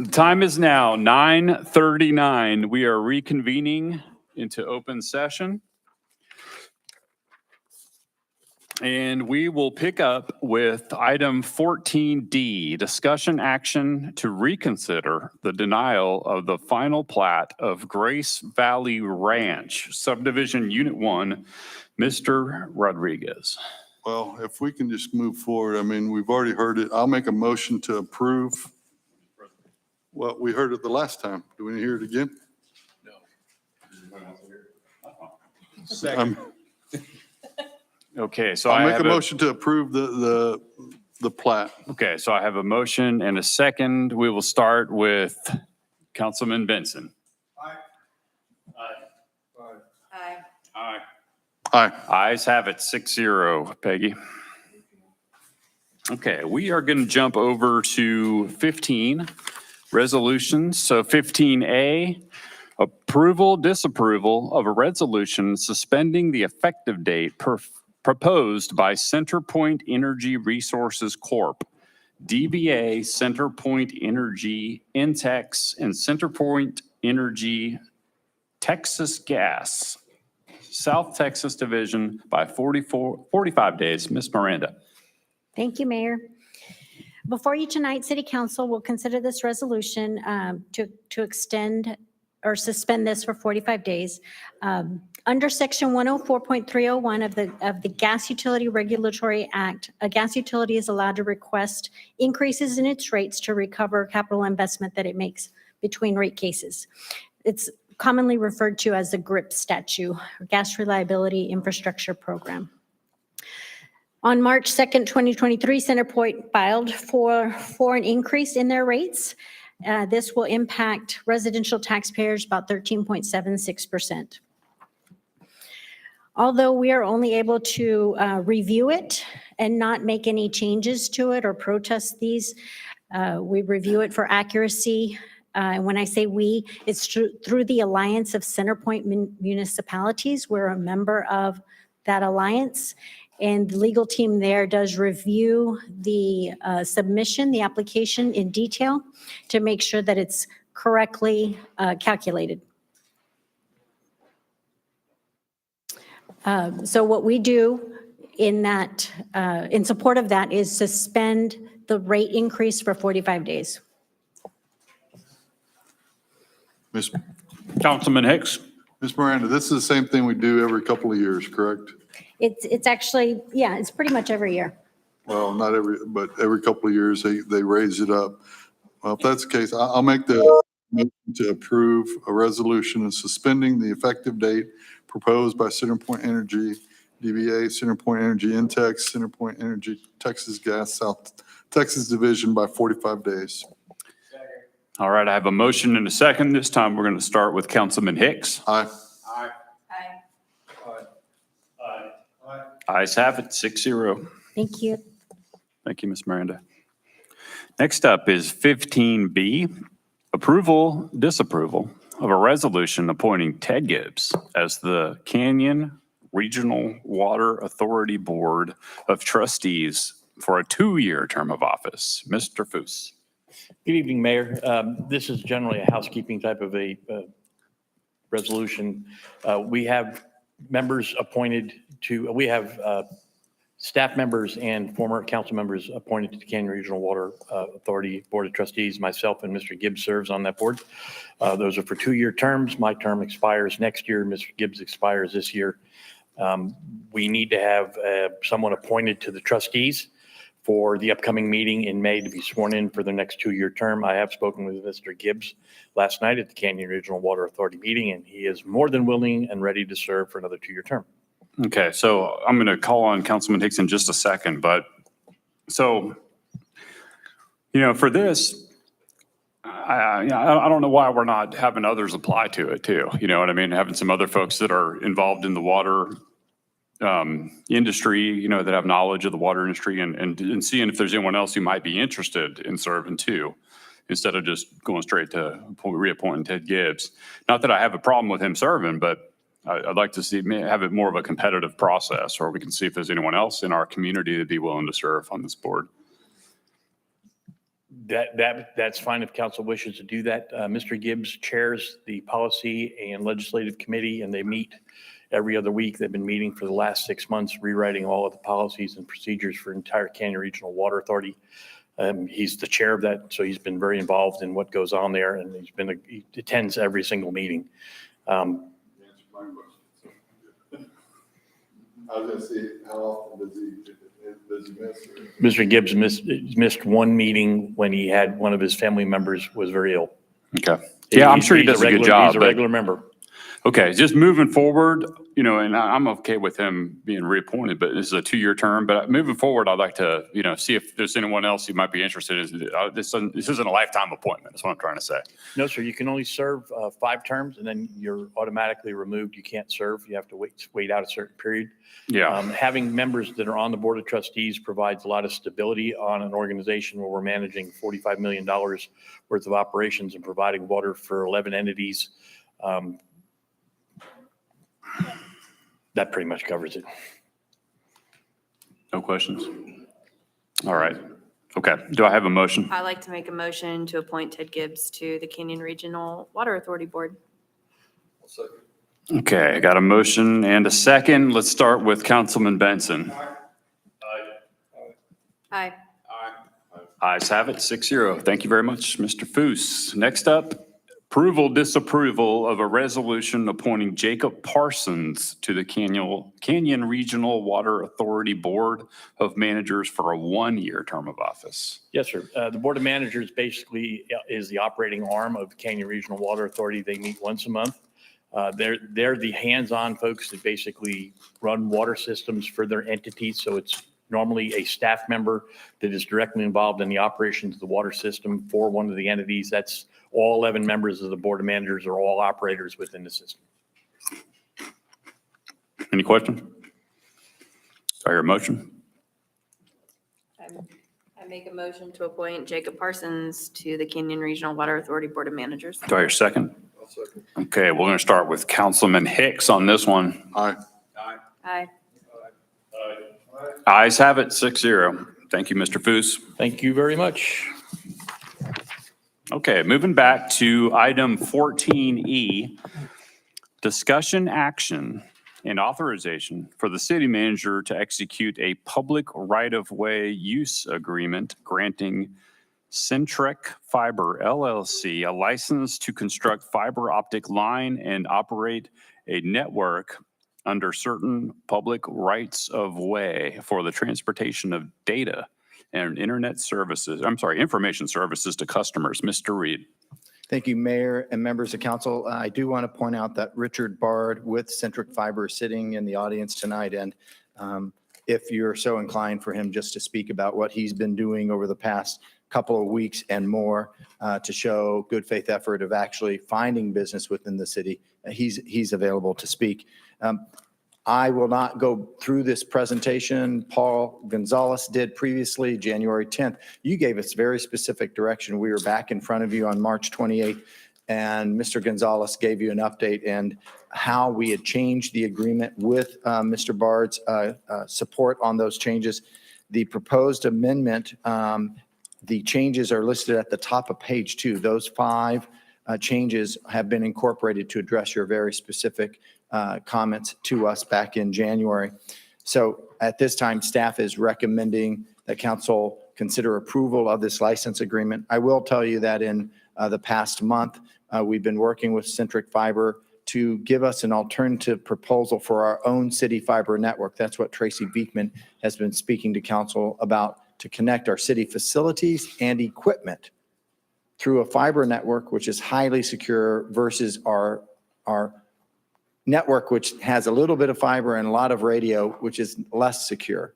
The time is now 9:39. We are reconvening into open session. And we will pick up with item 14D, discussion action to reconsider the denial of the final plat of Grace Valley Ranch subdivision Unit 1, Mr. Rodriguez. Well, if we can just move forward, I mean, we've already heard it. I'll make a motion to approve. Well, we heard it the last time. Do we need to hear it again? Second. Okay, so I'll I make have a motion to approve the plat. Okay, so I have a motion and a second. We will start with Councilman Benson. Aye. Aye. Ayes have it, 6-0. Peggy. Okay, we are going to jump over to 15 resolutions. So 15A, approval, disapproval of a resolution suspending the effective date proposed by CenterPoint Energy Resources Corp., DBA CenterPoint Energy Intex, and CenterPoint Energy Texas Gas, South Texas Division by 45 days. Ms. Miranda. Thank you, Mayor. Before you tonight, City Council will consider this resolution to extend or suspend this for 45 days. Under Section 104.301 of the Gas Utility Regulatory Act, a gas utility is allowed to request increases in its rates to recover capital investment that it makes between rate cases. It's commonly referred to as the GRIP statute, or Gas Reliability Infrastructure Program. On March 2nd, 2023, CenterPoint filed for an increase in their rates. This will impact residential taxpayers about 13.76%. Although we are only able to review it and not make any changes to it or protest these, we review it for accuracy. And when I say we, it's through the Alliance of CenterPoint Municipalities. We're a member of that alliance. And the legal team there does review the submission, the application in detail to make sure that it's correctly calculated. So what we do in that, in support of that, is suspend the rate increase for 45 days. Councilman Hicks. Ms. Miranda, this is the same thing we do every couple of years, correct? It's actually, yeah, it's pretty much every year. Well, not every, but every couple of years, they raise it up. Well, if that's the case, I'll make the motion to approve a resolution suspending the effective date proposed by CenterPoint Energy, DBA CenterPoint Energy Intex, CenterPoint Energy Texas Gas, South Texas Division by 45 days. All right, I have a motion and a second. This time we're going to start with Councilman Hicks. Aye. Aye. Ayes have it, 6-0. Thank you. Thank you, Ms. Miranda. Next up is 15B, approval, disapproval of a resolution appointing Ted Gibbs as the Canyon Regional Water Authority Board of Trustees for a 2-year term of office. Mr. Foose. Good evening, Mayor. This is generally a housekeeping type of a resolution. We have members appointed to, we have staff members and former council members appointed to the Canyon Regional Water Authority Board of Trustees. Myself and Mr. Gibbs serves on that board. Those are for 2-year terms. My term expires next year. Mr. Gibbs expires this year. We need to have someone appointed to the trustees for the upcoming meeting in May to be sworn in for the next 2-year term. I have spoken with Mr. Gibbs last night at the Canyon Regional Water Authority meeting, and he is more than willing and ready to serve for another 2-year term. Okay, so I'm going to call on Councilman Hicks in just a second, but so, for this, I don't know why we're not having others apply to it too. You know what I mean? Having some other folks that are involved in the water industry, that have knowledge of the water industry and seeing if there's anyone else who might be interested in serving too, instead of just going straight to reappointing Ted Gibbs. Not that I have a problem with him serving, but I'd like to have it more of a competitive process, or we can see if there's anyone else in our community that'd be willing to serve on this board. That's fine if council wishes to do that. Mr. Gibbs chairs the policy and legislative committee, and they meet every other week. They've been meeting for the last 6 months, rewriting all of the policies and procedures for entire Canyon Regional Water Authority. He's the chair of that, so he's been very involved in what goes on there, and he attends every single meeting. I was gonna see, how often does he miss? Mr. Gibbs missed one meeting when he had one of his family members was very ill. Okay. Yeah, I'm sure he He's does a good regular- job. He's a but- regular member. Okay, just moving forward, and I'm okay with him being reappointed, but this is a 2-year term. But moving forward, I'd like to, see if there's anyone else who might be interested. This isn't a lifetime appointment. That's what I'm trying to say. No, sir, you can only serve 5 terms, and then you're automatically removed. You can't serve. You have to wait out a certain period. Yeah. Having members that are on the Board of Trustees provides a lot of stability on an organization where we're managing $45 million worth of operations and providing water for 11 entities. That pretty much covers it. No questions? All right. Okay. Do I have a motion? I'd like to make a motion to appoint Ted Gibbs to the Canyon Regional Water Authority Board. Okay, I got a motion and a second. Let's start with Councilman Benson. Aye. Ayes have it, 6-0. Thank you very much, Mr. Foos. Next up, approval, disapproval of a resolution appointing Jacob Parsons to the Canyon Regional Water Authority Board of Managers for a 1-year term of office. Yes, sir. The Board of Managers basically is the operating arm of Canyon Regional Water Authority. They meet once a month. They're the hands-on folks that basically run water systems for their entities. So it's normally a staff member that is directly involved in the operations of the water system for one of the entities. That's all 11 members of the Board of Managers are all operators within the system. Any questions? Do I hear a motion? I make a motion to appoint Jacob Parsons to the Canyon Regional Water Authority Board of Managers. Do I hear a second? Okay, we're going to start with Councilman Hicks on this one. Aye. Aye. Ayes have it, 6-0. Thank you, Mr. Foos. Thank you very much. Okay, moving back to item 14E, discussion action and authorization for the city manager to execute a public right-of-way use agreement granting Centric Fiber LLC a license to construct fiber optic line and operate a network under certain public rights of way for the transportation of data and information services to customers. Mr. Reed. Thank you, Mayor and members of council. I do want to point out that Richard Bard with Centric Fiber is sitting in the audience tonight. And if you're so inclined for him just to speak about what he's been doing over the past couple of weeks and more to show good faith effort of actually finding business within the city, he's available to speak. I will not go through this presentation. Paul Gonzalez did previously, January 10th. You gave us very specific direction. We were back in front of you on March 28th, and Mr. Gonzalez gave you an update and how we had changed the agreement with Mr. Bard's support on those changes. The proposed amendment, the changes are listed at the top of page 2. Those 5 changes have been incorporated to address your very specific comments to us back in January. So at this time, staff is recommending that council consider approval of this license agreement. I will tell you that in the past month, we've been working with Centric Fiber to give us an alternative proposal for our own city fiber network. That's what Tracy Beekman has been speaking to council about, to connect our city facilities and equipment through a fiber network, which is highly secure, versus our network, which has a little bit of fiber and a lot of radio, which is less secure.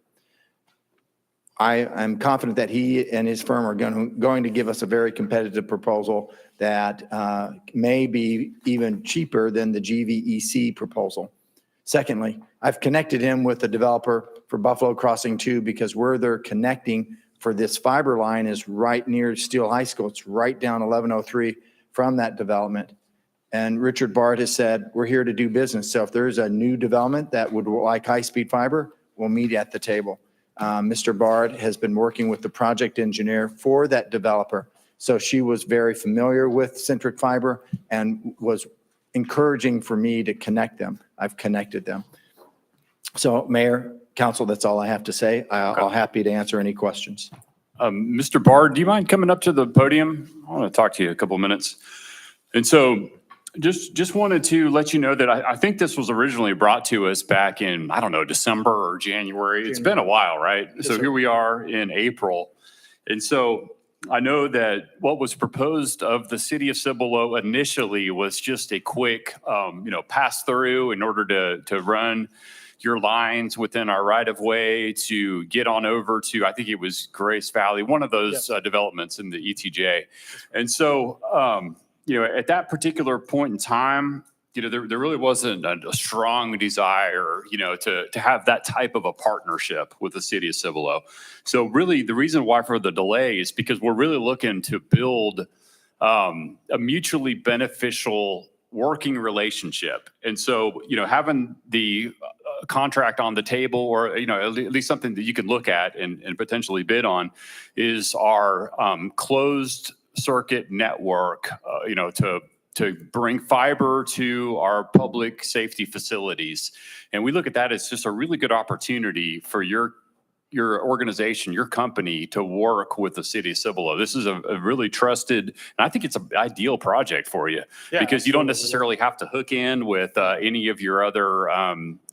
I'm confident that he and his firm are going to give us a very competitive proposal that may be even cheaper than the GVEC proposal. Secondly, I've connected him with the developer for Buffalo Crossing 2 because where they're connecting for this fiber line is right near Steele High School. It's right down 1103 from that development. And Richard Bard has said, we're here to do business. So if there's a new development that would like high-speed fiber, we'll meet at the table. Mr. Bard has been working with the project engineer for that developer. So she was very familiar with Centric Fiber and was encouraging for me to connect them. I've connected them. So Mayor, Council, that's all I have to say. I'll happy to answer any questions. Mr. Bard, do you mind coming up to the podium? I want to talk to you a couple of minutes. And so just wanted to let you know that I think this was originally brought to us back in, I don't know, December or January. It's been a while, right? So here we are in April. And so I know that what was proposed of the city of Cibolo initially was just a quick, pass through in order to run your lines within our right of way to get on over to, I think it was Grace Valley, one of those developments in the ETJ. And so, at that particular point in time, there really wasn't a strong desire, to have that type of a partnership with the city of Cibolo. So really the reason why for the delay is because we're really looking to build a mutually beneficial working relationship. And so, having the contract on the table, or, at least something that you can look at and potentially bid on, is our closed circuit network, to bring fiber to our public safety facilities. And we look at that as just a really good opportunity for your organization, your company, to work with the city of Cibolo. This is a really trusted, and I think it's an ideal project for you, because you don't necessarily have to hook in with any of your other,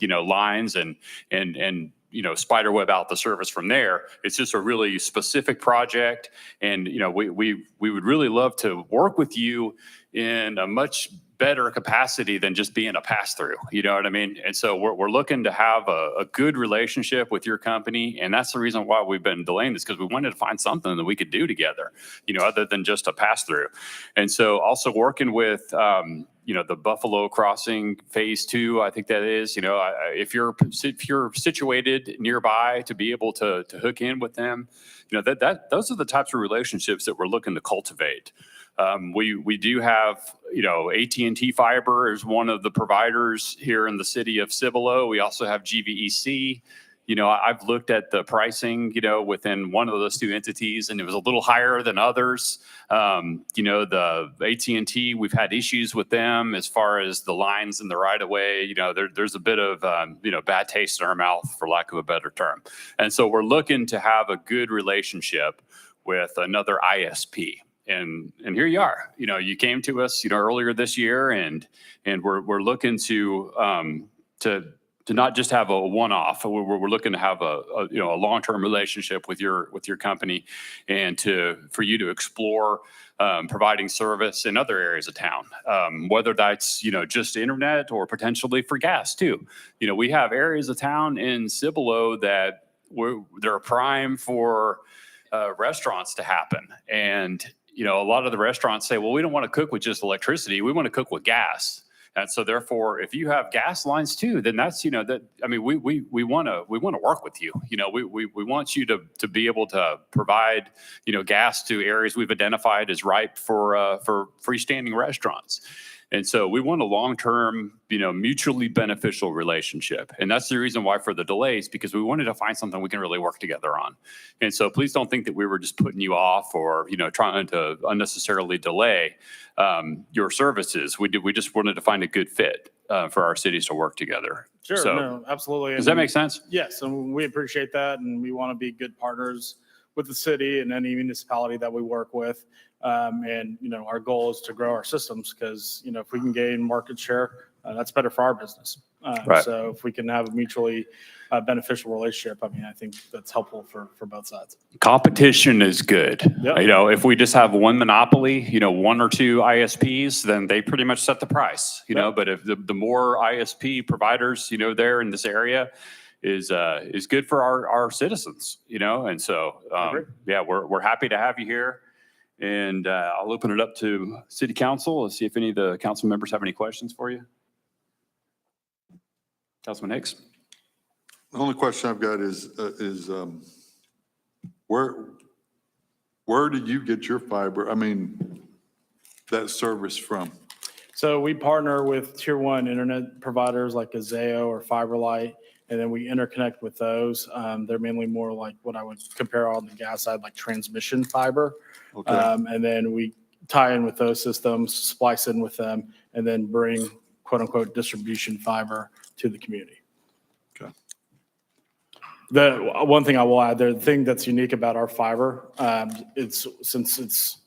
lines and spiderweb out the service from there. It's just a really specific project. And, we would really love to work with you in a much better capacity than just being a pass-through, you know what I mean? And so we're looking to have a good relationship with your company, and that's the reason why we've been delaying this, because we wanted to find something that we could do together, other than just a pass-through. And so also working with, the Buffalo Crossing Phase 2, I think that is, if you're situated nearby to be able to hook in with them, those are the types of relationships that we're looking to cultivate. We do have, AT&T Fiber is one of the providers here in the city of Cibolo. We also have GVEC. I've looked at the pricing, within one of those two entities, and it was a little higher than others. The AT&T, we've had issues with them as far as the lines in the right of way. There's a bit of, bad taste in our mouth, for lack of a better term. And so we're looking to have a good relationship with another ISP. And here you are, you came to us, earlier this year, and we're looking to not just have a one-off. We're looking to have a long-term relationship with your company, and for you to explore providing service in other areas of town, whether that's, just internet or potentially for gas too. We have areas of town in Cibolo that they're prime for restaurants to happen. And a lot of the restaurants say, well, we don't want to cook with just electricity. We want to cook with gas. And so therefore, if you have gas lines too, then that's, we want to work with you. We want you to be able to provide, gas to areas we've identified as ripe for freestanding restaurants. And so we want a long-term, mutually beneficial relationship. And that's the reason why for the delays, because we wanted to find something we can really work together on. And so please don't think that we were just putting you off or, trying to unnecessarily delay your services. We just wanted to find a good fit for our cities to work together. Sure, So, no, absolutely. does that make sense? Yes, and we appreciate that, and we want to be good partners with the city and any municipality that we work with. Our goal is to grow our systems, because, if we can gain market share, that's better for our business. Right. So if we can have a mutually beneficial relationship, I think that's helpful for both sides. Competition is good. Yep. If we just have one monopoly, one or two ISPs, then they pretty much set the price, Yep. But if the more ISP providers, there in this area is good for our citizens, and so, we're happy to have you here. And I'll open it up to City Council and see if any of the council members have any questions for you. Councilman Hicks? The only question I've got is where did you get your fiber? That service from? So we partner with tier one internet providers like a Zayo or FiberLight, and then we interconnect with those. They're mainly more like what I would compare on the gas side, like transmission fiber. Okay. And then we tie in with those systems, splice in with them, and then bring quote unquote distribution fiber to the community. Okay. The one thing I will add there, the thing that's unique about our fiber, since it's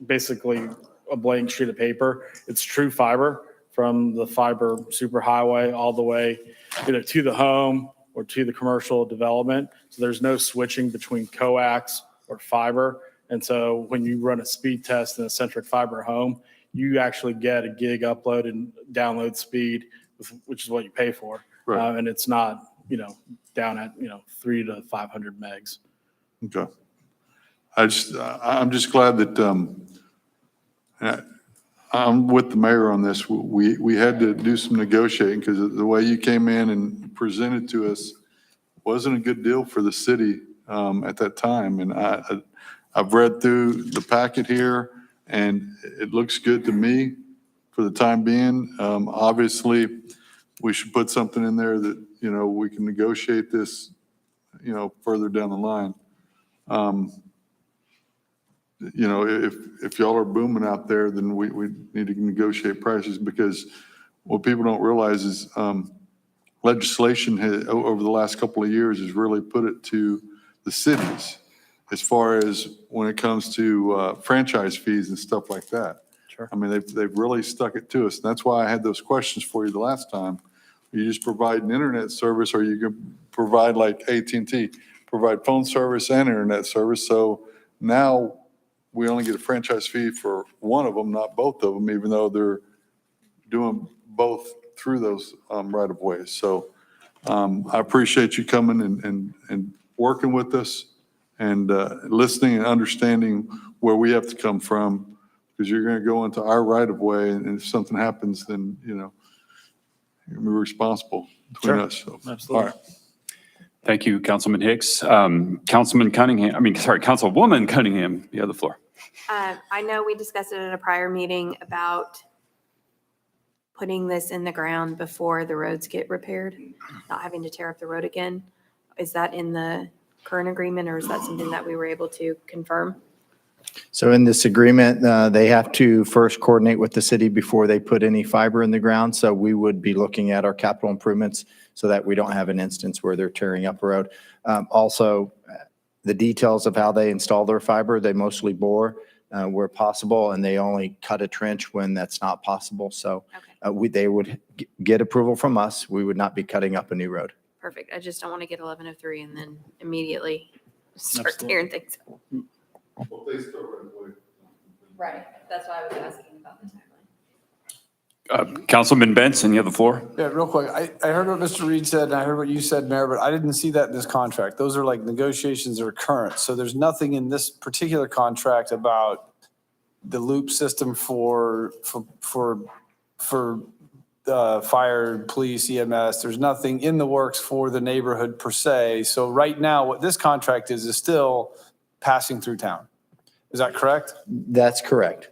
basically a blank sheet of paper, it's true fiber from the fiber superhighway all the way either to the home or to the commercial development. So there's no switching between coax or fiber. And so when you run a speed test in a centric fiber home, you actually get a gig upload and download speed, which is what you pay for. Right. And it's not, down at, 300 to 500 megs. Okay. I'm just glad that, I'm with the mayor on this. We had to do some negotiating because the way you came in and presented to us wasn't a good deal for the city at that time. And I've read through the packet here and it looks good to me for the time being. Obviously, we should put something in there that, we can negotiate this, further down the line. If y'all are booming out there, then we need to negotiate prices because what people don't realize is legislation over the last couple of years has really put it to the cities as far as when it comes to franchise fees and stuff like that. Sure. I mean, they've really stuck it to us. And that's why I had those questions for you the last time. You just provide an internet service or you can provide like AT&T, provide phone service and internet service. So now we only get a franchise fee for one of them, not both of them, even though they're doing both through those right of ways. So I appreciate you coming and working with us and listening and understanding where we have to come from because you're going to go into our right of way. And if something happens, then, you're going to be responsible between us. So, Absolutely. all right. Thank you, Councilman Hicks. Councilwoman Cunningham, you have the floor. I know we discussed it at a prior meeting about putting this in the ground before the roads get repaired, not having to tear up the road again. Is that in the current agreement or is that something that we were able to confirm? So in this agreement, they have to first coordinate with the city before they put any fiber in the ground. So we would be looking at our capital improvements so that we don't have an instance where they're tearing up a road. Also, the details of how they install their fiber, they mostly bore where possible, and they only cut a trench when that's not possible. So they would get approval from us. We would not be cutting up a new road. Perfect. I just don't want to get 1103 and then immediately start Absolutely. tearing things up. Well, they still right away. Right. That's why I was asking about the timeline. Councilman Benson, you have the floor. Yeah, real quick. I heard what Mr. Reed said and I heard what you said, Mayor, but I didn't see that in this contract. Those are like negotiations that are current. So there's nothing in this particular contract about the loop system for fire, police, EMS. There's nothing in the works for the neighborhood per se. So right now, what this contract is still passing through town. Is that correct? That's correct.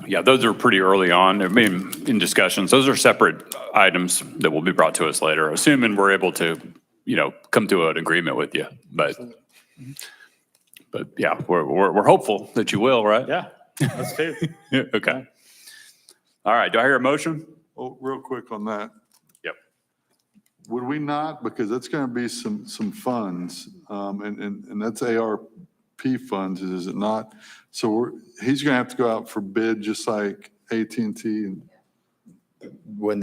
Yeah, those are pretty early on. I mean, in discussions, those are separate items that will be brought to us later, assuming we're able to, come to an agreement with you. But yeah, we're hopeful that you will, right? Yeah, that's too. Okay. All right. Do I hear a motion? Oh, real quick on that. Yep. Would we not, because that's going to be some funds, and that's ARP funds, is it not? So he's going to have to go out for bid just like AT&T. And When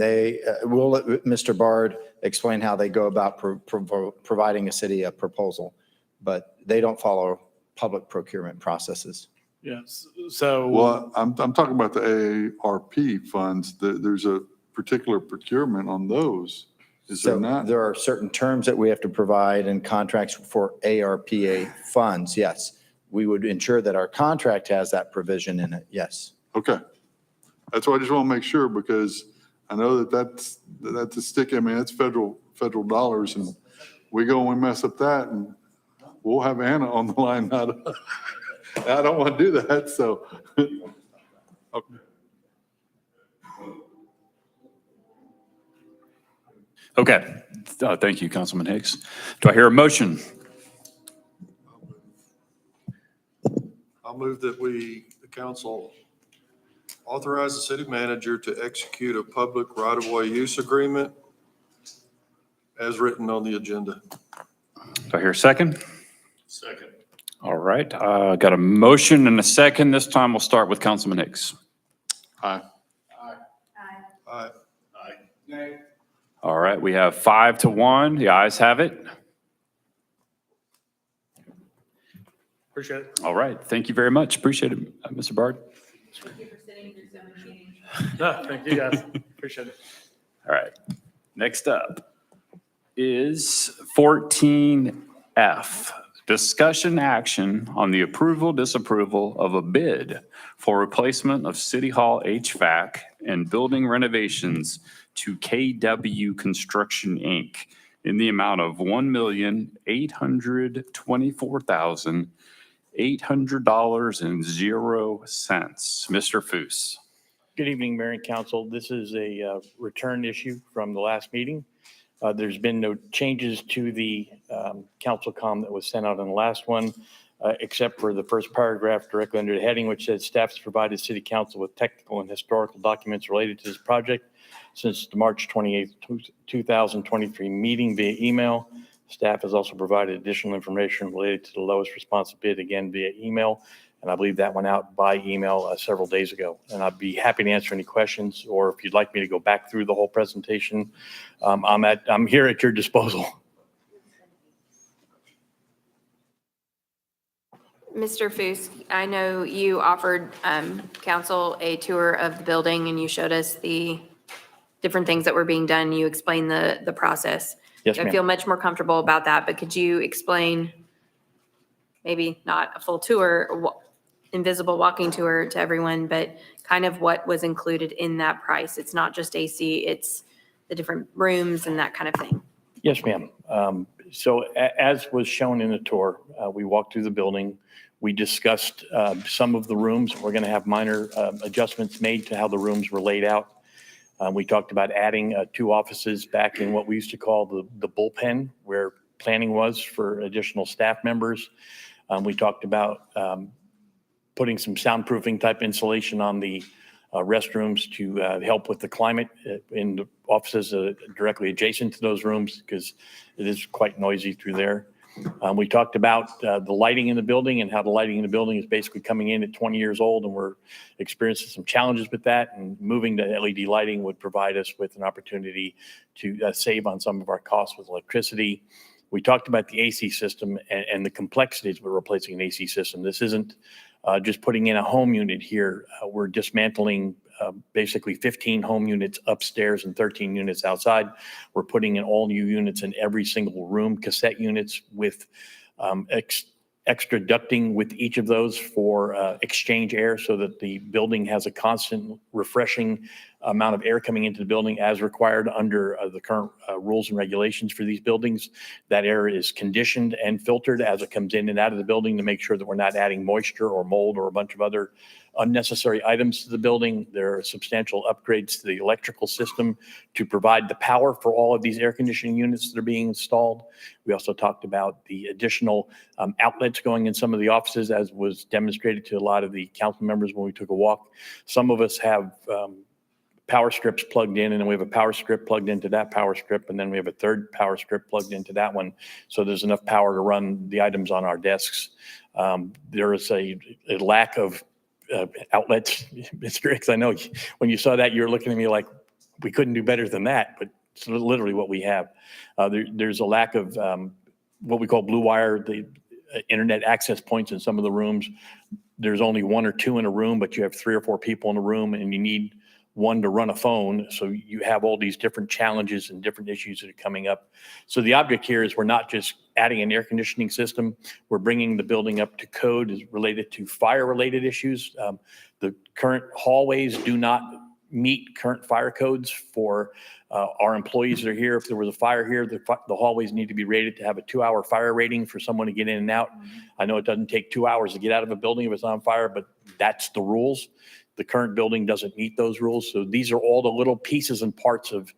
we'll let Mr. Bard explain how they go about providing a city a proposal, but they don't follow public procurement processes. Yes. So. Well, I'm talking about the ARP funds. There's a particular procurement on those. Is there not? There are certain terms that we have to provide in contracts for ARPA funds, yes. We would ensure that our contract has that provision in it, yes. Okay. That's why I just want to make sure because I know that's a stick. I mean, that's federal dollars and we go and we mess up that and we'll have Anna on the line. I don't want to do that. So, okay. Okay. Thank you, Councilman Hicks. Do I hear a motion? I'll move that the council authorize the city manager to execute a public right-of-way use agreement as written on the agenda. Do I hear a second? Second. All right. Got a motion and a second. This time we'll start with Councilman Hicks. Aye. Aye. Aye. All right. We have 5-1. The ayes have it. Appreciate it. All right. Thank you very much. Appreciate it, Mr. Bard. No, thank you guys. Appreciate it. All right. Next up is 14F, discussion action on the approval, disapproval of a bid for replacement of City Hall HVAC and building renovations to KW Construction, Inc. in the amount of $1,824,800.00. Mr. Foos. Good evening, Mayor and Council. This is a return issue from the last meeting. There's been no changes to the council comm that was sent out on the last one, except for the first paragraph directly under the heading, which says staff has provided city council with technical and historical documents related to this project since the March 28th, 2023 meeting via email. Staff has also provided additional information related to the lowest responsive bid, again via email. And I believe that went out by email several days ago. And I'd be happy to answer any questions, or if you'd like me to go back through the whole presentation, I'm here at your disposal. Mr. Foos, I know you offered council a tour of the building and you showed us the different things that were being done. You explained the process. Yes, I ma'am. feel much more comfortable about that, but could you explain, maybe not a full tour, invisible walking tour to everyone, but kind of what was included in that price? It's not just AC, it's the different rooms and that kind of thing. Yes, ma'am. So as was shown in the tour, we walked through the building. We discussed some of the rooms. We're going to have minor adjustments made to how the rooms were laid out. We talked about adding 2 offices back in what we used to call the bullpen, where planning was for additional staff members. We talked about putting some soundproofing type insulation on the restrooms to help with the climate in the offices directly adjacent to those rooms, because it is quite noisy through there. We talked about the lighting in the building and how the lighting in the building is basically coming in at 20 years old, and we're experiencing some challenges with that, and moving to LED lighting would provide us with an opportunity to save on some of our costs with electricity. We talked about the AC system and the complexities of replacing an AC system. This isn't just putting in a home unit here. We're dismantling basically 15 home units upstairs and 13 units outside. We're putting in all new units in every single room, cassette units with extra ducting with each of those for exchange air, so that the building has a constant refreshing amount of air coming into the building as required under the current rules and regulations for these buildings. That air is conditioned and filtered as it comes in and out of the building to make sure that we're not adding moisture or mold or a bunch of other unnecessary items to the building. There are substantial upgrades to the electrical system to provide the power for all of these air conditioning units that are being installed. We also talked about the additional outlets going in some of the offices, as was demonstrated to a lot of the council members when we took a walk. Some of us have power strips plugged in, and then we have a power strip plugged into that power strip, and then we have a third power strip plugged into that one. So there's enough power to run the items on our desks. There is a lack of outlets. Mr. Hicks, I know when you saw that, you were looking at me like we couldn't do better than that, but it's literally what we have. There's a lack of what we call blue wire, the internet access points in some of the rooms. There's only 1 or 2 in a room, but you have 3 or 4 people in a room, and you need one to run a phone. So you have all these different challenges and different issues that are coming up. So the object here is we're not just adding an air conditioning system. We're bringing the building up to code as related to fire related issues. The current hallways do not meet current fire codes for our employees that are here. If there was a fire here, the hallways need to be rated to have a 2-hour fire rating for someone to get in and out. I know it doesn't take 2 hours to get out of a building if it's on fire, but that's the rules. The current building doesn't meet those rules. So these are all the little pieces and parts of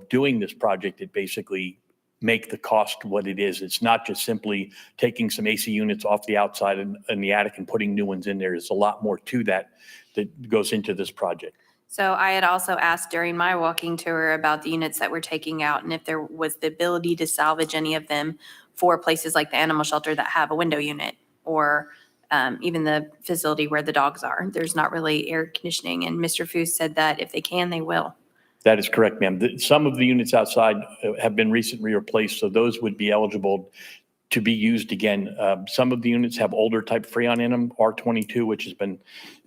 doing this project that basically make the cost what it is. It's not just simply taking some AC units off the outside in the attic and putting new ones in there. There's a lot more to that goes into this project. So I had also asked during my walking tour about the units that we're taking out and if there was the ability to salvage any of them for places like the animal shelter that have a window unit or even the facility where the dogs are. There's not really air conditioning. And Mr. Foos said that if they can, they will. That is correct, ma'am. Some of the units outside have been recently replaced, so those would be eligible to be used again. Some of the units have older type Freon in them, R22, which has been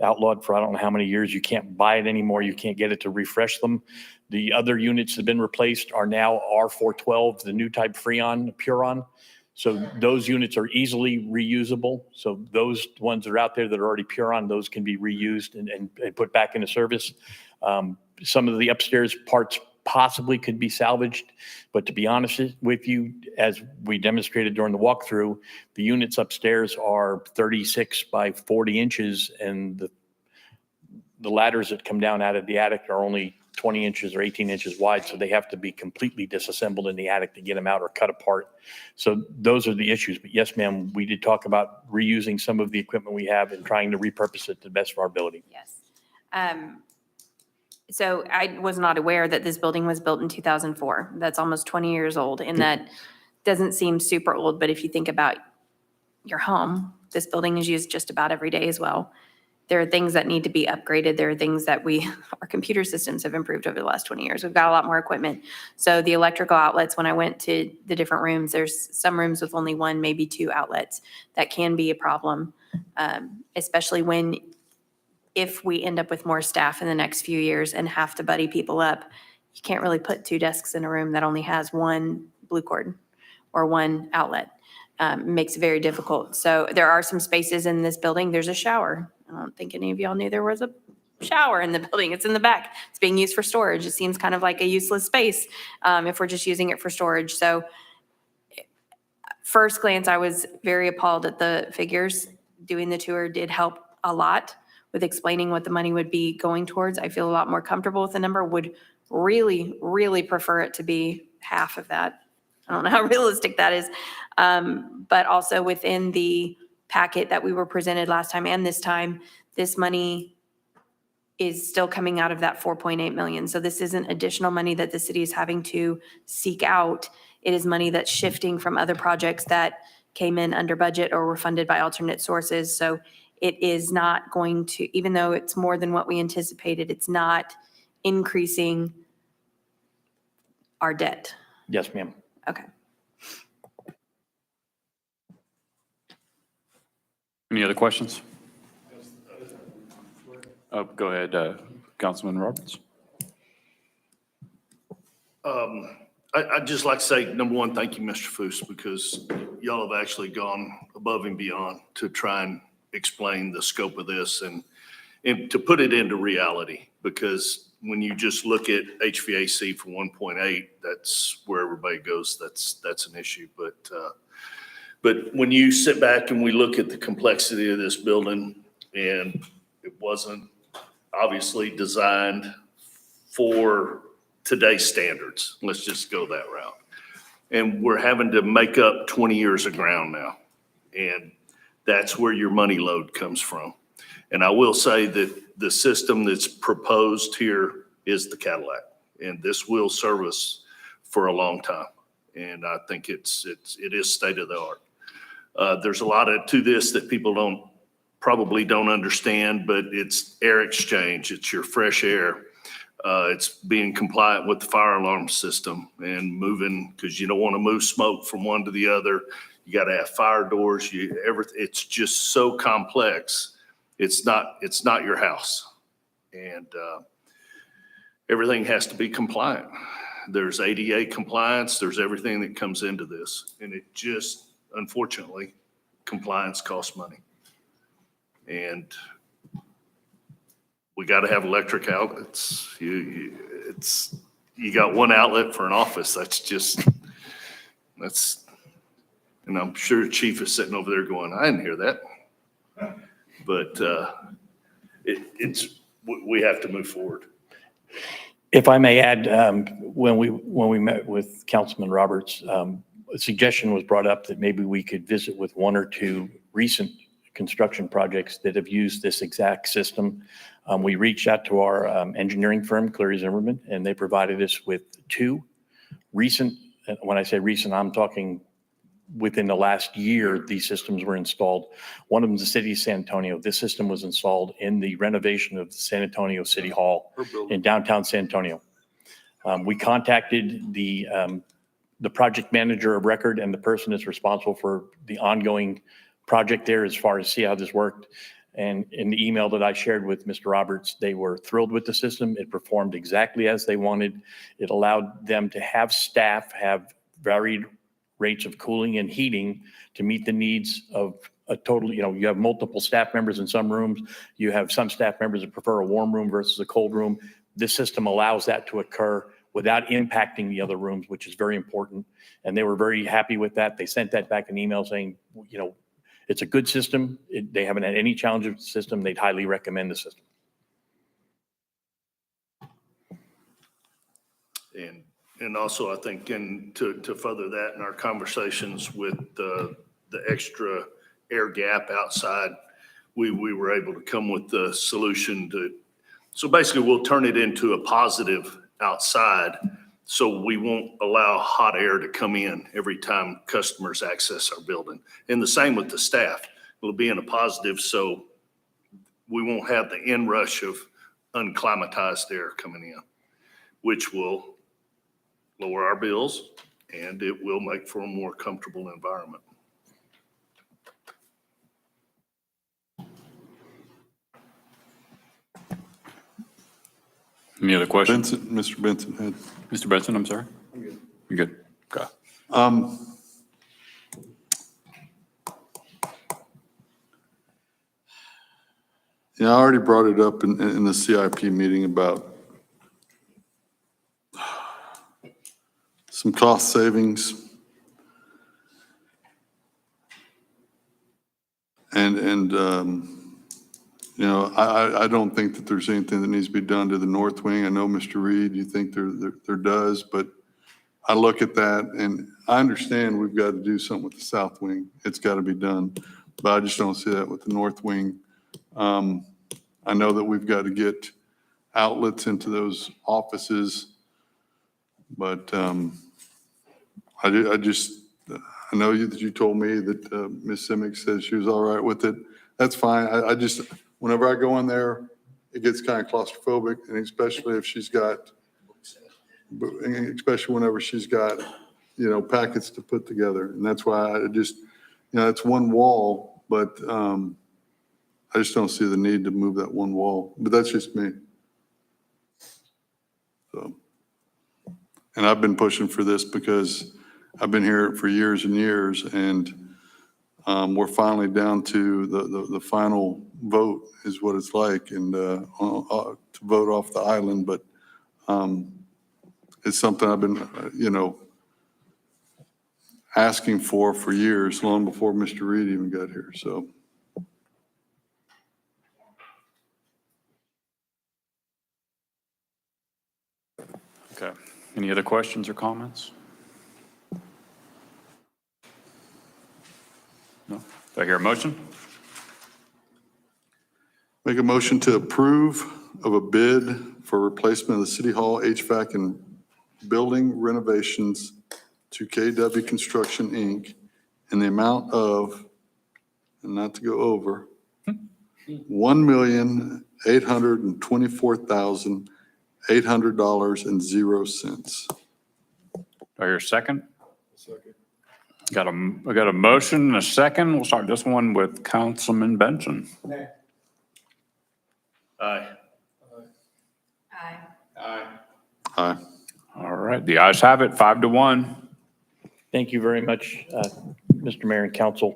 outlawed for I don't know how many years. You can't buy it anymore. You can't get it to refresh them. The other units that have been replaced are now R412, the new type Freon, Puron. So those units are easily reusable. So those ones that are out there that are already Puron, those can be reused and put back into service. Some of the upstairs parts possibly could be salvaged, but to be honest with you, as we demonstrated during the walkthrough, the units upstairs are 36 by 40 inches and the ladders that come down out of the attic are only 20 inches or 18 inches wide, so they have to be completely disassembled in the attic to get them out or cut apart. So those are the issues. But yes, ma'am, we did talk about reusing some of the equipment we have and trying to repurpose it to the best of our ability. Yes. So I was not aware that this building was built in 2004. That's almost 20 years old, and that doesn't seem super old, but if you think about your home, this building is used just about every day as well. There are things that need to be upgraded. There are things that our computer systems have improved over the last 20 years. We've got a lot more equipment. So the electrical outlets, when I went to the different rooms, there's some rooms with only 1, maybe 2 outlets. That can be a problem, especially if we end up with more staff in the next few years and have to buddy people up. You can't really put 2 desks in a room that only has 1 blue cord or 1 outlet. Makes it very difficult. So there are some spaces in this building. There's a shower. I don't think any of y'all knew there was a shower in the building. It's in the back. It's being used for storage. It seems kind of like a useless space if we're just using it for storage. So first glance, I was very appalled at the figures. Doing the tour did help a lot with explaining what the money would be going towards. I feel a lot more comfortable with the number. Would really, really prefer it to be half of that. I don't know how realistic that is. But also within the packet that we were presented last time and this time, this money is still coming out of that 4.8 million. So this isn't additional money that the city is having to seek out. It is money that's shifting from other projects that came in under budget or were funded by alternate sources. So it is not going to, even though it's more than what we anticipated, it's not increasing our debt. Yes, ma'am. Okay. Any other questions? Go ahead, Councilman Roberts. I'd just like to say, number one, thank you, Mr. Foos, because y'all have actually gone above and beyond to try and explain the scope of this and to put it into reality. Because when you just look at HVAC for 1.8, that's where everybody goes. That's an issue. But when you sit back and we look at the complexity of this building, and it wasn't obviously designed for today's standards. Let's just go that route. And we're having to make up 20 years of ground now. And that's where your money load comes from. And I will say that the system that's proposed here is the Cadillac. And this will serve us for a long time. And I think it is state of the art. There's a lot to this that people probably don't understand, but it's air exchange. It's your fresh air. It's being compliant with the fire alarm system and moving, because you don't want to move smoke from one to the other. You got to have fire doors. It's just so complex. It's not your house, and everything has to be compliant. There's ADA compliance. There's everything that comes into this, and it just, unfortunately, compliance costs money, and we got to have electric outlets. You got one outlet for an office. That's, and I'm sure Chief is sitting over there going, I didn't hear that. But we have to move forward. If I may add, when we met with Councilman Roberts, a suggestion was brought up that maybe we could visit with one or two recent construction projects that have used this exact system. We reached out to our engineering firm, Cleary Zimmerman, and they provided us with two recent, when I say recent, I'm talking within the last year, these systems were installed. One of them is the city of San Antonio. This system was installed in the renovation of the San Antonio City Hall in downtown San Antonio. We contacted the project manager of record and the person that's responsible for the ongoing project there as far as see how this worked. And in the email that I shared with Mr. Roberts, they were thrilled with the system. It performed exactly as they wanted. It allowed them to have staff have varied rates of cooling and heating to meet the needs of a total, you have multiple staff members in some rooms. You have some staff members that prefer a warm room versus a cold room. This system allows that to occur without impacting the other rooms, which is very important. And they were very happy with that. They sent that back in email saying, it's a good system. They haven't had any challenge with the system. They'd highly recommend the system. And also, I think, to further that in our conversations with the extra air gap outside, we were able to come with the solution so basically we'll turn it into a positive outside, so we won't allow hot air to come in every time customers access our building. And the same with the staff. It'll be in a positive, so we won't have the inrush of unclimatized air coming in, which will lower our bills, and it will make for a more comfortable environment. Any other questions? Mr. Benson had. Mr. Benson, I'm sorry. I'm good. You're good. Okay. I already brought it up in the CIP meeting about some cost savings. I don't think that there's anything that needs to be done to the north wing. I know, Mr. Reed, you think there does, but I look at that and I understand we've got to do something with the south wing. It's got to be done, but I just don't see that with the north wing. I know that we've got to get outlets into those offices, but I know that you told me that Ms. Simic said she was all right with it. That's fine. I just, whenever I go in there, it gets kind of claustrophobic, and especially if she's got, especially whenever she's got, packets to put together. And that's why I just, it's one wall, but I just don't see the need to move that one wall. But that's just me. So, and I've been pushing for this because I've been here for years and years, and we're finally down to the final vote is what it's like, and to vote off the island. But it's something I've been, asking for years, long before Mr. Reed even got here. So. Okay. Any other questions or comments? No? Do I hear a motion? Make a motion to approve of a bid for replacement of the City Hall HVAC and building renovations to KW Construction, Inc. in the amount of, and not to go over, $1,824,800.00. Do I hear a second? Second. I got a motion and a second. We'll start this one with Councilman Benson. Aye. Aye. Aye. All right. The ayes have it, 5-1. Thank you very much, Mr. Mayor and Council.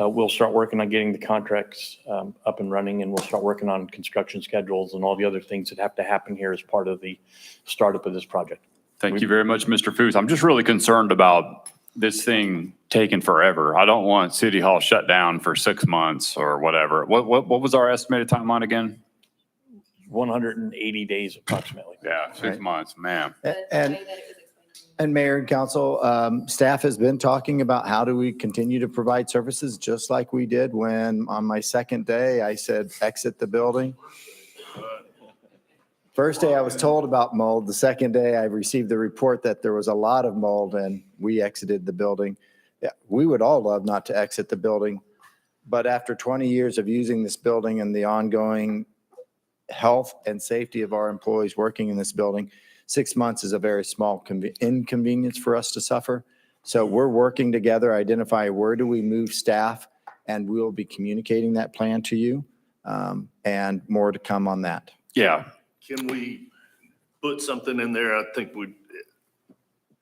we'll start working on getting the contracts up and running, and we'll start working on construction schedules and all the other things that have to happen here as part of the startup of this project. Thank you very much, Mr. Foos. I'm just really concerned about this thing taking forever. I don't want City Hall shut down for 6 months or whatever. What was our estimated timeline again? 180 days approximately. Yeah, 6 months, man. And Mayor and Council, staff has been talking about how do we continue to provide services just like we did when on my second day, I said, exit the building. First day I was told about mold. The second day I received the report that there was a lot of mold and we exited the building. Yeah, we would all love not to exit the building. But after 20 years of using this building and the ongoing health and safety of our employees working in this building, 6 months is a very small inconvenience for us to suffer. So we're working together, identify where do we move staff, and we'll be communicating that plan to you, and more to come on that. Yeah. Can we put something in there? I think we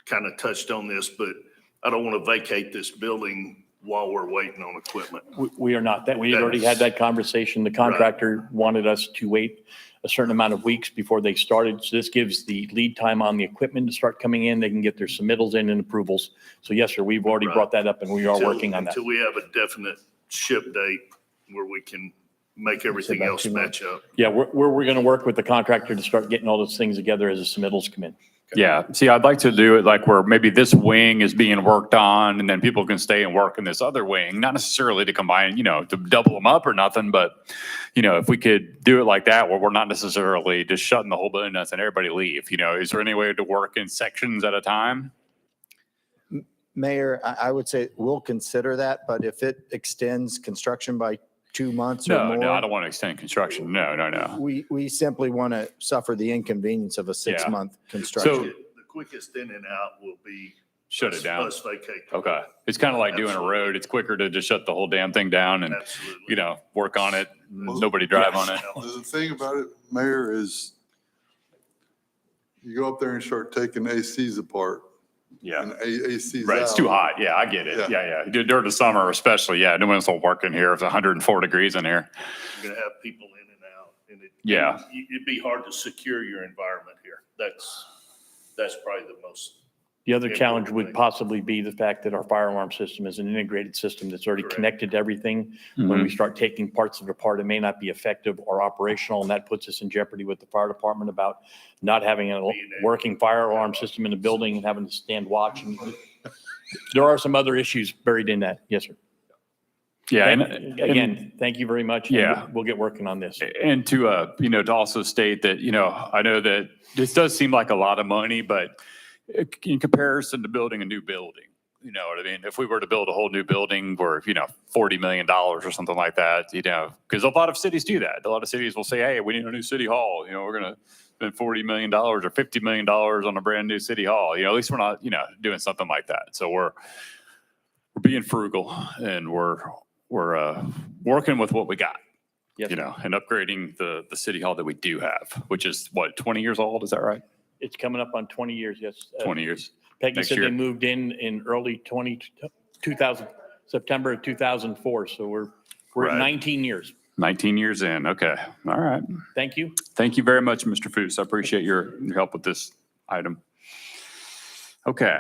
kind of touched on this, but I don't want to vacate this building while we're waiting on equipment. We are not that. We had already had that conversation. The contractor wanted us to wait a certain amount of weeks before they started. So this gives the lead time on the equipment to start coming in. They can get their submittals in and approvals. So yes, sir, we've already brought that up and we are working on that. Until we have a definite ship date where we can make everything else match up. Yeah, we're going to work with the contractor to start getting all those things together as the submittals come in. Yeah. See, I'd like to do it like where maybe this wing is being worked on and then people can stay and work in this other wing, not necessarily to combine, to double them up or nothing, but, if we could do it like that, where we're not necessarily just shutting the whole building down and everybody leave, is there any way to work in sections at a time? Mayor, I would say we'll consider that, but if it extends construction by 2 months or more. No, I don't want to extend construction. No. We simply want to suffer the inconvenience of a 6-month construction. So The quickest in and out will be shut it down. us vacate. Okay. It's kind of like doing a road. It's quicker to just shut the whole damn thing down and, work on it. Nobody drive on it. The thing about it, Mayor, is you go up there and start taking ACs apart. Yeah. And ACs Right. It's out. too hot. Yeah, I get it. Yeah. Yeah. During the summer, especially. Yeah. No one's will work in here. It's 104 degrees in here. You're gonna have people in and out, and Yeah. it'd be hard to secure your environment here. That's probably the most. The other challenge would thing. possibly be the fact that our fire alarm system is an integrated system that's already Correct. connected to everything. When we start taking parts of it apart, it may not be effective or operational, and that puts us in jeopardy with the fire department about not having a working fire alarm system in the building and having to stand watch. And there are some other issues buried in that. Yes, sir. Yeah. Again, thank you very much. and Yeah. We'll get working on this. And to, to also state that, I know that this does seem like a lot of money, but in comparison to building a new building, you know what I mean? If we were to build a whole new building for, $40 million or something like that, because a lot of cities do that. A lot of cities will say, hey, we need a new city hall. We're going to spend $40 million or $50 million on a brand new city hall. At least we're not, doing something like that. So we're being frugal and we're working with what we got. Yes, And upgrading the city hall that we do have, which is what, 20 years old? Is that right? It's coming up on 20 years, yes. 20 years. Peggy Next said year. they moved in early 2000, September of 2004. So we're Right. at 19 years. 19 years in. Okay. All right. Thank you. Thank you very much, Mr. Foos. I appreciate your help with this item. Okay.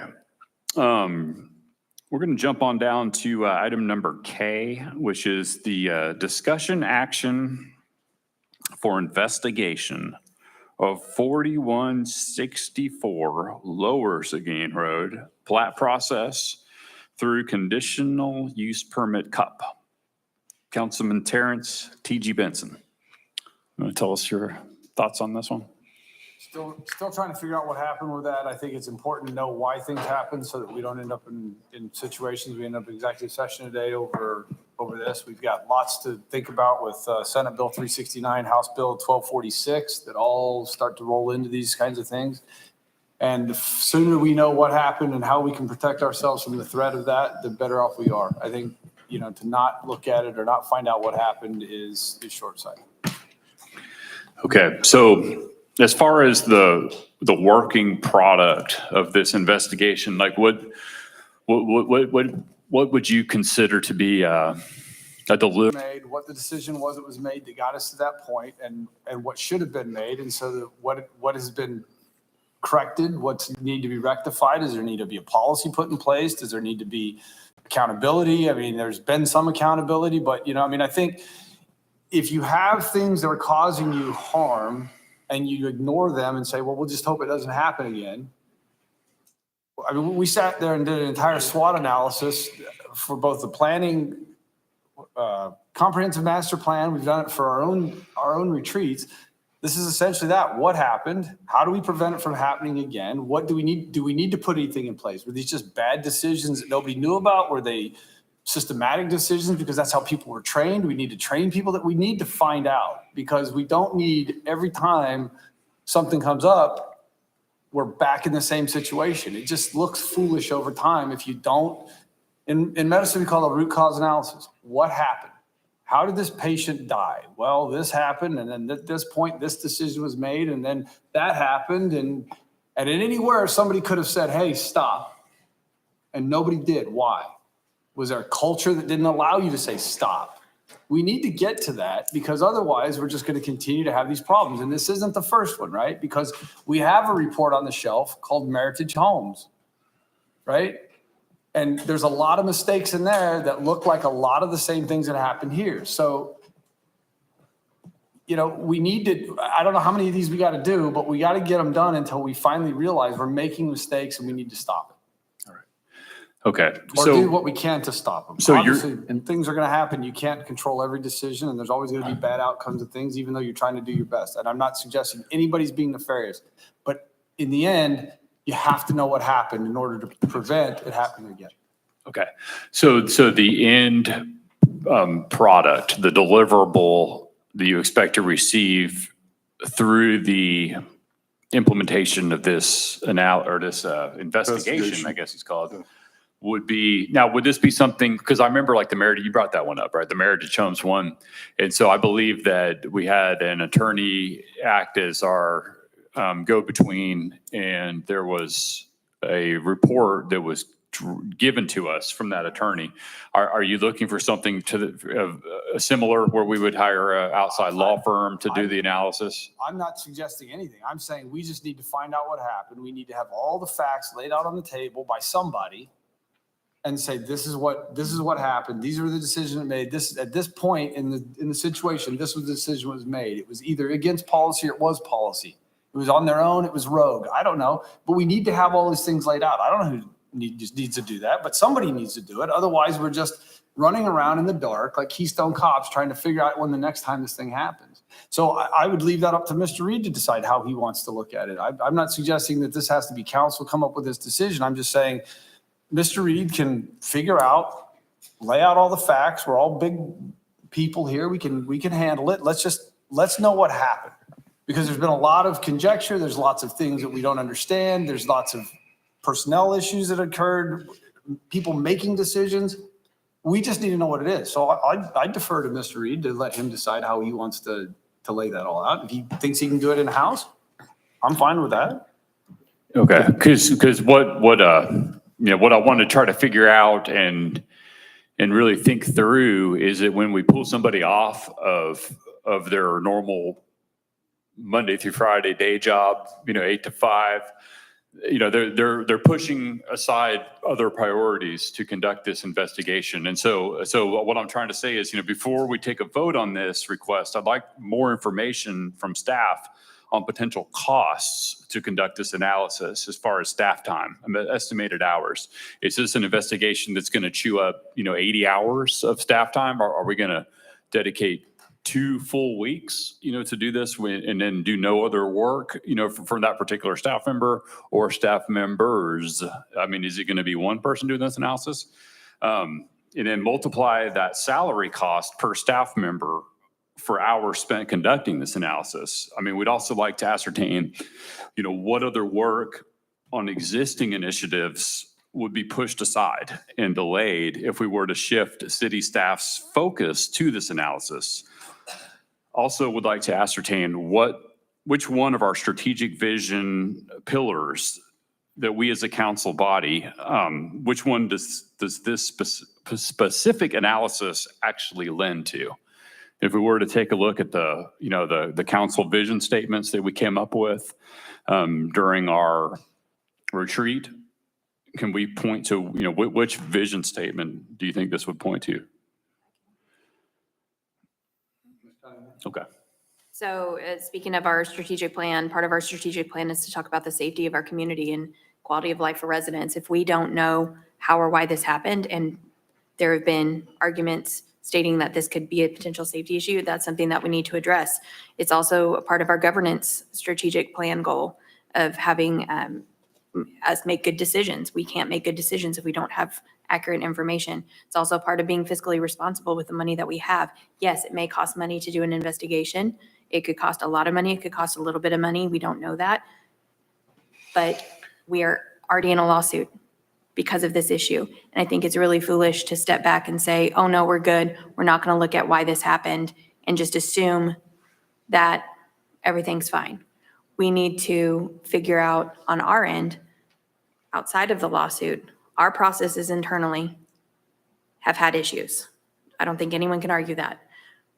We're going to jump on down to item number K, which is the discussion action for investigation of 4164 Lower Seguin Road, plat process through conditional use permit CUP. Councilman Terrence T.G. Benson. You want to tell us your thoughts on this one? Still trying to figure out what happened with that. I think it's important to know why things happen so that we don't end up in situations, we end up in executive session today over this. We've got lots to think about with Senate Bill 369, House Bill 1246 that all start to roll into these kinds of things. And the sooner we know what happened and how we can protect ourselves from the threat of that, the better off we are. I think, to not look at it or not find out what happened is short-sighted. Okay, so as far as the working product of this investigation, like what what would you consider to be a deliberate? Made, what the decision was that was made that got us to that point, and what should have been made, and so that what has been corrected, what's need to be rectified. Does there need to be a policy put in place? Does there need to be accountability? I mean, there's been some accountability, but I think if you have things that are causing you harm and you ignore them and say, well, we'll just hope it doesn't happen again. I mean, we sat there and did an entire SWOT analysis for both the planning, comprehensive master plan. We've done it for our own retreats. This is essentially that. What happened? How do we prevent it from happening again? What do we need? Do we need to put anything in place? Were these just bad decisions that nobody knew about? Were they systematic decisions because that's how people were trained? We need to train people. That we need to find out, because we don't need every time something comes up, we're back in the same situation. It just looks foolish over time if you don't. In medicine, we call it root cause analysis. What happened? How did this patient die? Well, this happened, and then at this point, this decision was made, and then that happened, and in anywhere somebody could have said, hey, stop, and nobody did. Why? Was there a culture that didn't allow you to say stop? We need to get to that, because otherwise we're just going to continue to have these problems. And this isn't the first one, right? Because we have a report on the shelf called Meritage Homes, right? And there's a lot of mistakes in there that look like a lot of the same things that happened here. So, we need to, I don't know how many of these we got to do, but we got to get them done until we finally realize we're making mistakes and we need to stop it. Okay. Or So do what we can to stop them. So Obviously, and things are going to happen. You can't control every decision, and there's always going to be bad outcomes of things, even though you're trying to do your best. And I'm not suggesting anybody's being nefarious, but in the end, you have to know what happened in order to prevent it happening again. okay. So the end product, the deliverable that you expect to receive through the implementation of this investigation, I guess it's called, would be, now, would this be something, because I remember like the Meritage, you brought that one up, right? The Meritage Homes one. And so I believe that we had an attorney act as our go-between, and there was a report that was given to us from that attorney. Are you looking for something to similar where we would hire an outside law firm to do the analysis? I'm not suggesting anything. I'm saying we just need to find out what happened. We need to have all the facts laid out on the table by somebody and say, this is what happened. These were the decisions made. This, at this point in the situation, this was the decision was made. It was either against policy or it was policy. It was on their own. It was rogue. I don't know, but we need to have all these things laid out. I don't know who needs to do that, but somebody needs to do it. Otherwise, we're just running around in the dark like Keystone Cops trying to figure out when the next time this thing happens. So I would leave that up to Mr. Reed to decide how he wants to look at it. I'm not suggesting that this has to be council come up with this decision. I'm just saying Mr. Reed can figure out, lay out all the facts. We're all big people here. We can handle it. Let's know what happened, because there's been a lot of conjecture. There's lots of things that we don't understand. There's lots of personnel issues that occurred, people making decisions. We just need to know what it is. So I defer to Mr. Reed to let him decide how he wants to lay that all out. If he thinks he can do it in-house, I'm fine with that. Okay, because what I want to try to figure out and really think through is that when we pull somebody off of their normal Monday through Friday day job, 8 to 5, they're pushing aside other priorities to conduct this investigation. And so what I'm trying to say is, before we take a vote on this request, I'd like more information from staff on potential costs to conduct this analysis as far as staff time, estimated hours. Is this an investigation that's going to chew up, 80 hours of staff time? Or are we going to dedicate 2 full weeks, to do this and then do no other work, from that particular staff member or staff members? I mean, is it going to be one person doing this analysis? And then multiply that salary cost per staff member for hours spent conducting this analysis. I mean, we'd also like to ascertain, what other work on existing initiatives would be pushed aside and delayed if we were to shift city staff's focus to this analysis. Also would like to ascertain which one of our strategic vision pillars that we as a council body, which one does this specific analysis actually lend to? If we were to take a look at the council vision statements that we came up with during our retreat, can we point to, which vision statement do you think this would point to? Okay. So speaking of our strategic plan, part of our strategic plan is to talk about the safety of our community and quality of life for residents. If we don't know how or why this happened, and there have been arguments stating that this could be a potential safety issue, that's something that we need to address. It's also a part of our governance strategic plan goal of having us make good decisions. We can't make good decisions if we don't have accurate information. It's also part of being fiscally responsible with the money that we have. Yes, it may cost money to do an investigation. It could cost a lot of money. It could cost a little bit of money. We don't know that. But we are already in a lawsuit because of this issue. And I think it's really foolish to step back and say, oh no, we're good. We're not going to look at why this happened and just assume that everything's fine. We need to figure out on our end, outside of the lawsuit, our processes internally have had issues. I don't think anyone can argue that.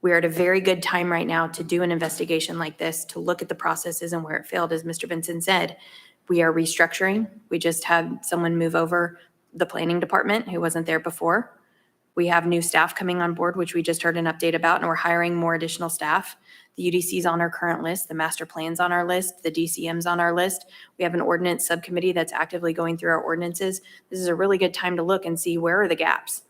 We're at a very good time right now to do an investigation like this, to look at the processes and where it failed. As Mr. Benson said, we are restructuring. We just had someone move over the planning department who wasn't there before. We have new staff coming on board, which we just heard an update about, and we're hiring more additional staff. The UDC's on our current list, the master plan's on our list, the DCM's on our list. We have an ordinance subcommittee that's actively going through our ordinances. This is a really good time to look and see where are the gaps.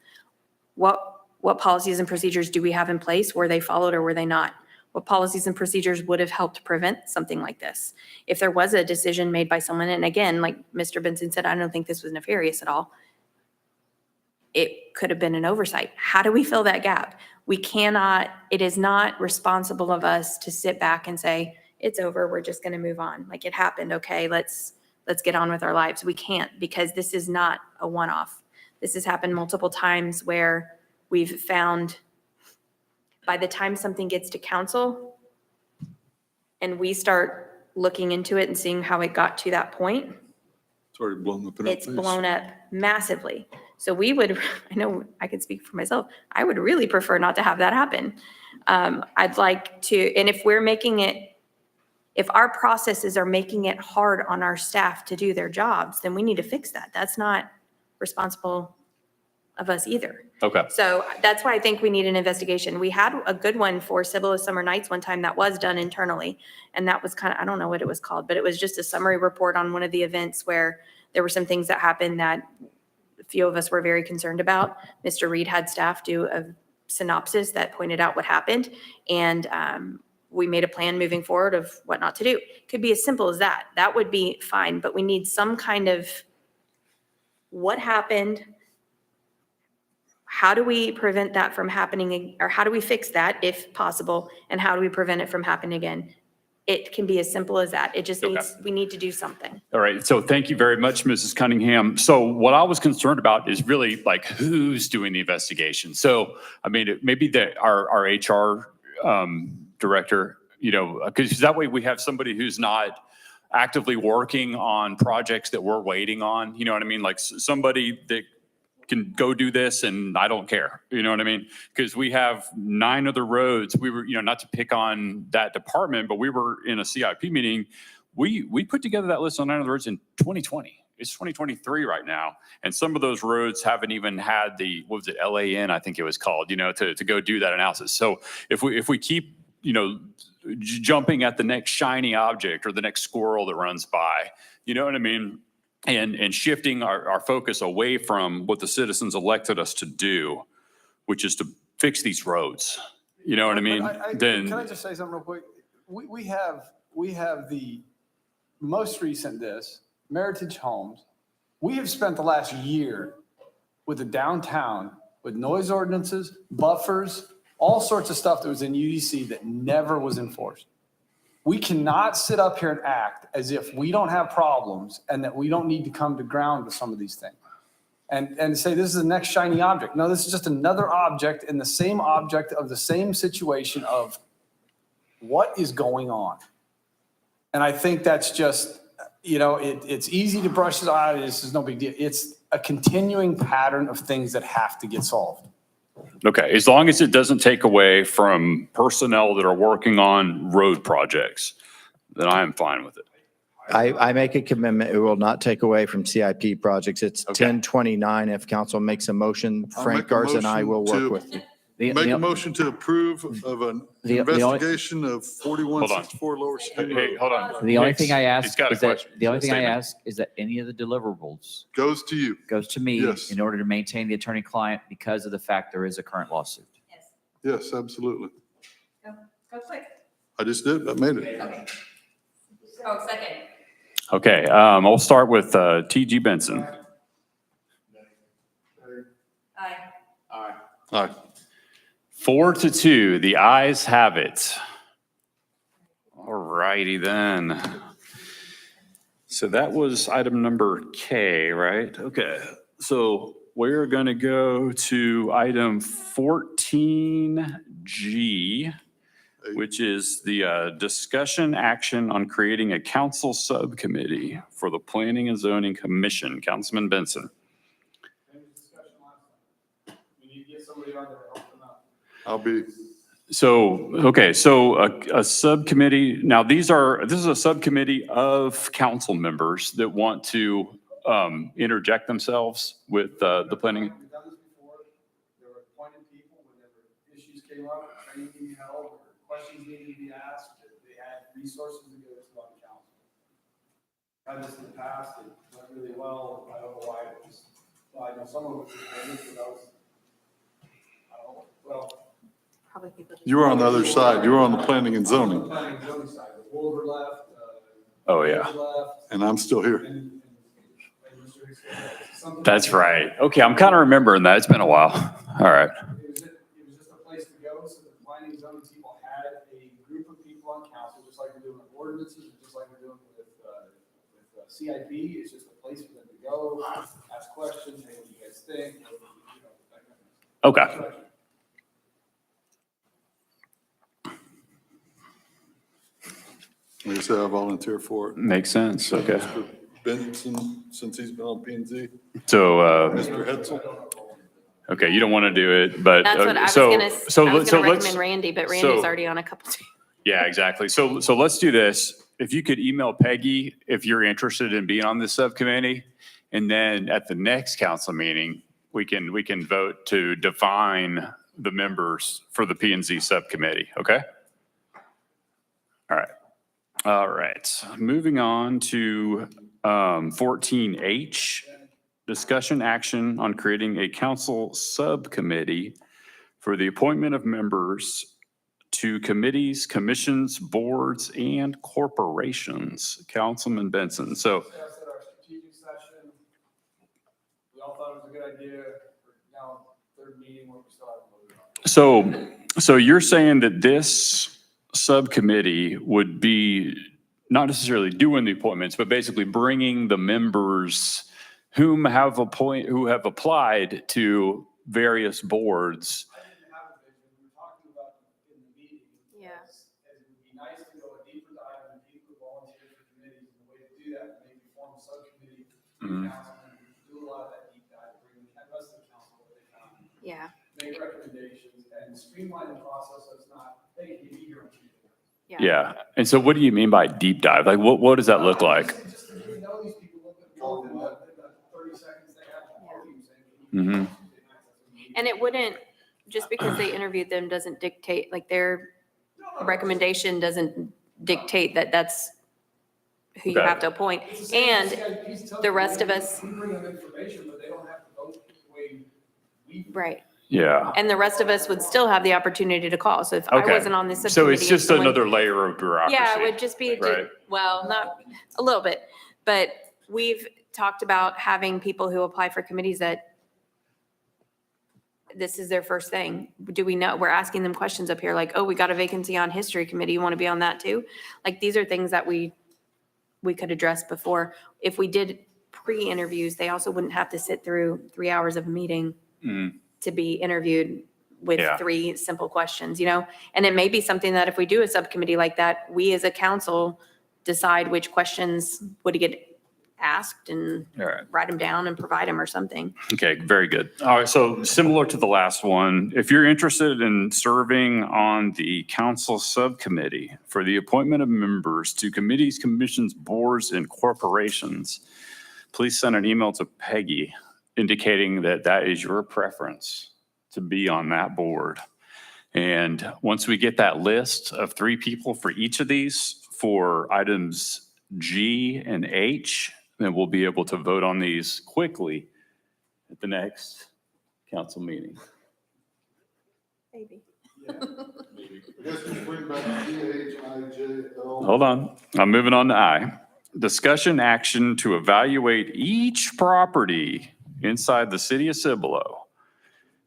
What policies and procedures do we have in place? Were they followed or were they not? What policies and procedures would have helped prevent something like this? If there was a decision made by someone, and again, like Mr. Benson said, I don't think this was nefarious at all. It could have been an oversight. How do we fill that gap? We cannot, it is not responsible of us to sit back and say, it's over, we're just going to move on. Like it happened, okay, let's get on with our lives. We can't, because this is not a one-off. This has happened multiple times where we've found by the time something gets to council and we start looking into it and seeing how it got to that point, It's already blown up in our it's face. blown up massively. So we would, I know I could speak for myself, I would really prefer not to have that happen. I'd like to, and if we're making it, if our processes are making it hard on our staff to do their jobs, then we need to fix that. That's not responsible of us either. Okay. So that's why I think we need an investigation. We had a good one for Cibolo Summer Nights one time that was done internally. And that was kind of, I don't know what it was called, but it was just a summary report on one of the events where there were some things that happened that a few of us were very concerned about. Mr. Reed had staff do a synopsis that pointed out what happened. And we made a plan moving forward of what not to do. Could be as simple as that. That would be fine, but we need some kind of what happened. How do we prevent that from happening, or how do we fix that if possible? And how do we prevent it from happening again? It can be as simple as that. It just needs, we need to do something. All right. So thank you very much, Mrs. Cunningham. So what I was concerned about is really like who's doing the investigation. So, I mean, maybe our HR director, because that way we have somebody who's not actively working on projects that we're waiting on. You know what I mean? Like somebody that can go do this and I don't care. You know what I mean? Because we have 9 other roads. We were, not to pick on that department, but we were in a CIP meeting. We put together that list on 9 other roads in 2020. It's 2023 right now. And some of those roads haven't even had the, what was it, LAN, I think it was called, to go do that analysis. So if we keep, jumping at the next shiny object or the next squirrel that runs by, you know what I mean? And shifting our focus away from what the citizens elected us to do, which is to fix these roads. You know what I mean? Can I just say something real quick? We have the most recent Meritage Homes. We have spent the last year with the downtown with noise ordinances, buffers, all sorts of stuff that was in UDC that never was enforced. We cannot sit up here and act as if we don't have problems and that we don't need to come to ground with some of these things and say this is the next shiny object. No, this is just another object in the same object of the same situation of what is going on. And I think that's just, It's easy to brush it off. This is no big deal. It's a continuing pattern of things that have to get solved. Okay, as long as it doesn't take away from personnel that are working on road projects, then I am fine with it. I make a commitment, it will not take away from CIP projects. It's Okay. 10:29. If council makes a motion, I'll Frank make a Garza and I will motion work to- with you. Make a motion to approve of an the only- investigation of 4164 Lower Skin Hey, Road. hold on. The only Hicks, thing I he's ask got a is that, question. the only thing I Statement. ask is that any of the deliverables Goes to you. goes to me Yes. in order to maintain the attorney-client because of the fact there is a current lawsuit. Yes, absolutely. Go quick. I just did, I made it. Okay. Oh, second. Okay, I'll start with T.G. Benson. Aye. All right. 4-2, the ayes have it. All righty then. So that was item number K, right? Okay, so we're going to go to item 14G, which is the discussion action on creating a council subcommittee for the Planning and Zoning Commission. Councilman Benson. I'll be, So, okay, so a subcommittee, now this is a subcommittee of council members that want to interject themselves with the planning. We've done this before. There were appointed people whenever issues came up, training being held, or questions needed to be asked, that they had resources to go to on council. Had this in the past, it went really well. I don't know why it was, well, I know some of it was, I don't know, well. Probably people. you were on the other side. You were on the planning and zoning, Planning and zoning side, but Wolver left. Oh, yeah. Left, and I'm still here. and Mr. Hicks left. Something- That's right. Okay, I'm kind of remembering that. It's been a while. All right. It was just a place to go, so the planning and zoning people had a group of people on council, just like we're doing with ordinances, and just like we're doing with CIP. It's just a place for them to go, ask questions, hey, what do you guys think? That kind of Okay. stuff. Like I said, I volunteer for it. Makes sense. Okay. Mr. Benson, since he's been on P and Z, So, Mr. Hetzel. okay, you don't want to do it, but. That's what I was so- gonna, so I was let- gonna so let's- recommend Randy, but so- Randy's already on a couple. Yeah, exactly. So let's do this. If you could email Peggy if you're interested in being on this subcommittee, and then at the next council meeting, we can vote to define the members for the P and Z subcommittee, okay? All right. All right. Moving on to 14H, discussion action on creating a council subcommittee for the appointment of members to committees, commissions, boards, and corporations. Councilman Benson. So, Discussed at our strategic session. We all thought it was a good idea. We're now third meeting where we still haven't voted on it. so you're saying that this subcommittee would be not necessarily doing the appointments, but basically bringing the members who have applied to various boards. I didn't have a vision. We were talking about in the meeting. Yeah. As it would be nice to go a deeper dive and people who volunteer for committees, and the way to do that, maybe form a subcommittee, councilman, do a lot of that deep dive, bring the rest of the council what they found, Yeah. make recommendations, and streamline the process so it's not, hey, can you be here on Tuesday? Yeah. And so what do you mean by deep dive? Like what does that look like? Just to get to know these people, look at all in the 30 seconds they have to argue, saying, Mhm. And it wouldn't, just because they interviewed them doesn't dictate, like their recommendation doesn't dictate that that's who you Okay. have to appoint. It's the same And as CIP's telling the you, rest of we- us, We bring them information, but they don't have to vote the way we. right. Yeah. And the rest of us would still have the opportunity to call. So if I Okay. wasn't on this So subcommittee. it's if just someone- another layer of bureaucracy. Yeah, it would just be, Right. well, not, a little bit. But we've talked about having people who apply for committees that this is their first thing. Do we know, we're asking them questions up here like, oh, we got a vacancy on history committee. You want to be on that too? Like, these are things that we could address before. If we did pre-interviews, they also wouldn't have to sit through 3 hours of a meeting Mm. to be interviewed with Yeah. 3 simple questions, you know? And it may be something that if we do a subcommittee like that, we as a council decide which questions would get asked and All right. write them down and provide them or something. Okay, very good. All right, so similar to the last one, if you're interested in serving on the council subcommittee for the appointment of members to committees, commissions, boards, and corporations, please send an email to Peggy indicating that that is your preference to be on that board. And once we get that list of 3 people for each of these for items G and H, then we'll be able to vote on these quickly at the next council meeting. Maybe. Hold on, I'm moving on to I. Discussion action to evaluate each property inside the city of Cibolo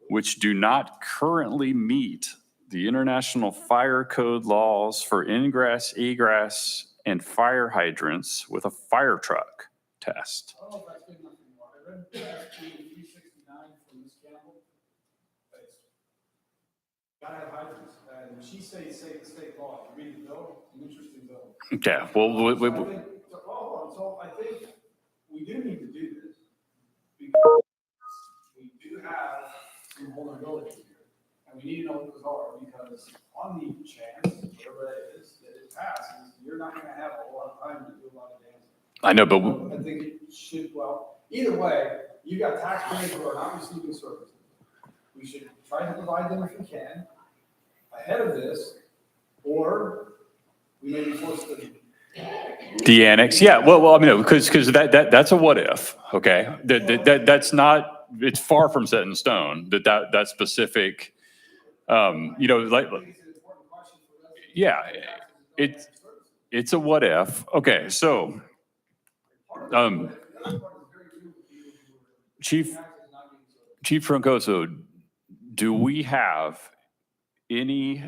which do not currently meet the International Fire Code laws for ingress, egress, and fire hydrants with a fire truck test. I don't know if that's good enough anymore. I read past 369 from Ms. Campbell. It's gotta have hydrants, and she says state law. You read the bill, it's an interesting bill. Okay, well, So I think we do need to do this. Because we do have some vulnerabilities here, and we need to know what those are, because on the chance, whatever that is, that it passes, you're not gonna have a lot of time to do a lot of damage. I know, but I think it should, well, either way, you got taxpayers who are not receiving services. We should try to provide them if we can, ahead of this, or we may be forced to. the annex, yeah, well, I mean, because that's a what if, okay? That's not, it's far from set in stone, that specific, like, yeah, it's a what if. Okay, so, Chief Troncoso, do we have any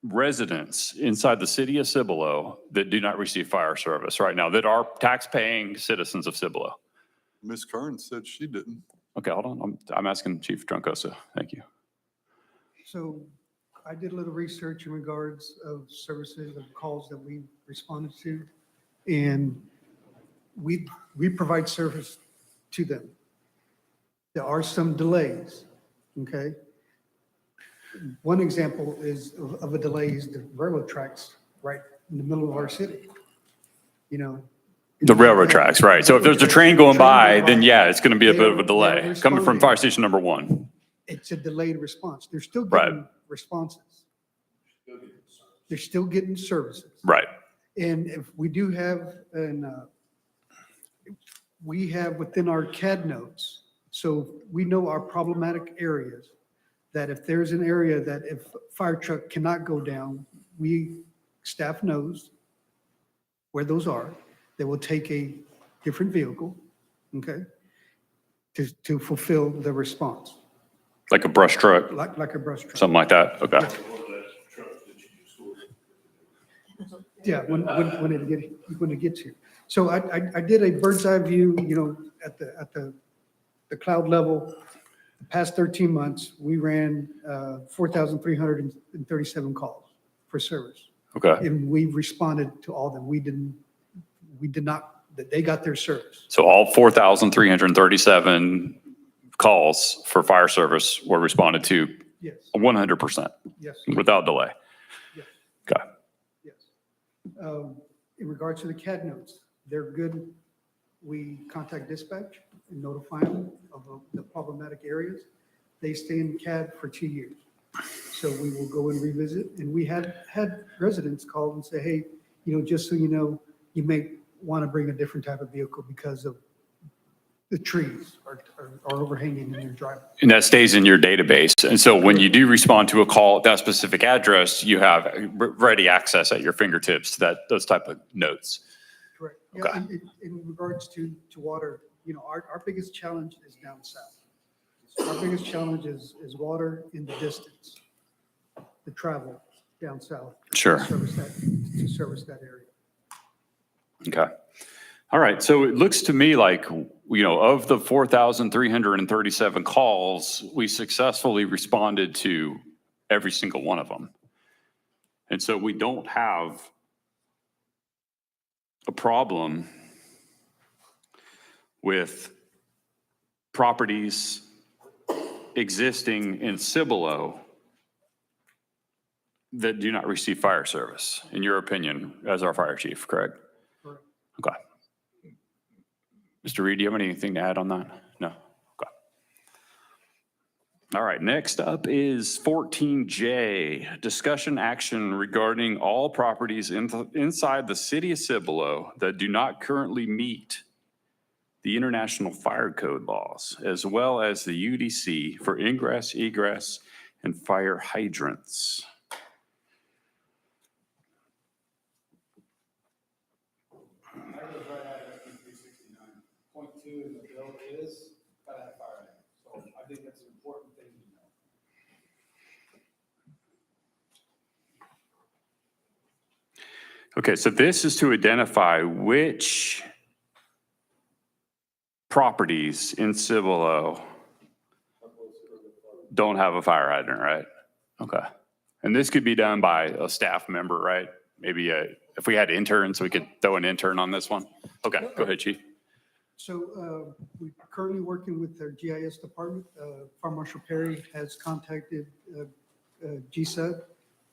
residents inside the city of Cibolo that do not receive fire service right now, that are tax-paying citizens of Cibolo? Ms. Kearns said she didn't. Okay, hold on. I'm asking Chief Troncoso. Thank you. So I did a little research in regards of services and calls that we responded to, and we provide service to them. There are some delays, okay? One example is of a delay is the railroad tracks right in the middle of our city. You know, The railroad tracks, right. So if there's a train going by, then yeah, it's going to be a bit of a delay coming from fire station number 1. it's a delayed response. They're still Right. getting responses. They're still getting services. Right. And if we do have, we have within our CAD notes, so we know our problematic areas, that if there's an area that if fire truck cannot go down, staff knows where those are. They will take a different vehicle, okay, to fulfill the response, Like a brush truck, like a brush truck. something like that. Okay. Yeah, when it gets here. So I did a bird's eye view, at the cloud level. The past 13 months, we ran 4,337 calls for service. Okay. And we responded to all of them. We did not, that they got their service. So all 4,337 calls for fire service were responded to Yes, 100% yes, without delay. yes, Okay. yes. In regards to the CAD notes, they're good. We contact dispatch and notify them of the problematic areas. They stay in CAD for 2 years. So we will go and revisit. And we had residents call and say, hey, just so you know, you may want to bring a different type of vehicle because of the trees are overhanging in your driveway. And that stays in your database. And so when you do respond to a call at that specific address, you have ready access at your fingertips to those type of notes. Correct. Okay. Yeah, in regards to water, our biggest challenge is down south. Our biggest challenge is water in the distance, the travel down south. Sure. To service that area. Okay. All right. So it looks to me like, of the 4,337 calls, we successfully responded to every single one of them. And so we don't have a problem with properties existing in Cibolo that do not receive fire service, in your opinion, as our fire chief, correct? Correct. Okay. Mr. Reed, do you have anything to add on that? No? Okay. All right, next up is 14J, discussion action regarding all properties inside the city of Cibolo that do not currently meet the International Fire Code laws, as well as the UDC for ingress, egress, and fire hydrants. Point two in the bill is gotta have fire hydrant. So I think that's an important thing to know. Okay, so this is to identify which properties in Cibolo don't have a fire hydrant, right? Okay. And this could be done by a staff member, right? Maybe if we had interns, we could throw an intern on this one. Okay, go ahead, Chief. So we're currently working with their GIS department. Fire Marshal Perry has contacted GSUD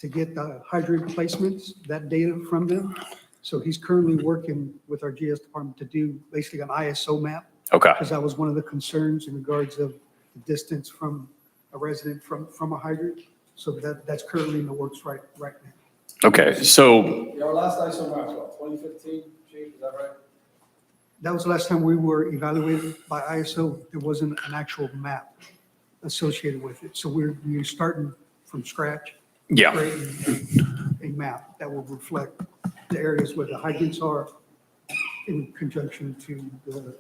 to get the hydrant placements, that data from them. So he's currently working with our GIS department to do basically an ISO map. Okay. Because that was one of the concerns in regards of the distance from a resident from a hydrant. So that's currently in the works right now. Okay, so Our last ISO map was what, 2015, Chief, is that right? That was the last time we were evaluated by ISO. There wasn't an actual map associated with it. So we're starting from scratch. Yeah. Creating a map that will reflect the areas where the hydrants are in conjunction to the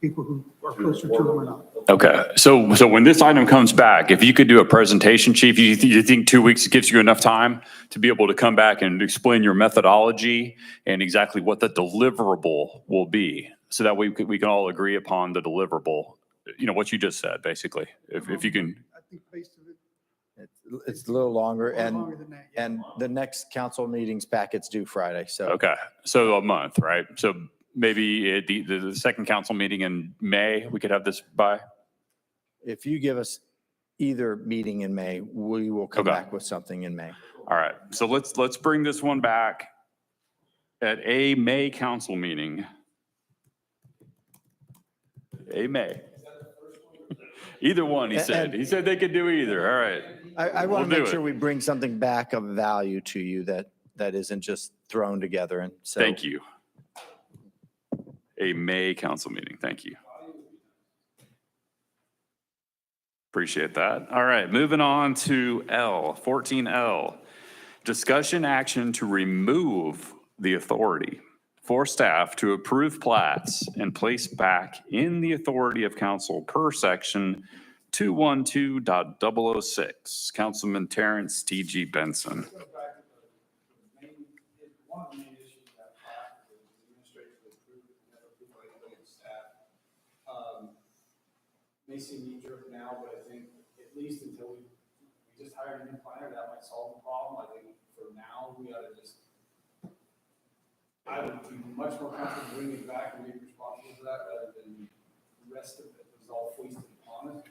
people who are closer to them or not. Okay, so when this item comes back, if you could do a presentation, Chief, you think 2 weeks gives you enough time to be able to come back and explain your methodology and exactly what the deliverable will be, so that we can all agree upon the deliverable, you know, what you just said, basically, if you can. I think based on it, It's a little longer, little longer than that, yeah. and the next council meeting's packet's due Friday, so. Okay, so a month, right? So maybe at the second council meeting in May, we could have this by? If you give us either meeting in May, we will come Okay. back with something in May. All right, so let's bring this one back at a May council meeting. A May. Either one, he said. He said they could do either, all right. I We'll want to do make sure it. we bring something back of value to you that isn't just thrown together, and so. Thank you. A May council meeting, thank you. Appreciate that. All right, moving on to 14L. Discussion action to remove the authority for staff to approve plats and place back in the authority of council per section 212.006. Councilman Terrence T.G. Benson. One of the main issues that is administratively approved, never approved by anybody on staff. May seem knee jerk now, but I think at least until we just hired a new planner, that might solve the problem. I think for now, we ought to just, I would be much more comfortable bringing it back and being responsible for that rather than the rest of it was all foisted upon us.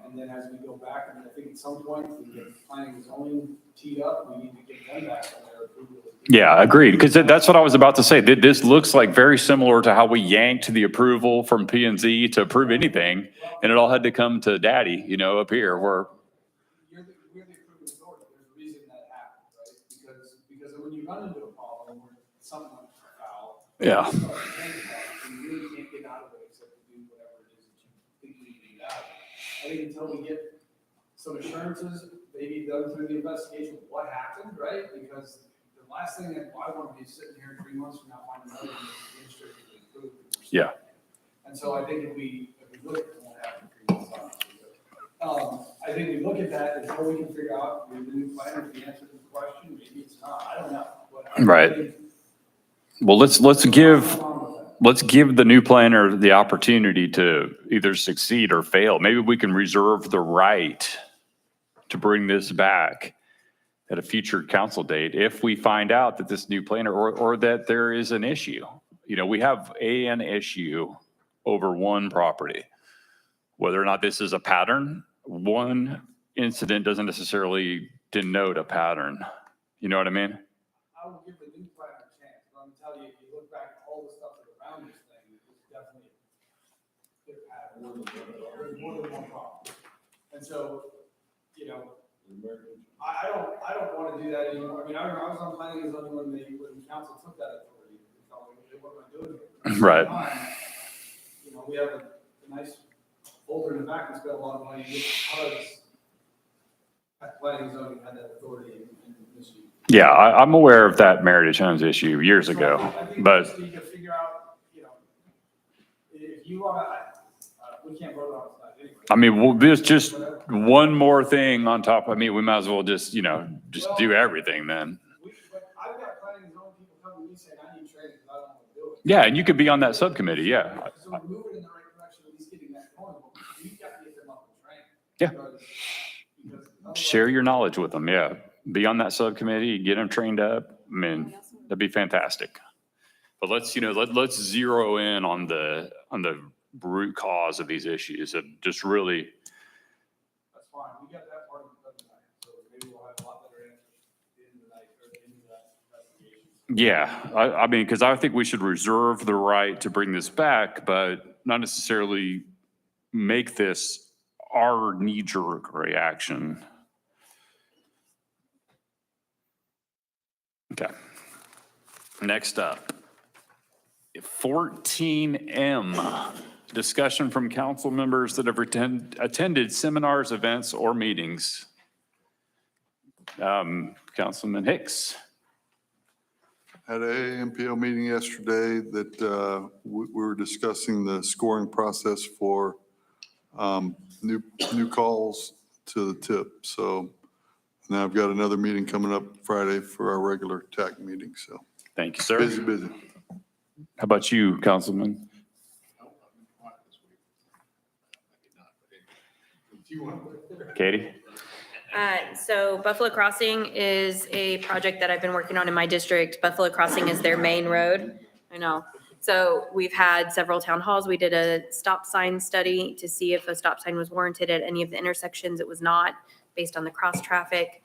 And then as we go back, I mean, I think at some point, if we get planning and zoning teed up, we need to get them back on their approval. Yeah, agreed, because that's what I was about to say. This looks like very similar to how we yanked the approval from P and Z to approve anything, and it all had to come to daddy, you know, up here where, We're the approving authority. There's a reason that happened, right? Because when you run into a problem where something went foul. Yeah. You start to think about it, and you really can't get out of it except to do whatever it is that you think you need to get out of it. I think until we get some assurances, maybe done through the investigation, of what happened, right? Because the last thing that I want to be sitting here in 3 months from now, finding another one that's administratively approved. yeah. And so I think if we look at, it won't happen in 3 months, obviously, but, I think we look at that until we can figure out with the new plan, if the answer to the question, maybe it's not, I don't know. But I Right. think Well, let's give the new planner the opportunity to either succeed or fail. Maybe we can reserve the right to bring this back at a future council date, if we find out that this new planner or that there is an issue. You know, we have an issue over one property. Whether or not this is a pattern, one incident doesn't necessarily denote a pattern. You know what I mean? I will give the new planner a chance, but I'm telling you, if you look back at all the stuff that's around this thing, it's definitely a clear pattern. There's more than one problem. And so, you know, I don't want to do that anymore. I mean, I was on planning and zoning when the council took that authority. They told me, what am I doing here? Right. You know, we have a nice folder in the back and spent a lot of money because planning and zoning had that authority in this issue. Yeah, I'm aware of that Meritage Homes issue years ago, I think but we just need to figure out, you know, if you want to, we can't vote on it tonight anyway. I mean, well, this just one more thing on top. I mean, we might as well just, you know, just do everything then. But I've got planning and zoning people coming to me saying, I need training because I don't want to do it. Yeah, and you could be on that subcommittee, yeah. So we're moving in the right direction, at least getting that going. We've got to get them up and trained. Yeah. Because otherwise- Share your knowledge with them, yeah. Be on that subcommittee, get them trained up. I mean, that'd be fantastic. But let's, you know, let's zero in on the root cause of these issues and just really. That's fine. We got that part of the tonight, so maybe we'll have a lot better answers at the end of the night or at the end of that investigation. Yeah, I mean, because I think we should reserve the right to bring this back, but not necessarily make this our knee-jerk reaction. Okay. Next up, 14M, discussion from council members that have attended seminars, events, or meetings. Councilman Hicks. Had a AMPO meeting yesterday that we were discussing the scoring process for new calls to the tip. So now I've got another meeting coming up Friday for our regular TAC meeting, so. Thank you, sir. Busy. How about you, Councilman? Katie? So Buffalo Crossing is a project that I've been working on in my district. Buffalo Crossing is their main road. I know. So we've had several town halls. We did a stop sign study to see if a stop sign was warranted at any of the intersections. It was not, based on the cross traffic.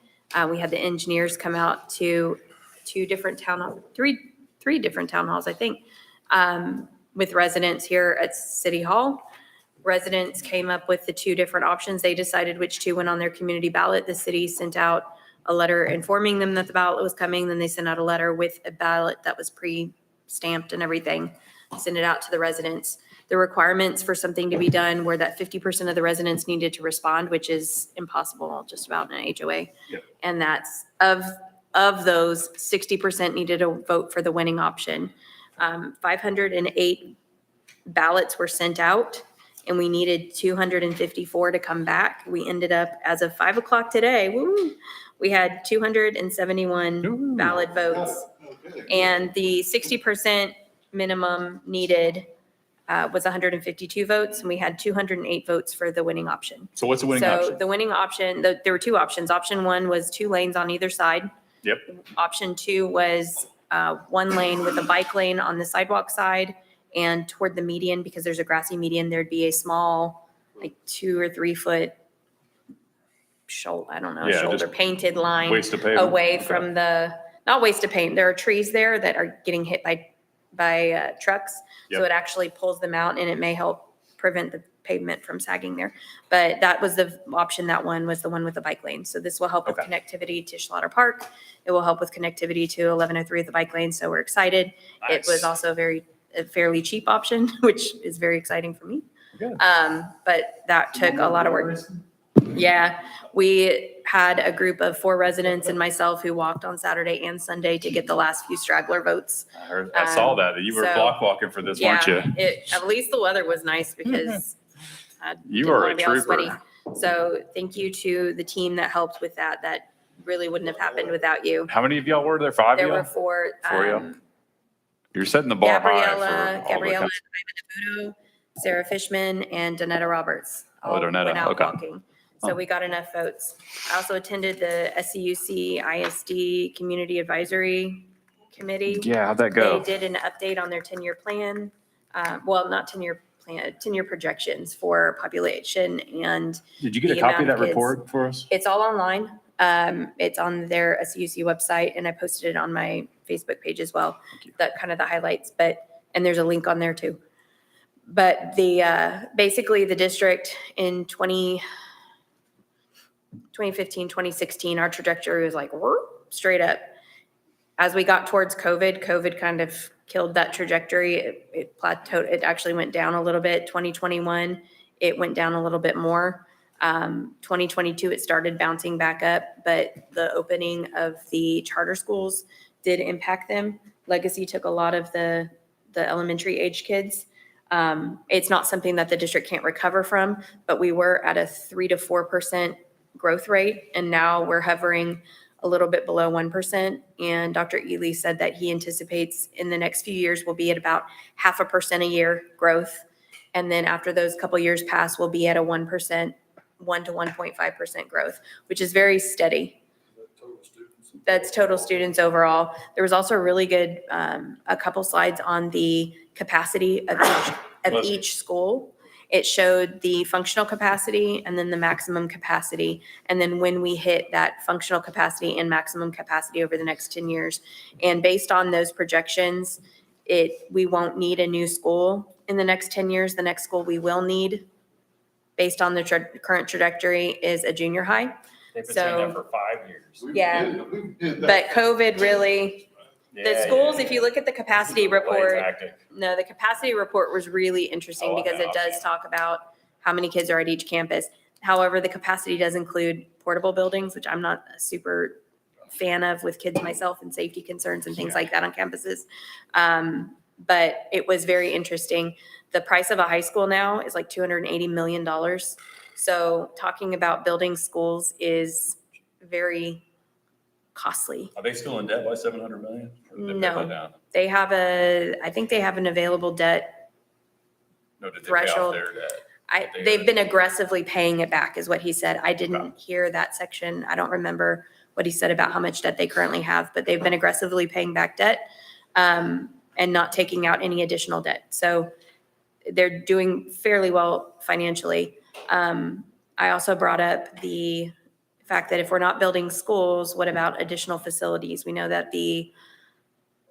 We had the engineers come out to three different town halls, I think, with residents here at City Hall. Residents came up with the two different options. They decided which two went on their community ballot. The city sent out a letter informing them that the ballot was coming. Then they sent out a letter with a ballot that was pre-stamped and everything, send it out to the residents. The requirements for something to be done were that 50% of the residents needed to respond, which is impossible just about in an HOA. Yep. And that's of those, 60% needed to vote for the winning option. 508 ballots were sent out and we needed 254 to come back. We ended up, as of 5 o'clock today, we had 271 valid votes. And the 60% minimum needed was 152 votes, and we had 208 votes for the winning option. So what's the winning So option? the winning option, there were two options. Option one was 2 lanes on either side. Yep. Option two was 1 lane with a bike lane on the sidewalk side, and toward the median, because there's a grassy median, there'd be a small, like 2 or 3 foot shoulder, I don't know, Yeah, shoulder just painted line waste of pavement. away Okay. from not waste of paint. There are trees there that are getting hit by trucks. So Yep. it actually pulls them out and it may help prevent the pavement from sagging there. But that was the option, that one was the one with the bike lane. So this will help with connectivity to Schlatter Park. It will help with connectivity to 1103 of the bike lane. So we're excited. It was Nice. also a fairly cheap option, which is very exciting for me. Good. But that took a lot of work. Yeah, we had a group of 4 residents and myself who walked on Saturday and Sunday to get the last few straggler votes. I saw that you were so- block walking for this, weren't you? Yeah, at least the weather was nice because I You didn't are wanna a be all trooper. sweaty. So thank you to the team that helped with that. That really wouldn't have happened without you. How many of y'all were there? 5 There of were y'all? 4. 4 of y'all? You're setting the bar high for all Gabriella, the Ivan Nabuto, Sarah Fishman, and Donetta Roberts. Oh, all Donetta, went out okay. walking. So we got enough votes. I also attended the SCUC ISD Community Advisory Committee. Yeah, how'd that go? They did an update on their 10-year plan. Well, not 10-year plan, 10-year projections for population and Did you get a the copy of amount that of kids. report for us? It's all online. It's on their SCUC website, and I posted it on my Facebook page as well. That kind of the highlights, and there's a link on there too. But basically the district in 2015, 2016, our trajectory was like straight up. As we got towards COVID kind of killed that trajectory. It plateaued. It actually went down a little bit. 2021, it went down a little bit more. 2022, it started bouncing back up, but the opening of the charter schools did impact them. Legacy took a lot of the elementary age kids. It's not something that the district can't recover from, but we were at a 3 to 4% growth rate, and now we're hovering a little bit below 1%. And Dr. Ely said that he anticipates in the next few years we'll be at about 0.5% a year growth. And then after those couple years pass, we'll be at a 1%, 1 to 1.5% growth, which is very steady. That's total students overall. There was also a really good, a couple slides on the capacity of each school. It showed the functional capacity and then the maximum capacity. And then when we hit that functional capacity and maximum capacity over the next 10 years. And based on those projections, we won't need a new school in the next 10 years. The next school we will need, based on the current trajectory, is a junior high. They've been saying that for 5 years. Yeah, but COVID really, the schools, if you look at the capacity report, the capacity report was really interesting because it does talk about how many kids are at each campus. However, the capacity does include portable buildings, which I'm not a super fan of with kids myself and safety concerns and things like that on campuses. But it was very interesting. The price of a high school now is like $280 million. So talking about building schools is very costly. Are they still in debt by 700 million? Or did they pay that No, down? they have I think they have an available debt No, did they pay threshold. off their debt? They've been aggressively paying it back is what he said. I didn't hear that section. I don't remember what he said about how much debt they currently have, but they've been aggressively paying back debt and not taking out any additional debt. So they're doing fairly well financially. I also brought up the fact that if we're not building schools, what about additional facilities? We know that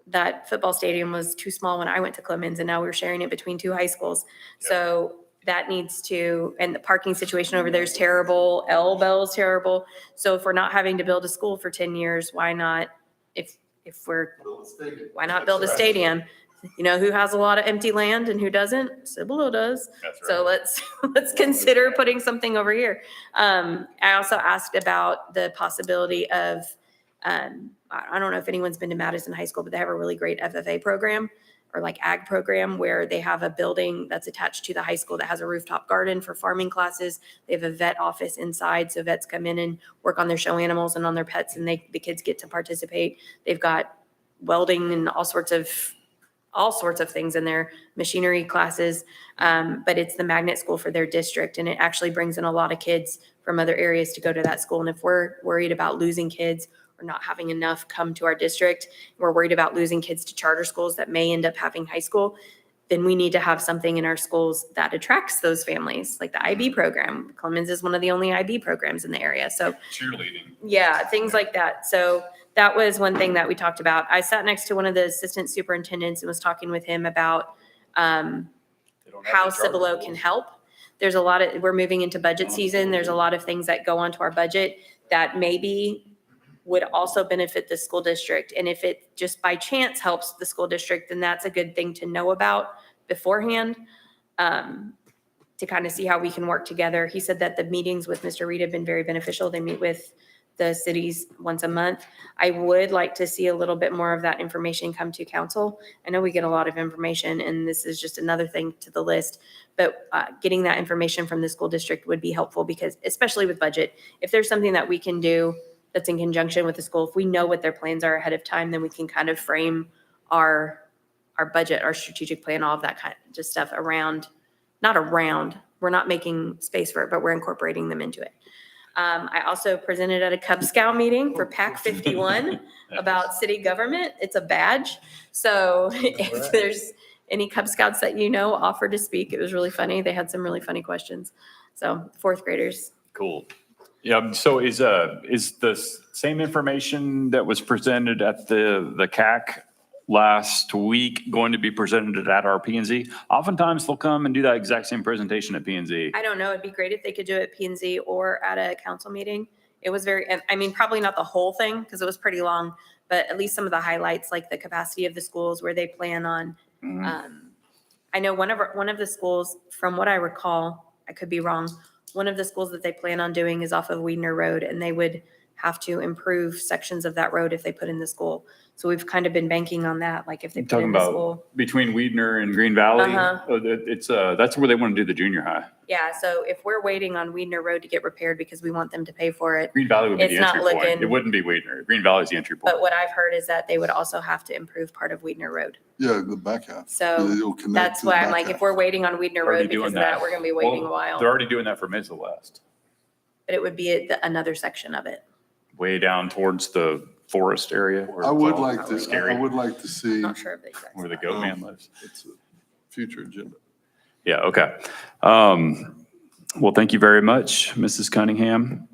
that football stadium was too small when I went to Clemens, and now we're sharing it between 2 high schools. So that needs to, and the parking situation over there is terrible. El Bell's terrible. So if we're not having to build a school for 10 years, why not, why not build a stadium? You know who has a lot of empty land and who doesn't? Cibolo does. So let's consider putting something over here. I also asked about the possibility of, I don't know if anyone's been to Madison High School, but they have a really great FFA program or like ag program where they have a building that's attached to the high school that has a rooftop garden for farming classes. They have a vet office inside, so vets come in and work on their show animals and on their pets, and the kids get to participate. They've got welding and all sorts of things in their machinery classes, but it's the magnet school for their district, and it actually brings in a lot of kids from other areas to go to that school. And if we're worried about losing kids or not having enough come to our district, we're worried about losing kids to charter schools that may end up having high school, then we need to have something in our schools that attracts those families, like the IB program. Clemens is one of the only IB programs in the area. So Cheerleading. yeah, things like that. So that was one thing that we talked about. I sat next to one of the assistant superintendents and was talking with him about how Cibolo can help. There's we're moving into budget season. There's a lot of things that go onto our budget that maybe would also benefit the school district. And if it just by chance helps the school district, then that's a good thing to know about beforehand, to kind of see how we can work together. He said that the meetings with Mr. Reed have been very beneficial. They meet with the cities once a month. I would like to see a little bit more of that information come to council. I know we get a lot of information, and this is just another thing to the list, but getting that information from the school district would be helpful, because especially with budget, if there's something that we can do that's in conjunction with the school, if we know what their plans are ahead of time, then we can kind of frame our budget, our strategic plan, all of that kind of just stuff we're not making space for it, but we're incorporating them into it. I also presented at a Cub Scout meeting for PAC 51 about city government. It's a badge. So if there's any Cub Scouts that you know offer to speak, it was really funny. They had some really funny questions. So fourth graders. Cool. Yeah, so is the same information that was presented at the CAC last week going to be presented at our P and Z? Oftentimes they'll come and do that exact same presentation at P and Z. I don't know. It'd be great if they could do it at P&Z or at a council meeting. It was very, and I mean, probably not the whole thing because it was pretty long, but at least some of the highlights, like the capacity of the schools, where they plan on. I know one of the schools, from what I recall, I could be wrong, one of the schools that they plan on doing is off of Weidner Road, and they would have to improve sections of that road if they put in the school. So we've kind of been banking on that, like if they put Talking in the about school. between Weidner and Green Valley? Uh-huh. It's that's where they want to do the junior high. Yeah, so if we're waiting on Weidner Road to get repaired because we want them to pay for it, Green Valley would be it's the not entry point. looking. It wouldn't be Weidner. Green Valley is the entry point. But what I've heard is that they would also have to improve part of Weidner Road. Yeah, the back half. So It'll connect that's to the why I'm back like, half. if we're waiting on Weidner Already Road because doing of that, we're gonna be waiting a Well, while. They're already doing that for Mid West, But it would be another section of it. way down towards the forest area. Where I it's would all like to, scary, I would like to see, Not sure of the exact. where the goat man lives. it's a future agenda. Yeah, okay. Well, thank you very much, Mrs. Cunningham.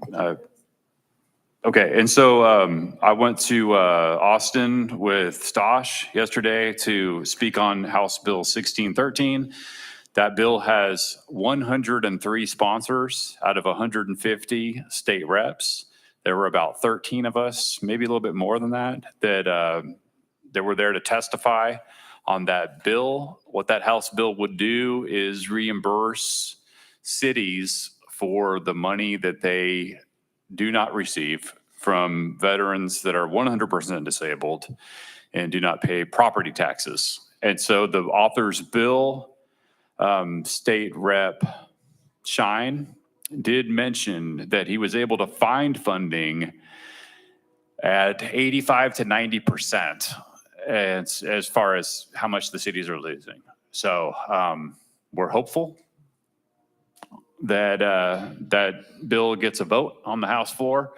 Okay, and so I went to Austin with Stosh yesterday to speak on House Bill 1613. That bill has 103 sponsors out of 150 state reps. There were about 13 of us, maybe a little bit more than that, that were there to testify on that bill. What that House bill would do is reimburse cities for the money that they do not receive from veterans that are 100% disabled and do not pay property taxes. And so the author's bill, State Rep Shine, did mention that he was able to find funding at 85 to 90% as far as how much the cities are losing. So we're hopeful that that bill gets a vote on the House floor.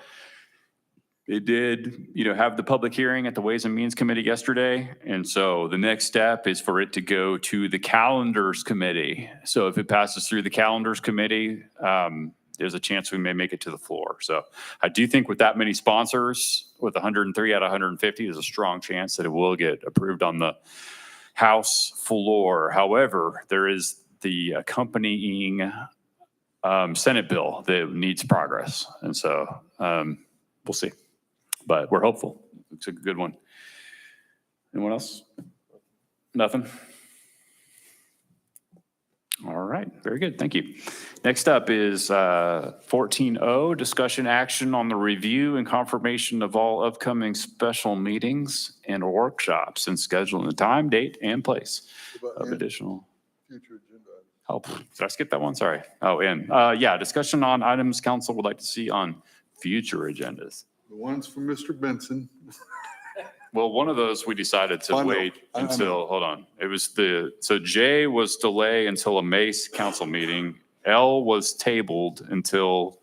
It did, have the public hearing at the Ways and Means Committee yesterday. And so the next step is for it to go to the Calendars Committee. So if it passes through the Calendars Committee, there's a chance we may make it to the floor. So I do think with that many sponsors, with 103 out of 150, there's a strong chance that it will get approved on the House floor. However, there is the accompanying Senate bill that needs progress. And so we'll see. But we're hopeful. It's a good one. Anyone else? Nothing? All right, very good, thank you. Next up is 14O, discussion action on the review and confirmation of all upcoming special meetings and workshops and scheduling the time, date, and place of additional. Future agenda. Oh, did I skip that one? Sorry. Oh, and yeah, discussion on items council would like to see on future agendas. The ones from Mr. Benson. Well, one of those we decided to I know. wait I know. until, hold on. It was so J was delay until a May council meeting. L was tabled until,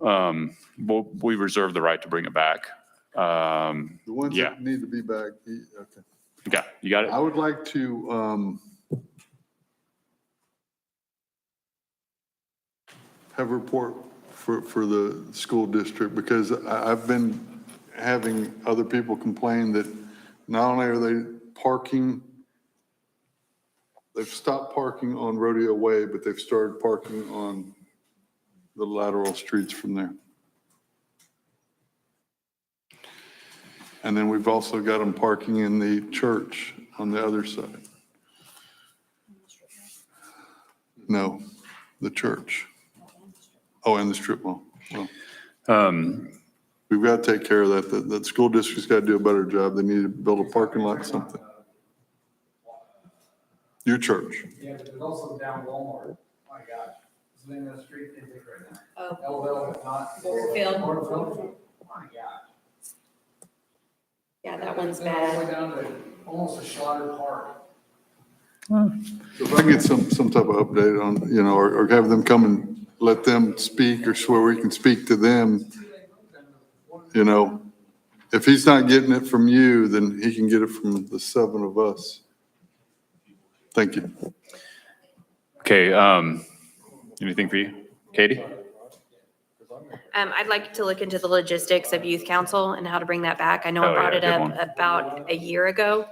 we reserve the right to bring it back. The ones Yeah. that need to be back, okay. Okay, you got it? I would like to have a report for the school district, because I've been having other people complain that not only are they parking, they've stopped parking on Rodeo Way, but they've started parking on the lateral streets from there. And then we've also got them parking in the church on the other side. No, the church. Oh, and the strip mall. Well, we've got to take care of that. The school district's got to do a better job. They need to build a parking lot or something. Your church. Yeah, but there's also down Walmart. My gosh. It's the name of the street they pick right now. Oh. Elville, if not. Warfield. Warfield. My gosh. Yeah, that one's All the way bad. down to almost a Schlatter Park. If I get some type of update on, or have them come and let them speak or where we can speak to them. You know, if he's not getting it from you, then he can get it from the 7 of us. Thank you. Okay, anything for you? Katie? I'd like to look into the logistics of youth council and how to bring that back. I know I Oh, brought yeah, it good up one. about a year ago.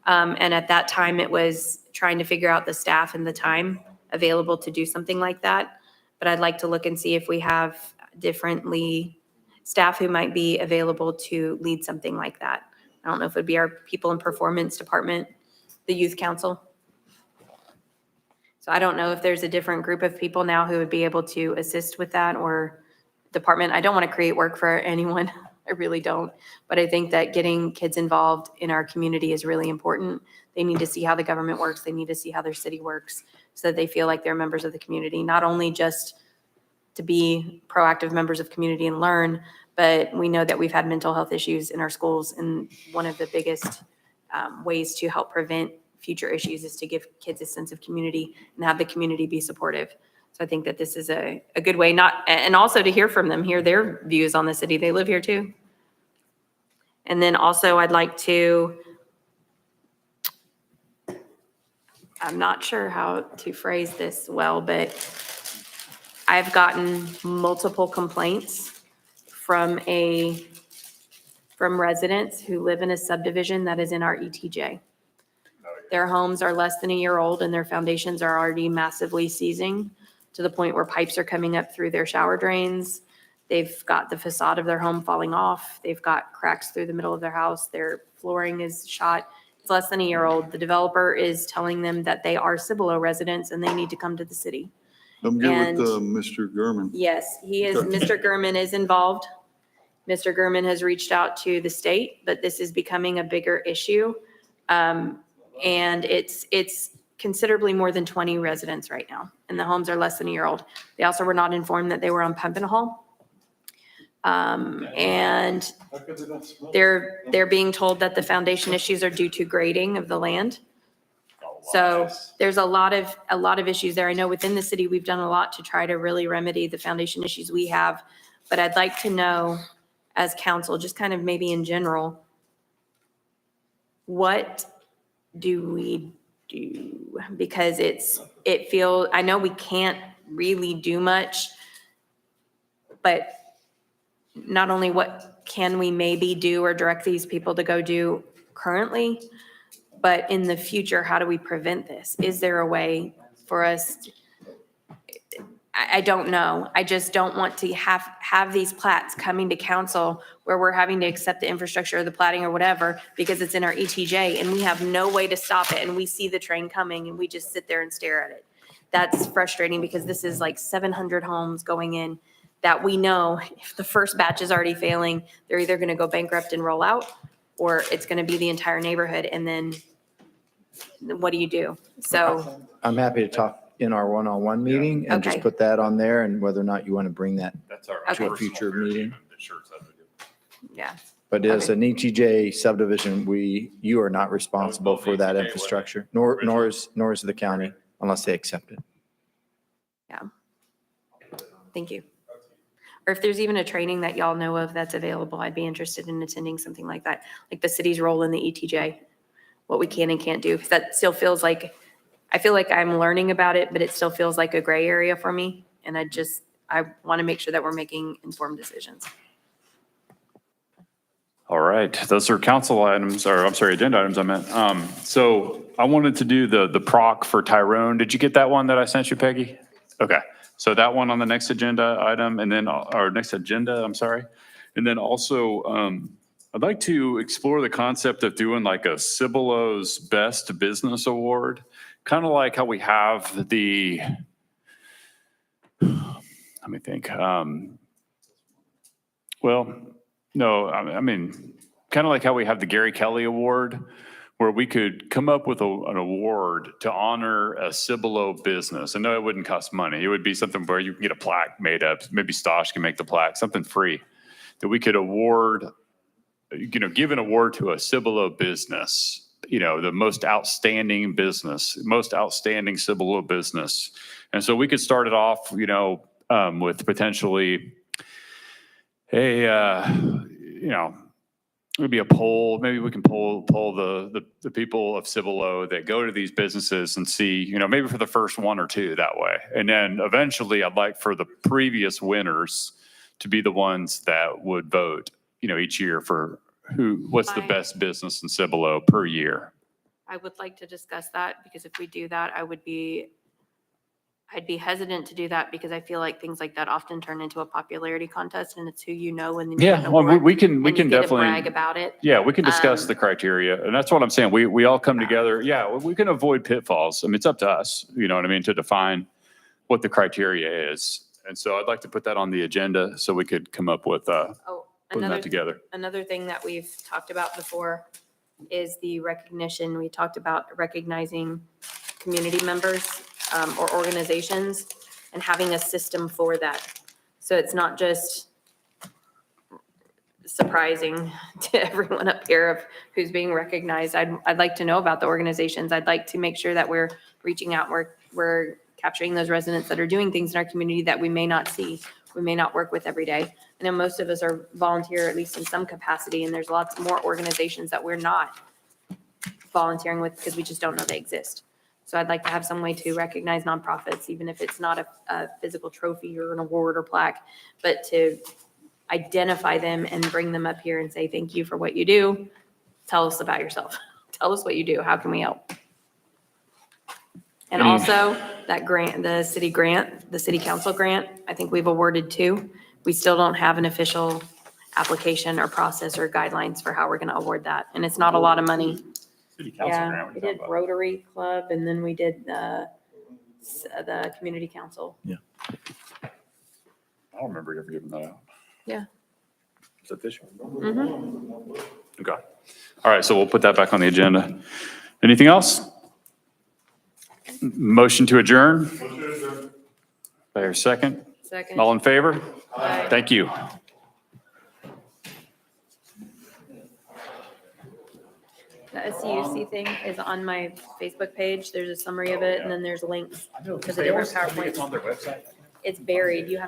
And at that time, it was trying to figure out the staff and the time available to do something like that. But I'd like to look and see if we have differently staff who might be available to lead something like that. I don't know if it would be our people and performance department, the youth council. So I don't know if there's a different group of people now who would be able to assist with that or department. I don't want to create work for anyone. I really don't. But I think that getting kids involved in our community is really important. They need to see how the government works. They need to see how their city works so that they feel like they're members of the community, not only just to be proactive members of community and learn, but we know that we've had mental health issues in our schools. And one of the biggest ways to help prevent future issues is to give kids a sense of community and have the community be supportive. So I think that this is a good way, and also to hear from them, hear their views on the city. They live here too. And then also I'd like to, I'm not sure how to phrase this well, but I've gotten multiple complaints from residents who live in a subdivision that is in our ETJ. Their homes are less than a year old and their foundations are already massively seizing to the point where pipes are coming up through their shower drains. They've got the facade of their home falling off. They've got cracks through the middle of their house. Their flooring is shot. It's less than a year old. The developer is telling them that they are Cibolo residents and they need to come to the city. I'm good And- with Mr. Gurman. Yes, he is, Okay. Mr. Gurman is involved. Mr. Gurman has reached out to the state, but this is becoming a bigger issue. And it's considerably more than 20 residents right now, and the homes are less than a year old. They also were not informed that they were on pump and haul. And they're being told that the foundation issues are due to grading of the land. So there's a lot of issues there. I know within the city, we've done a lot to try to really remedy the foundation issues we have. But I'd like to know, as council, just kind of maybe in general, what do we do? Because I know we can't really do much, but not only what can we maybe do or direct these people to go do currently, but in the future, how do we prevent this? Is there a way for us? I don't know. I just don't want to have these plats coming to council where we're having to accept the infrastructure or the platting or whatever because it's in our ETJ and we have no way to stop it and we see the train coming and we just sit there and stare at it. That's frustrating because this is like 700 homes going in that we know if the first batch is already failing, they're either going to go bankrupt and roll out or it's going to be the entire neighborhood. And then what do you do? So I'm happy to talk in our one-on-one meeting and just Okay. put that on there and whether or not you want to bring that That's our Okay. to a future meeting. yeah. But as an ETJ subdivision, you are not responsible for that infrastructure, nor is the county unless they accept it. Thank you. Or if there's even a training that y'all know of that's available, I'd be interested in attending something like that, like the city's role in the ETJ, what we can and can't do. Because that still feels like, I feel like I'm learning about it, but it still feels like a gray area for me. And I want to make sure that we're making informed decisions. All right, those are council items, or I'm sorry, agenda items I meant. So I wanted to do the proc for Tyrone. Did you get that one that I sent you, Peggy? Okay, so that one on the next agenda item and then, our next agenda, I'm sorry. And then also, I'd like to explore the concept of doing like a Cibolo's Best Business Award, kind of like how we have let me think. Well, no, I mean, kind of like how we have the Gary Kelly Award, where we could come up with an award to honor a Cibolo business. And no, it wouldn't cost money. It would be something where you can get a plaque made up. Maybe Stosh can make the plaque, something free that we could award, give an award to a Cibolo business, the most outstanding business, most outstanding Cibolo business. And so we could start it off, with potentially maybe a poll. Maybe we can poll the people of Cibolo that go to these businesses and see, maybe for the first one or two that way. And then eventually I'd like for the previous winners to be the ones that would vote, each year for what's the best business in Cibolo per year. I would like to discuss that because if we do that, I'd be hesitant to do that because I feel like things like that often turn into a popularity contest and it's who you know and then you Yeah, well, we can and you get to definitely brag about it. Yeah, we can discuss the criteria, and that's what I'm saying. We all come together. Yeah, we can avoid pitfalls. I mean, it's up to us, you know what I mean, to define what the criteria is. And so I'd like to put that on the agenda so we could come up with putting that together. Another thing that we've talked about before is the recognition. We talked about recognizing community members or organizations and having a system for that. So it's not just surprising to everyone up here of who's being recognized. I'd like to know about the organizations. I'd like to make sure that we're reaching out, we're capturing those residents that are doing things in our community that we may not see, we may not work with every day. I know most of us are volunteer, at least in some capacity, and there's lots more organizations that we're not volunteering with because we just don't know they exist. So I'd like to have some way to recognize nonprofits, even if it's not a physical trophy or an award or plaque, but to identify them and bring them up here and say, thank you for what you do. Tell us about yourself. Tell us what you do. How can we help? And also that grant, the city council grant, I think we've awarded 2. We still don't have an official application or process or guidelines for how we're going to award that. And it's not a lot of money. City council Yeah, grant. we did Rotary Club and then we did the community council. I don't remember ever giving that out. Yeah. Is that this year? Mm-hmm. Okay. All right, so we'll put that back on the agenda. Anything else? Motion to adjourn? There, second? Second. All in favor? Aye. Thank you. The SCUC thing is on my Facebook page. There's a summary of it and then there's links to the different PowerPoints. their website. It's buried. You have